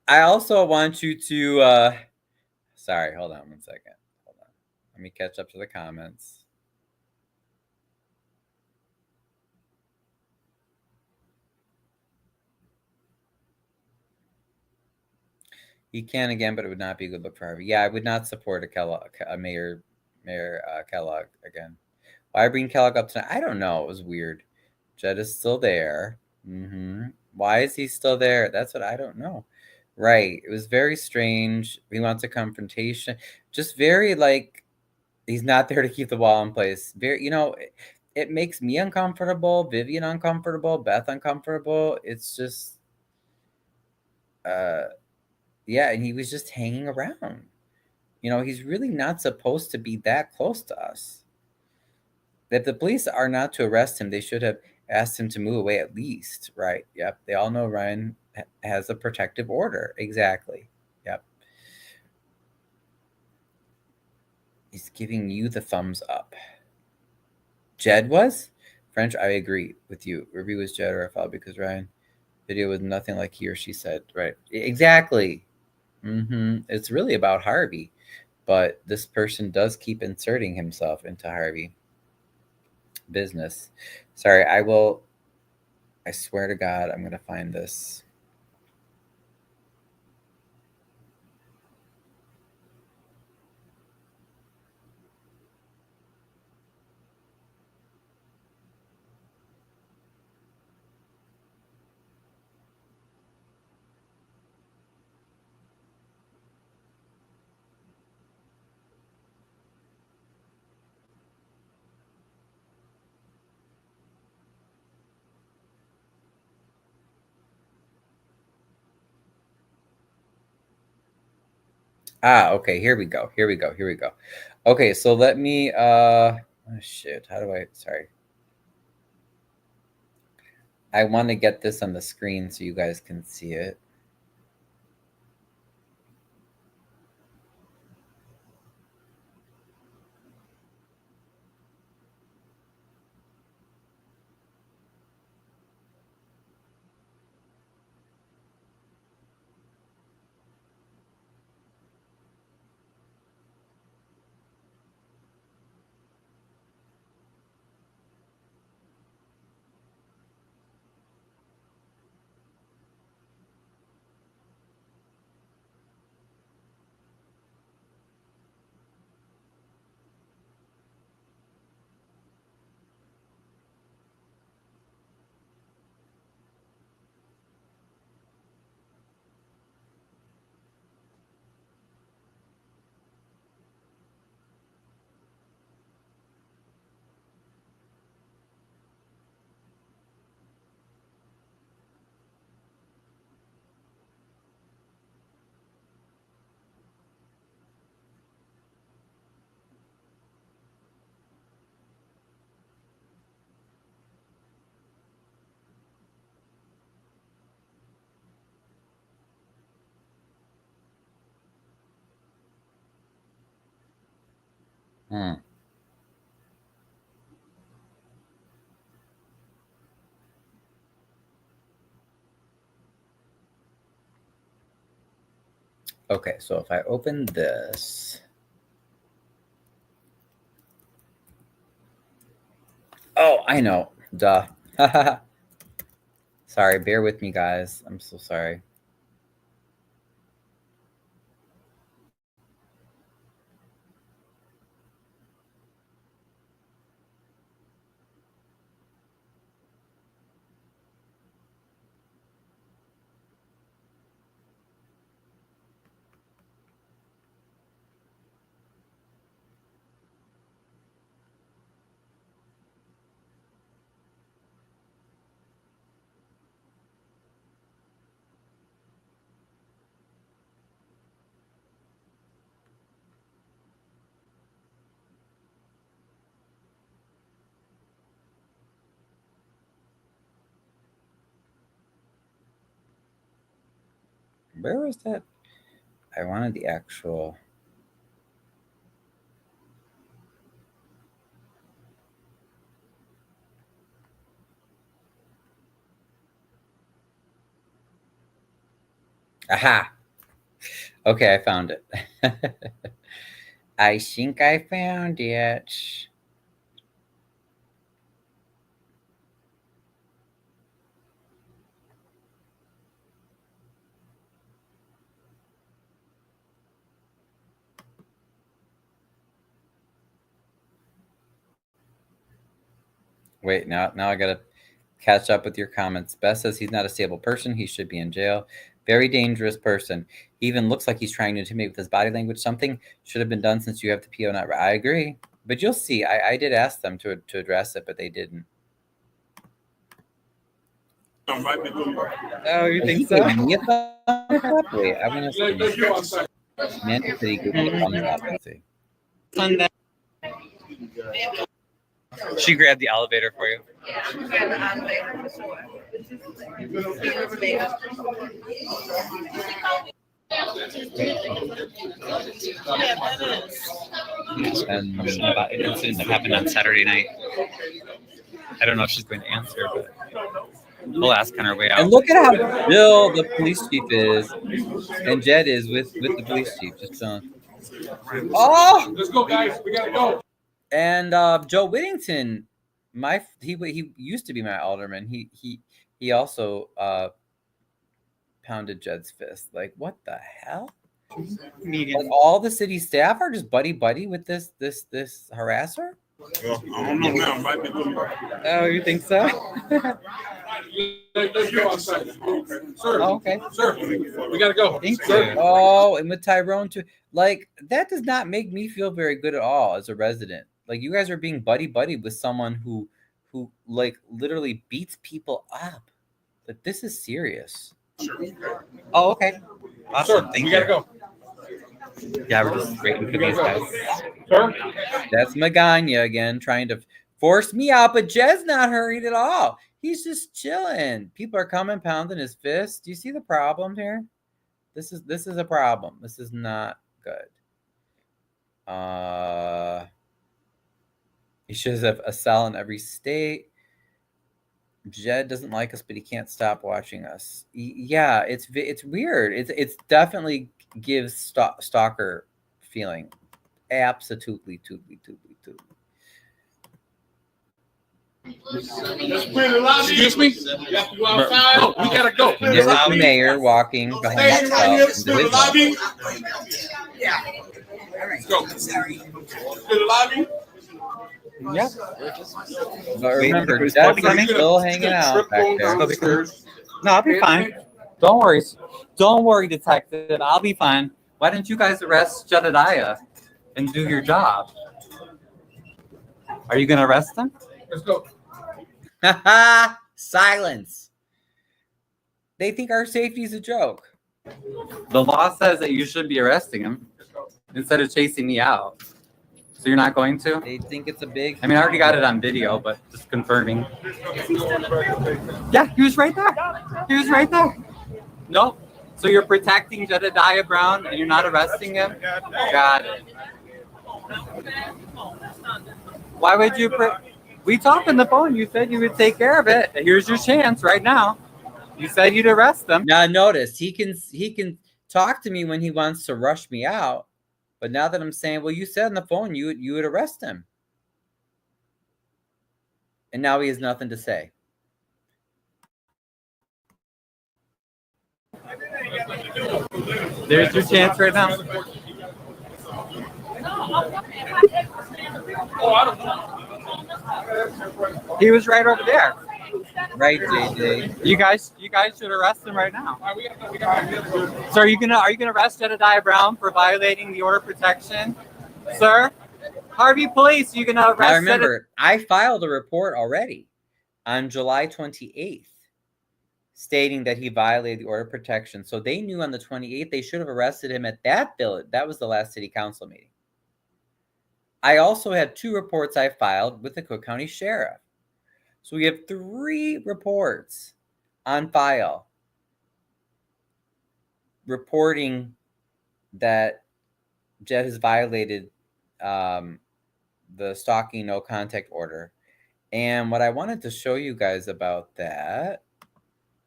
I also want you to. Sorry, hold on 1 second. Hold on. Let me catch up to the comments. He can again, but it would not be a good look for Harvey. Yeah, I would not support Mayor Kellogg again. Why bring Kellogg up tonight? I don't know. It was weird. Jed is still there. Why is he still there? That's what I don't know. Right. It was very strange. He wants a confrontation. Just very like he's not there to keep the wall in place. Very, it makes me uncomfortable, Vivian uncomfortable, Beth uncomfortable. It's just Yeah, and he was just hanging around. You know, he's really not supposed to be that close to us. If the police are not to arrest him, they should have asked him to move away at least, right? Yep. They all know Ryan has a protective order. Exactly. Yep. He's giving you the thumbs up. Jed was? French, I agree with you. Ruby was Jed or I felt because Ryan video was nothing like he or she said, right? Exactly. It's really about Harvey, but this person does keep inserting himself into Harvey business. Sorry, I swear to God, I'm going to find this. Okay, here we go. Okay, so let me oh shit, how do I sorry. I want to get this on the screen so you guys can see it. Okay, so if I open this. Oh, I know. Duh. Sorry, bear with me, guys. I'm so sorry. Where was that? I wanted the actual. Aha! Okay, I found it. I think I found it. Wait, now I gotta catch up with your comments. Beth says he's not a stable person. He should be in jail. Very dangerous person. He even looks like he's trying to intimidate with his body language. Something should have been done since you have the PO not. I agree, but you'll see. I did ask them to address it, but they didn't. Oh, you think so? Me a thumbs up? Wait, I'm gonna see. Mandy said he gave me a thumbs up. Let's see. She grabbed the elevator for you. Yeah, I'm glad the elevator for sure. And about an incident that happened on Saturday night. I don't know if she's going to answer, but we'll ask on our way out. And look at how Bill, the police chief, is, and Jed is with the police chief, just chilling. Oh, Let's go, guys. We gotta go. and Joe Whittington, he used to be my alderman. He also pounded Jed's fist. Like, what the hell? Like, all the city staff are just buddy with this harasser. Well, I don't know now. Might be good. Oh, you think so? Let's go outside. Sir. Oh, okay. Sir, we gotta go. Thank you. Oh, and with Tyrone too. Like, that does not make me feel very good at all as a resident. Like, you guys are being buddy with someone who like literally beats people up. Like, this is serious. Oh, okay. Awesome. Sir, Thank we you. gotta go. Yeah, we're just waiting for these guys. Sir? That's Magana again, trying to force me out, but Jed's not hurried at all. He's just chilling. People are coming, pounding his fist. Do you see the problem here? This is a problem. This is not good. He should have a cell in every state. Jed doesn't like us, but he can't stop watching us. Yeah, it's weird. It's definitely gives stalker feeling. Absolutely. Excuse me? We have to go outside. No, we gotta go. There's the mayor walking behind himself into his lobby. office. Yeah. Let's go. To the lobby. Yeah. But remember, Jed's still hanging out back there. No, I'll be fine. Don't worry, detective. I'll be fine. Why didn't you guys arrest Jedediah and do your job? Are you going to arrest him? Let's go. Silence. They think our safety is a joke. The law says that you should be arresting him instead of chasing me out. So you're not going to? They think it's a big... I mean, I already got it on video, but just confirming. Yeah, he was right there. Nope. So you're protecting Jedediah Brown and you're not arresting him? Got it. Why would you... We talked on the phone. You said you would take care of it. Here's your chance right now. You said you'd arrest them. Now notice, he can talk to me when he wants to rush me out. But now that I'm saying, well, you said on the phone you would arrest him. And now he has nothing to say. There's your chance right now. He was right over there. Right, JJ. You guys should arrest him right now. So are you gonna arrest Jedediah Brown for violating the order of protection, sir? Harvey Police, you gonna arrest? Now remember, I filed a report already on July 28th, stating that he violated the order of protection. So they knew on the 28th they should have arrested him at that bill. That was the last city council meeting. I also had 2 reports I filed with the Cook County Sheriff. So we have 3 reports on file reporting that Jed has violated the stalking no contact order. And what I wanted to show you guys about that,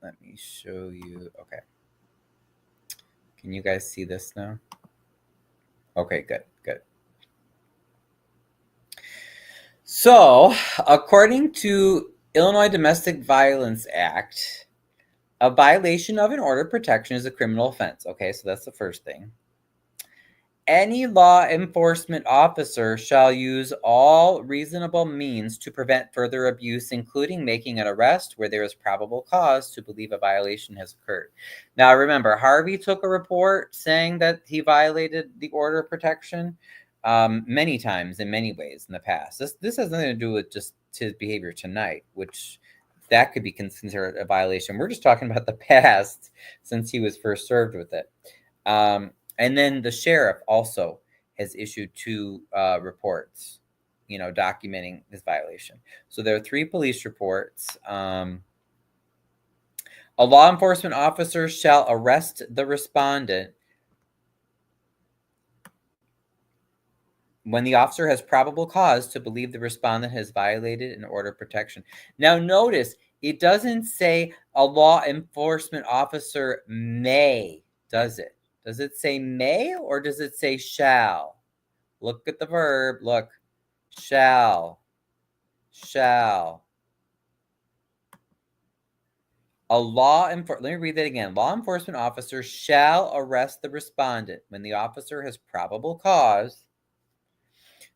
let me show you. Okay. Can you guys see this now? Okay, good. So, according to Illinois Domestic Violence Act, a violation of an order of protection is a criminal offense. Okay, so that's the first thing. Any law enforcement officer shall use all reasonable means to prevent further abuse, including making an arrest where there is probable cause to believe a violation has occurred. Now, remember, Harvey took a report saying that he violated the order of protection many times in many ways in the past. This has nothing to do with just his behavior tonight, which that could be considered a violation. We're just talking about the past since he was first served with it. And then the sheriff also has issued 2 reports, documenting this violation. So there are 3 police reports. A law enforcement officer shall arrest the respondent when the officer has probable cause to believe the respondent has violated an order of protection. Now, notice it doesn't say a law enforcement officer may, does it? Does it say may or does it say shall? Look at the verb. Look. Shall. Let me read that again. Law enforcement officer shall arrest the respondent when the officer has probable cause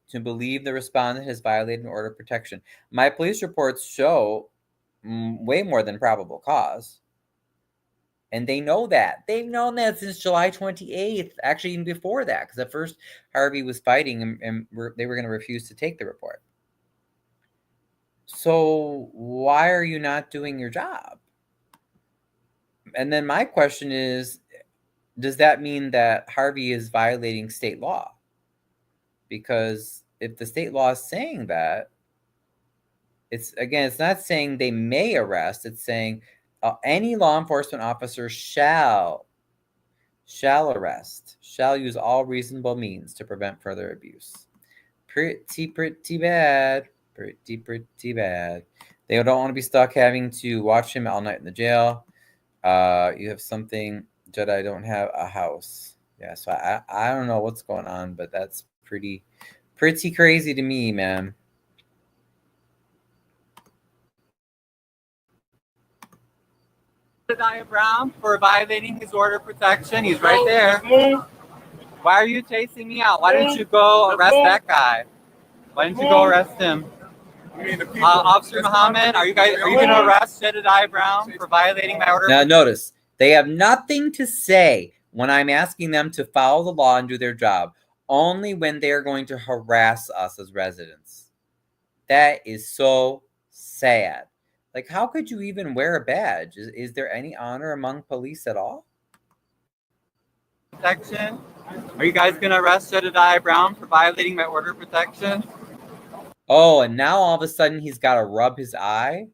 to believe the respondent has violated an order of protection. My police reports show way more than probable cause. And they know that. They've known that since July 28th, actually even before that, because at first Harvey was fighting and they were going to refuse to take the report. So why are you not doing your job? And then my question is, does that mean that Harvey is violating state law? Because if the state law is saying that, it's not saying they may arrest, it's saying any law enforcement officer shall arrest, shall use all reasonable means to prevent further abuse. Pretty bad. Pretty bad. They don't want to be stuck having to watch him all night in the jail. You have something, Jedi don't have a house. Yeah, so I don't know what's going on, but that's pretty crazy to me, man. Jedediah Brown for violating his order of protection. He's right there. Why are you chasing me out? Why didn't you go arrest that guy? Why didn't you go arrest him? Officer Muhammad, are you going to arrest Jedediah Brown for violating my order? Now notice, they have nothing to say when I'm asking them to follow the law and do their job, only when they're going to harass us as residents. That is so sad. Like, how could you even wear a badge? Is there any honor among police at all? Protection. Are you guys going to arrest Jedediah Brown for violating my order of protection? Oh, and now all of a sudden he's got to rub his eye?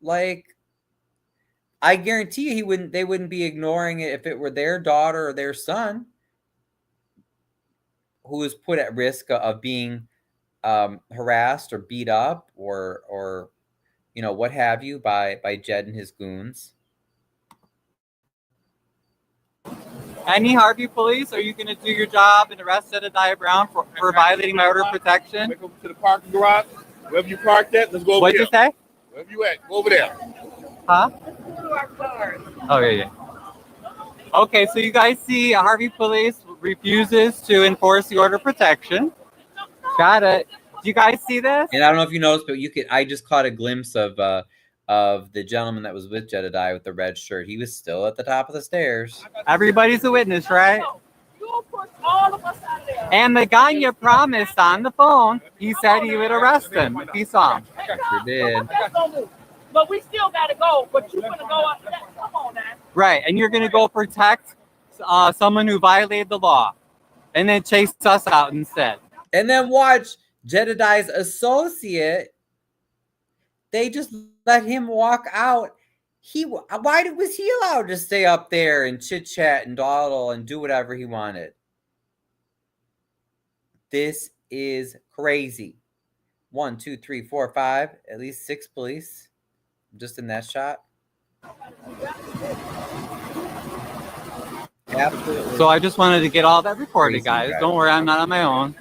Like, I guarantee you they wouldn't be ignoring it if it were their daughter or their son who was put at risk of being harassed or beat up or what have you by Jed and his goons. Any Harvey police, are you going to do your job and arrest Jedediah Brown for violating my order of protection? Go to the parking garage. Wherever you parked at, let's go over What'd there. you say? Wherever you at, go over there. Huh? Oh, yeah. Okay, so you guys see Harvey police refuses to enforce the order of protection. Got it. Do you guys see this? And I don't know if you noticed, but I just caught a glimpse of the gentleman that was with Jedediah with the red shirt. He was still at the top of the stairs. Everybody's a witness, right? And the guy you promised on the phone, he said he would arrest him if he saw him. Sure did. But we still gotta go. But you're gonna go up there. Come on now. Right, and you're gonna go protect someone who violated the law, and then chase us out instead. And then watch Jedediah's associate. They just let him walk out. Was he allowed to stay up there and chit chat and dawdle and do whatever he wanted? This is crazy. 1, 2, 3, 4, 5, at least 6 police just in that shot. Absolutely. So I just wanted to get all that recorded, guys. Don't worry, I'm not on my own.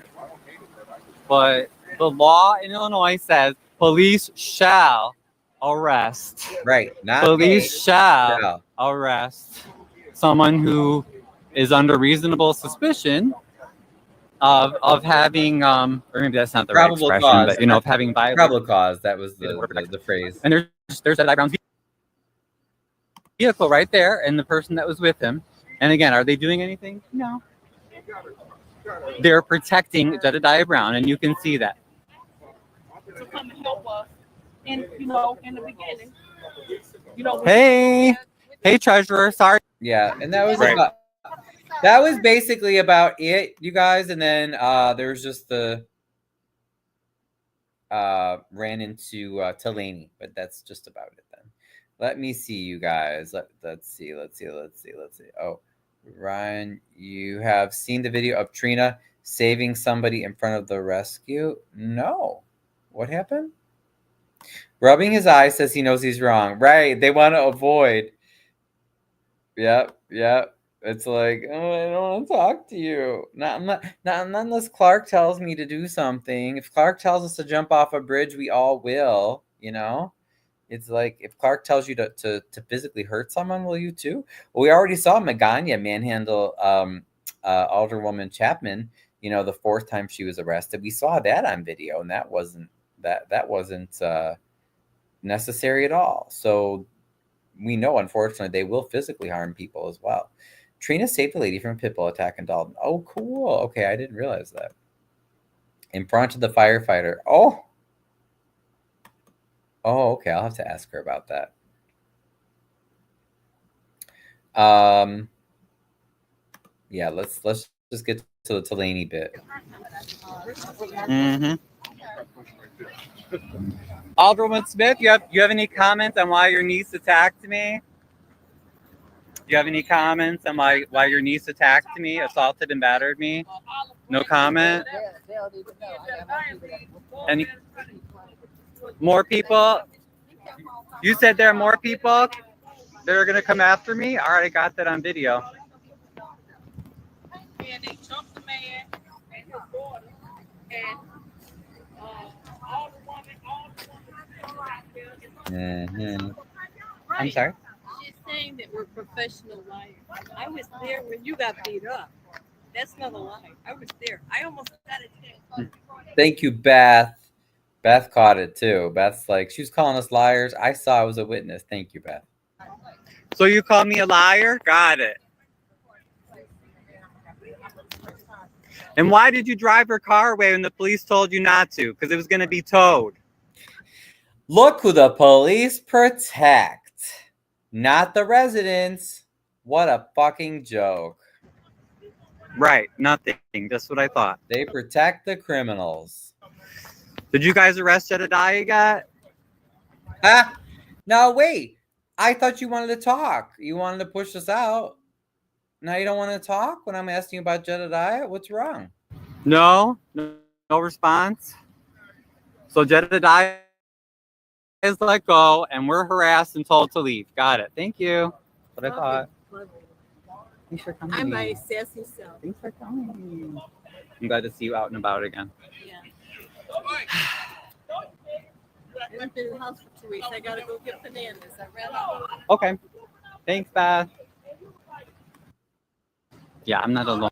But the law in Illinois says police shall arrest. Right. Police shall arrest someone who is under reasonable suspicion of having or maybe that's not the right expression, cause, but of having violated probable cause. That was the phrase. And there's Jedediah Brown's vehicle right there, and the person that was with him. And again, are they doing anything? No. They're protecting Jedediah Brown, and you can see that. So come and help us. in the beginning. When Hey, hey, treasurer. Sorry. Yeah, and that was Right. about. That was basically about it, you guys. And then there's just the ran into Delaney, but that's just about it then. Let me see, you guys. Let's see. Oh, Ryan, you have seen the video of Trina saving somebody in front of the rescue? No. What happened? Rubbing his eyes says he knows he's wrong. Right. They want to avoid. Yep. It's like, oh, I don't want to talk to you. Not unless Clark tells me to do something. If Clark tells us to jump off a bridge, we all will, It's like, if Clark tells you to physically hurt someone, will you too? Well, we already saw Magana manhandle Alderwoman Chapman, the fourth time she was arrested. We saw that on video, and that wasn't necessary at all. So we know, unfortunately, they will physically harm people as well. Trina saved a lady from a pit bull attack in Dalton. Oh, cool. Okay, I didn't realize that. In front of the firefighter. Oh, okay. I'll have to ask her about that. Yeah, let's just get to the Delaney bit. Alderwoman Smith, you have any comments on why your niece attacked me? Do you have any comments on why your niece attacked me, assaulted and battered me? No comment? Any more people? You said there are more people that are going to come after me? All right, I got that on video. And they jumped the man and his daughter, and all the woman. I'm sorry? She's saying that we're professional liars. I was there when you got beat up. That's not a lie. I was there. I almost got attacked. Thank you, Beth. Beth caught it too. Beth's like, she was calling us liars. I saw I was a witness. Thank you, Beth. So you called me a liar? Got it. And why did you drive her car away when the police told you not to? Because it was going to be towed. Look who the police protect. Not the residents. What a fucking joke. Right, nothing. That's what I thought. They protect the criminals. Did you guys arrest Jedediah yet? No, wait. I thought you wanted to talk. You wanted to push us out. Now you don't want to talk when I'm asking you about Jedediah? What's wrong? No response. So Jedediah is let go, and we're harassed and told to leave. Got it. Thank you. That's what I thought. Thanks for coming. I'm my sassy self. Thanks for coming. I'm glad to see you out and about again. Yeah. I haven't been in the house for 2 weeks. I gotta go get bananas. I ran out. Okay. Thanks, Beth. Yeah, I'm not alone.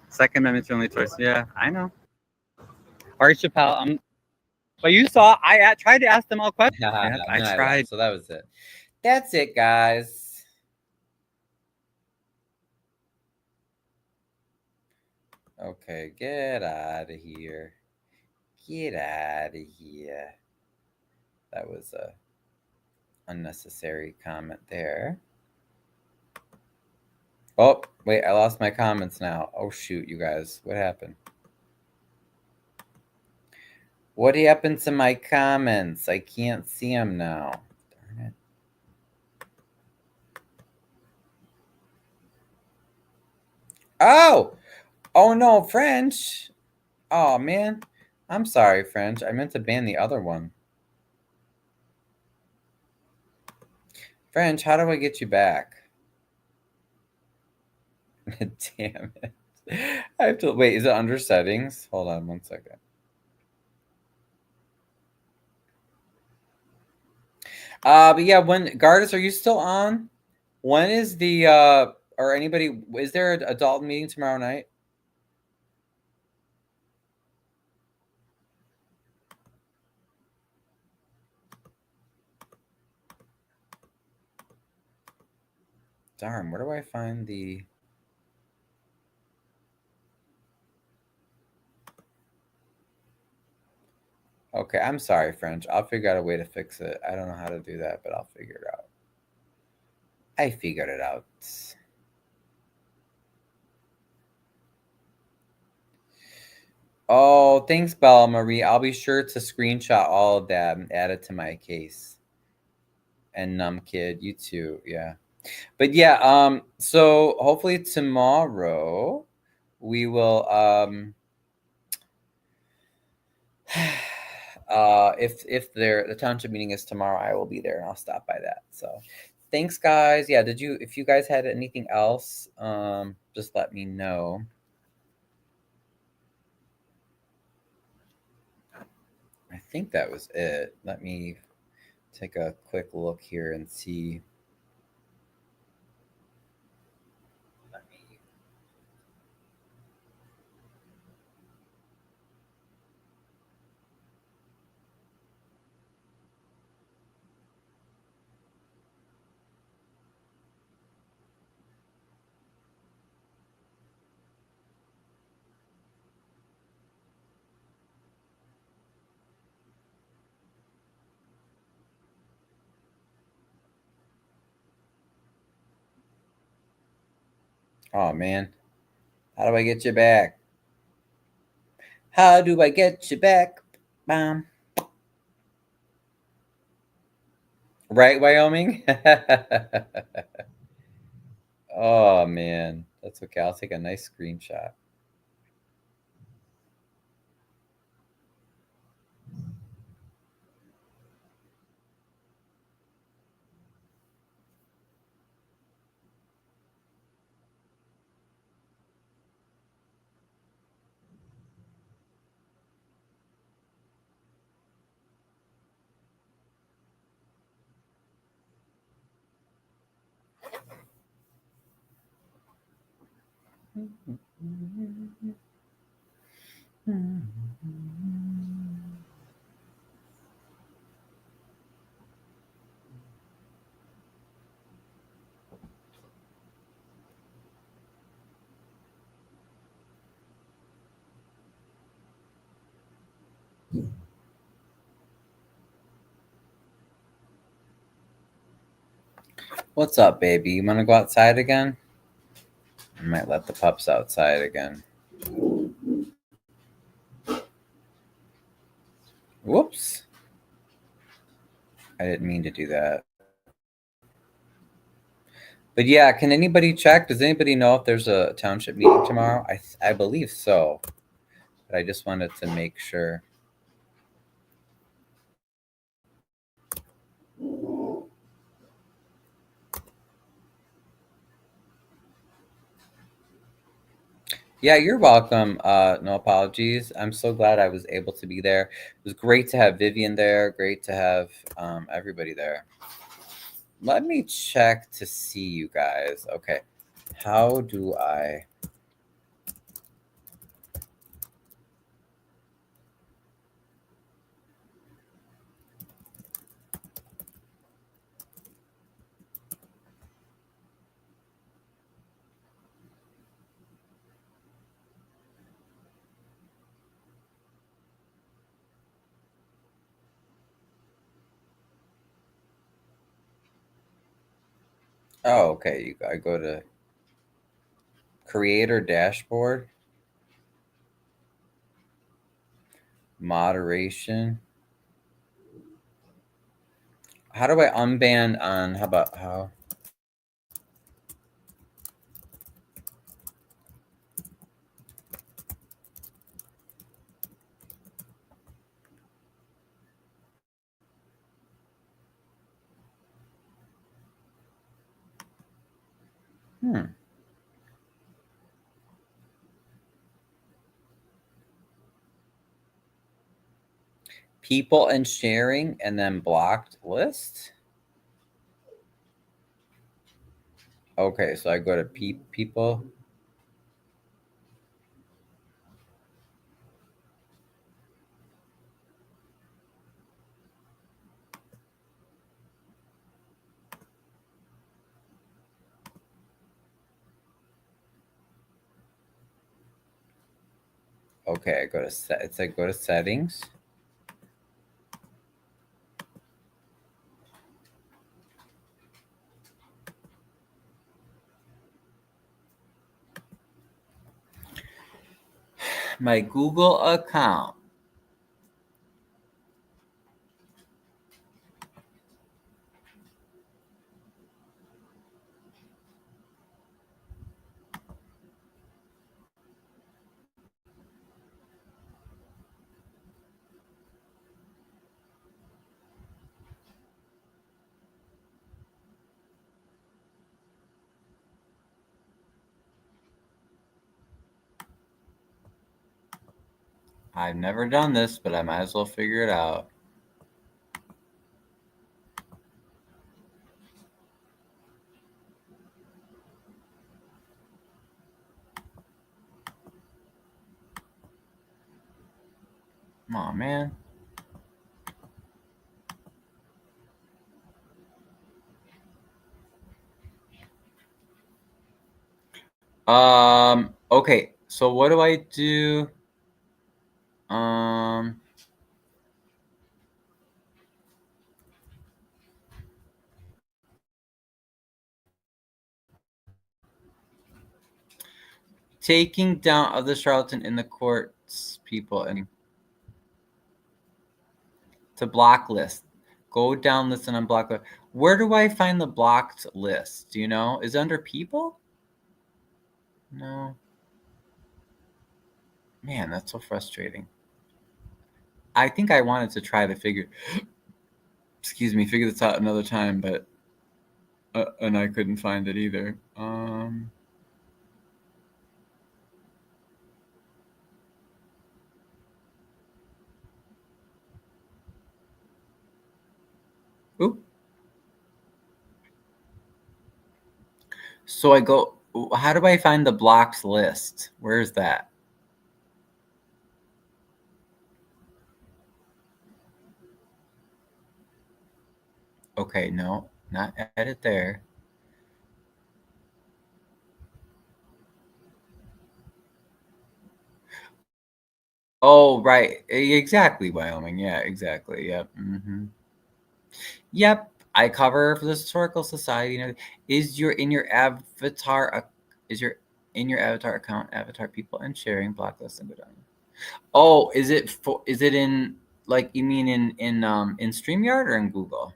Second Amendment's your only choice. Yeah, I know. Ari Chappelle, but you saw, I tried to ask them all questions. I tried. So that was it. That's it, guys. Okay, get out of here. Get out of here. That was a unnecessary comment there. Oh, wait, I lost my comments now. Oh, shoot, you guys. What happened? What happened to my comments? I can't see them now. Darn it. Oh! Oh, no, French. Oh, man. I'm sorry, French. I meant to ban the other one. French, how do I get you back? Damn it. I have to wait. Is it under settings? Hold on 1 second. But yeah, when Gardis, are you still on? When is the or anybody, is there an adult meeting tomorrow night? Darn, where do I find the Okay, I'm sorry, French. I'll figure out a way to fix it. I don't know how to do that, but I'll figure it out. I figured it out. Oh, thanks, Bella Marie. I'll be sure to screenshot all of that and add it to my case. And Kid, you too, yeah. But yeah, so hopefully tomorrow we will if the township meeting is tomorrow, I will be there and I'll stop by that. So thanks, guys. Yeah, if you guys had anything else, just let me know. I think that was it. Let me take a quick look here and see. Oh man, how do I get you back? How do I get you back? Bam. Right, Wyoming? Oh man, that's okay. I'll take a nice screenshot. What's up, baby? You want to go outside again? I might let the pups outside again. Whoops. I didn't mean to do that. But yeah, can anybody check? Does anybody know if there's a township meeting tomorrow? I believe so. But I just wanted to make sure. Yeah, you're welcome. No apologies. I'm so glad I was able to be there. It was great to have Vivian there. Great to have everybody there. Let me check to see you guys. Okay. How do I... Oh, okay. I go to Creator Dashboard. Moderation. How do I unban on... How? People and sharing and then blocked list. Okay, so I go to people. Okay, I go to set. It's like go to settings. My Google account. I've never done this, but I might as well figure it out. Come on, man. Okay, so what do I do? Taking down other charlatan in the courts, people, and to block list. Go down list and unblock list. Where do I find the blocked list? Do you know? Is it under people? No. Man, that's so frustrating. I think I wanted to try to figure this out another time, but and I couldn't find it either. Oop. So I go, how do I find the blocked list? Where is that? Okay, no, not edit there. Oh, right. Exactly, Wyoming. Yeah, exactly. Yep. Yep. I cover for the Historical Society. Is your in your avatar account avatar people and sharing blacklist and go down? Oh, is it in, like, you mean in StreamYard or in Google?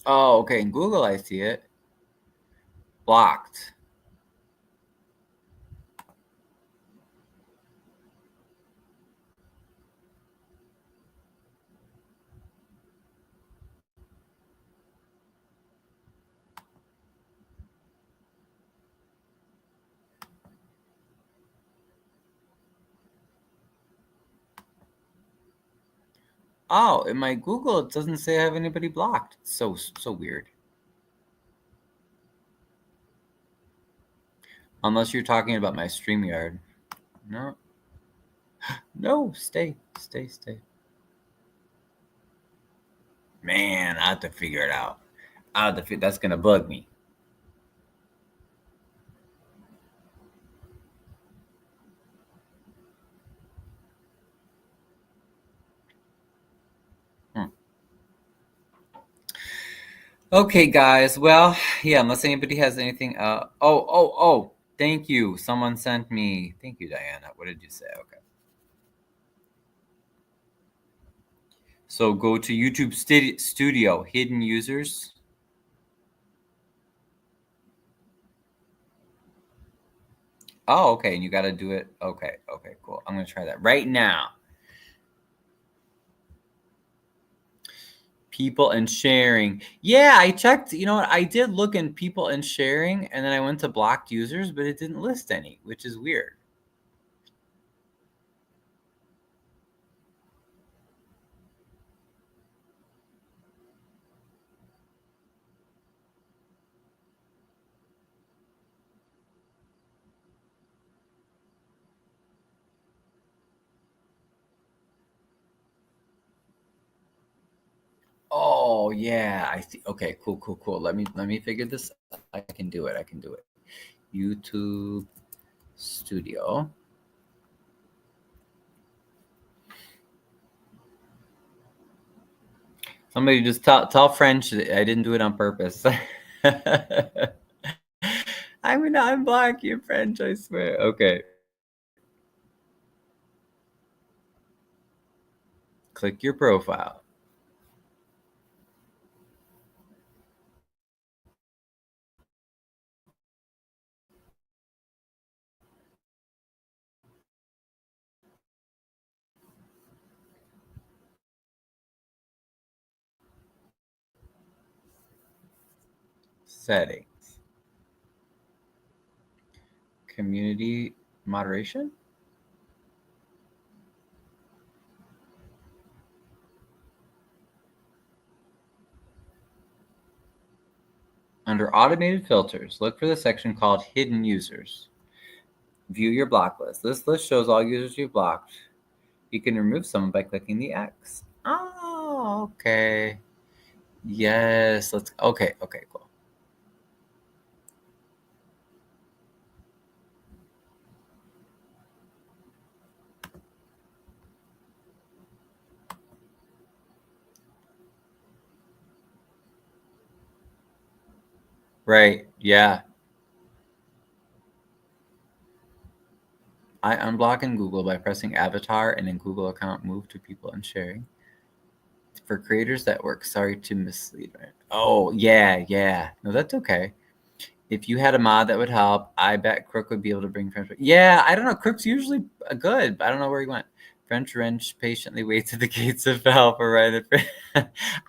Oh, okay. In Google, I see it. Blocked. Oh, in my Google, it doesn't say I have anybody blocked. It's so weird. Unless you're talking about my StreamYard. No. No, stay. Man, I have to figure it out. That's gonna bug me. Okay, guys. Well, yeah, unless anybody has anything. Oh. Thank you. Someone sent me. Thank you, Diana. What did you say? Okay. So go to YouTube Studio, hidden users. Oh, okay. And you got to do it. Okay, cool. I'm going to try that right now. People and sharing. Yeah, I checked. You know what? I did look in people and sharing, and then I went to blocked users, but it didn't list any, which is weird. Oh yeah, I see. Okay, cool. Let me figure this. I can do it. YouTube Studio. Somebody just tell French that I didn't do it on purpose. I'm gonna unblock you, French, I swear. Okay. Click your profile. Settings. Community moderation. Under automated filters, look for the section called hidden users. View your block list. This list shows all users you've blocked. You can remove someone by clicking the X. Oh, okay. Yes, okay, cool. Right, yeah. I unblock in Google by pressing avatar and in Google account move to people and sharing. For creators that work, sorry to mislead. Oh, yeah. No, that's okay. If you had a mod that would help, I bet Crook would be able to bring French. Yeah, I don't know. Crook's usually good, but I don't know where he went. French Wrench patiently waits at the gates of hell for right.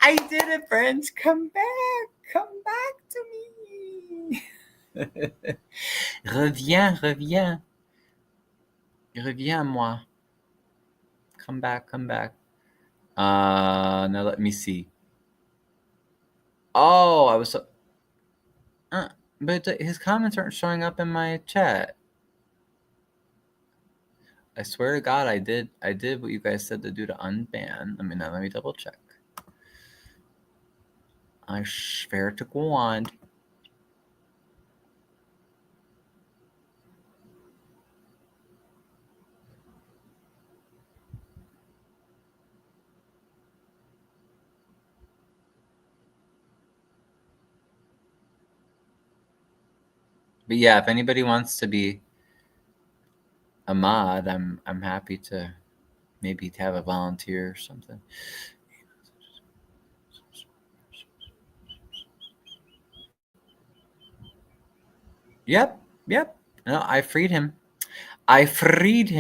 I did it, French. Come back. Come back to me. Reviens. Reviens à moi. Come back. Now let me see. Oh, I was so... but his comments aren't showing up in my chat. I swear to God, I did what you guys said to do to unban. Let me double check. I swear to God. But yeah, if anybody wants to be a mod, I'm happy to maybe have a volunteer or something. Yep. No, I freed him. I freed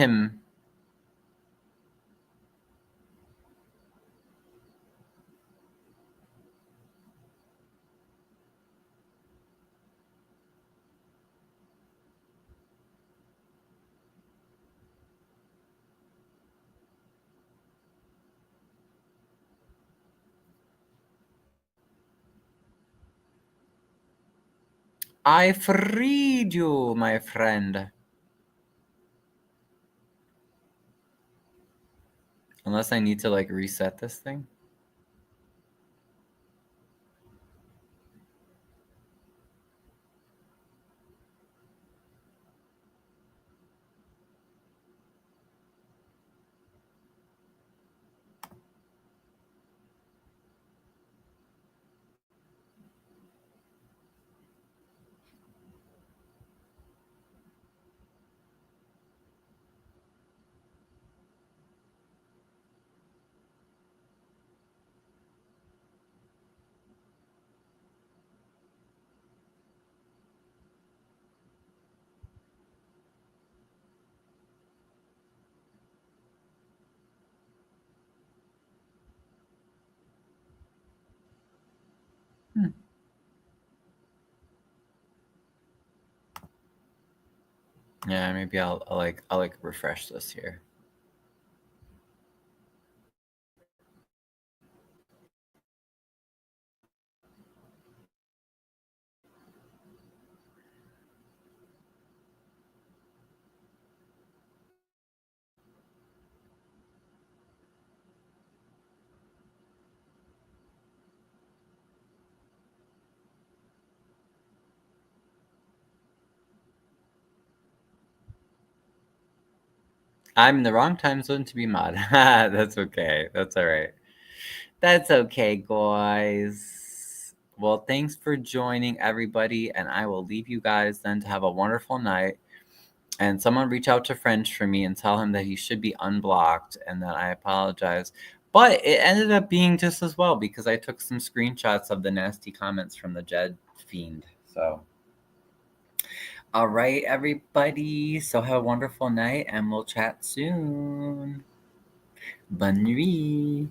you, my friend. Unless I need to like reset this thing. Yeah, maybe I'll refresh this here. I'm in the wrong time zone to be mod. That's okay. That's all right. That's okay, guys. Well, thanks for joining, everybody, and I will leave you guys then to have a wonderful night. And someone reach out to French for me and tell him that he should be unblocked and that I apologize. But it ended up being just as well because I took some screenshots of the nasty comments from the Jed fiend. So, all right, everybody. So have a wonderful night and we'll chat soon. Bonne nuit.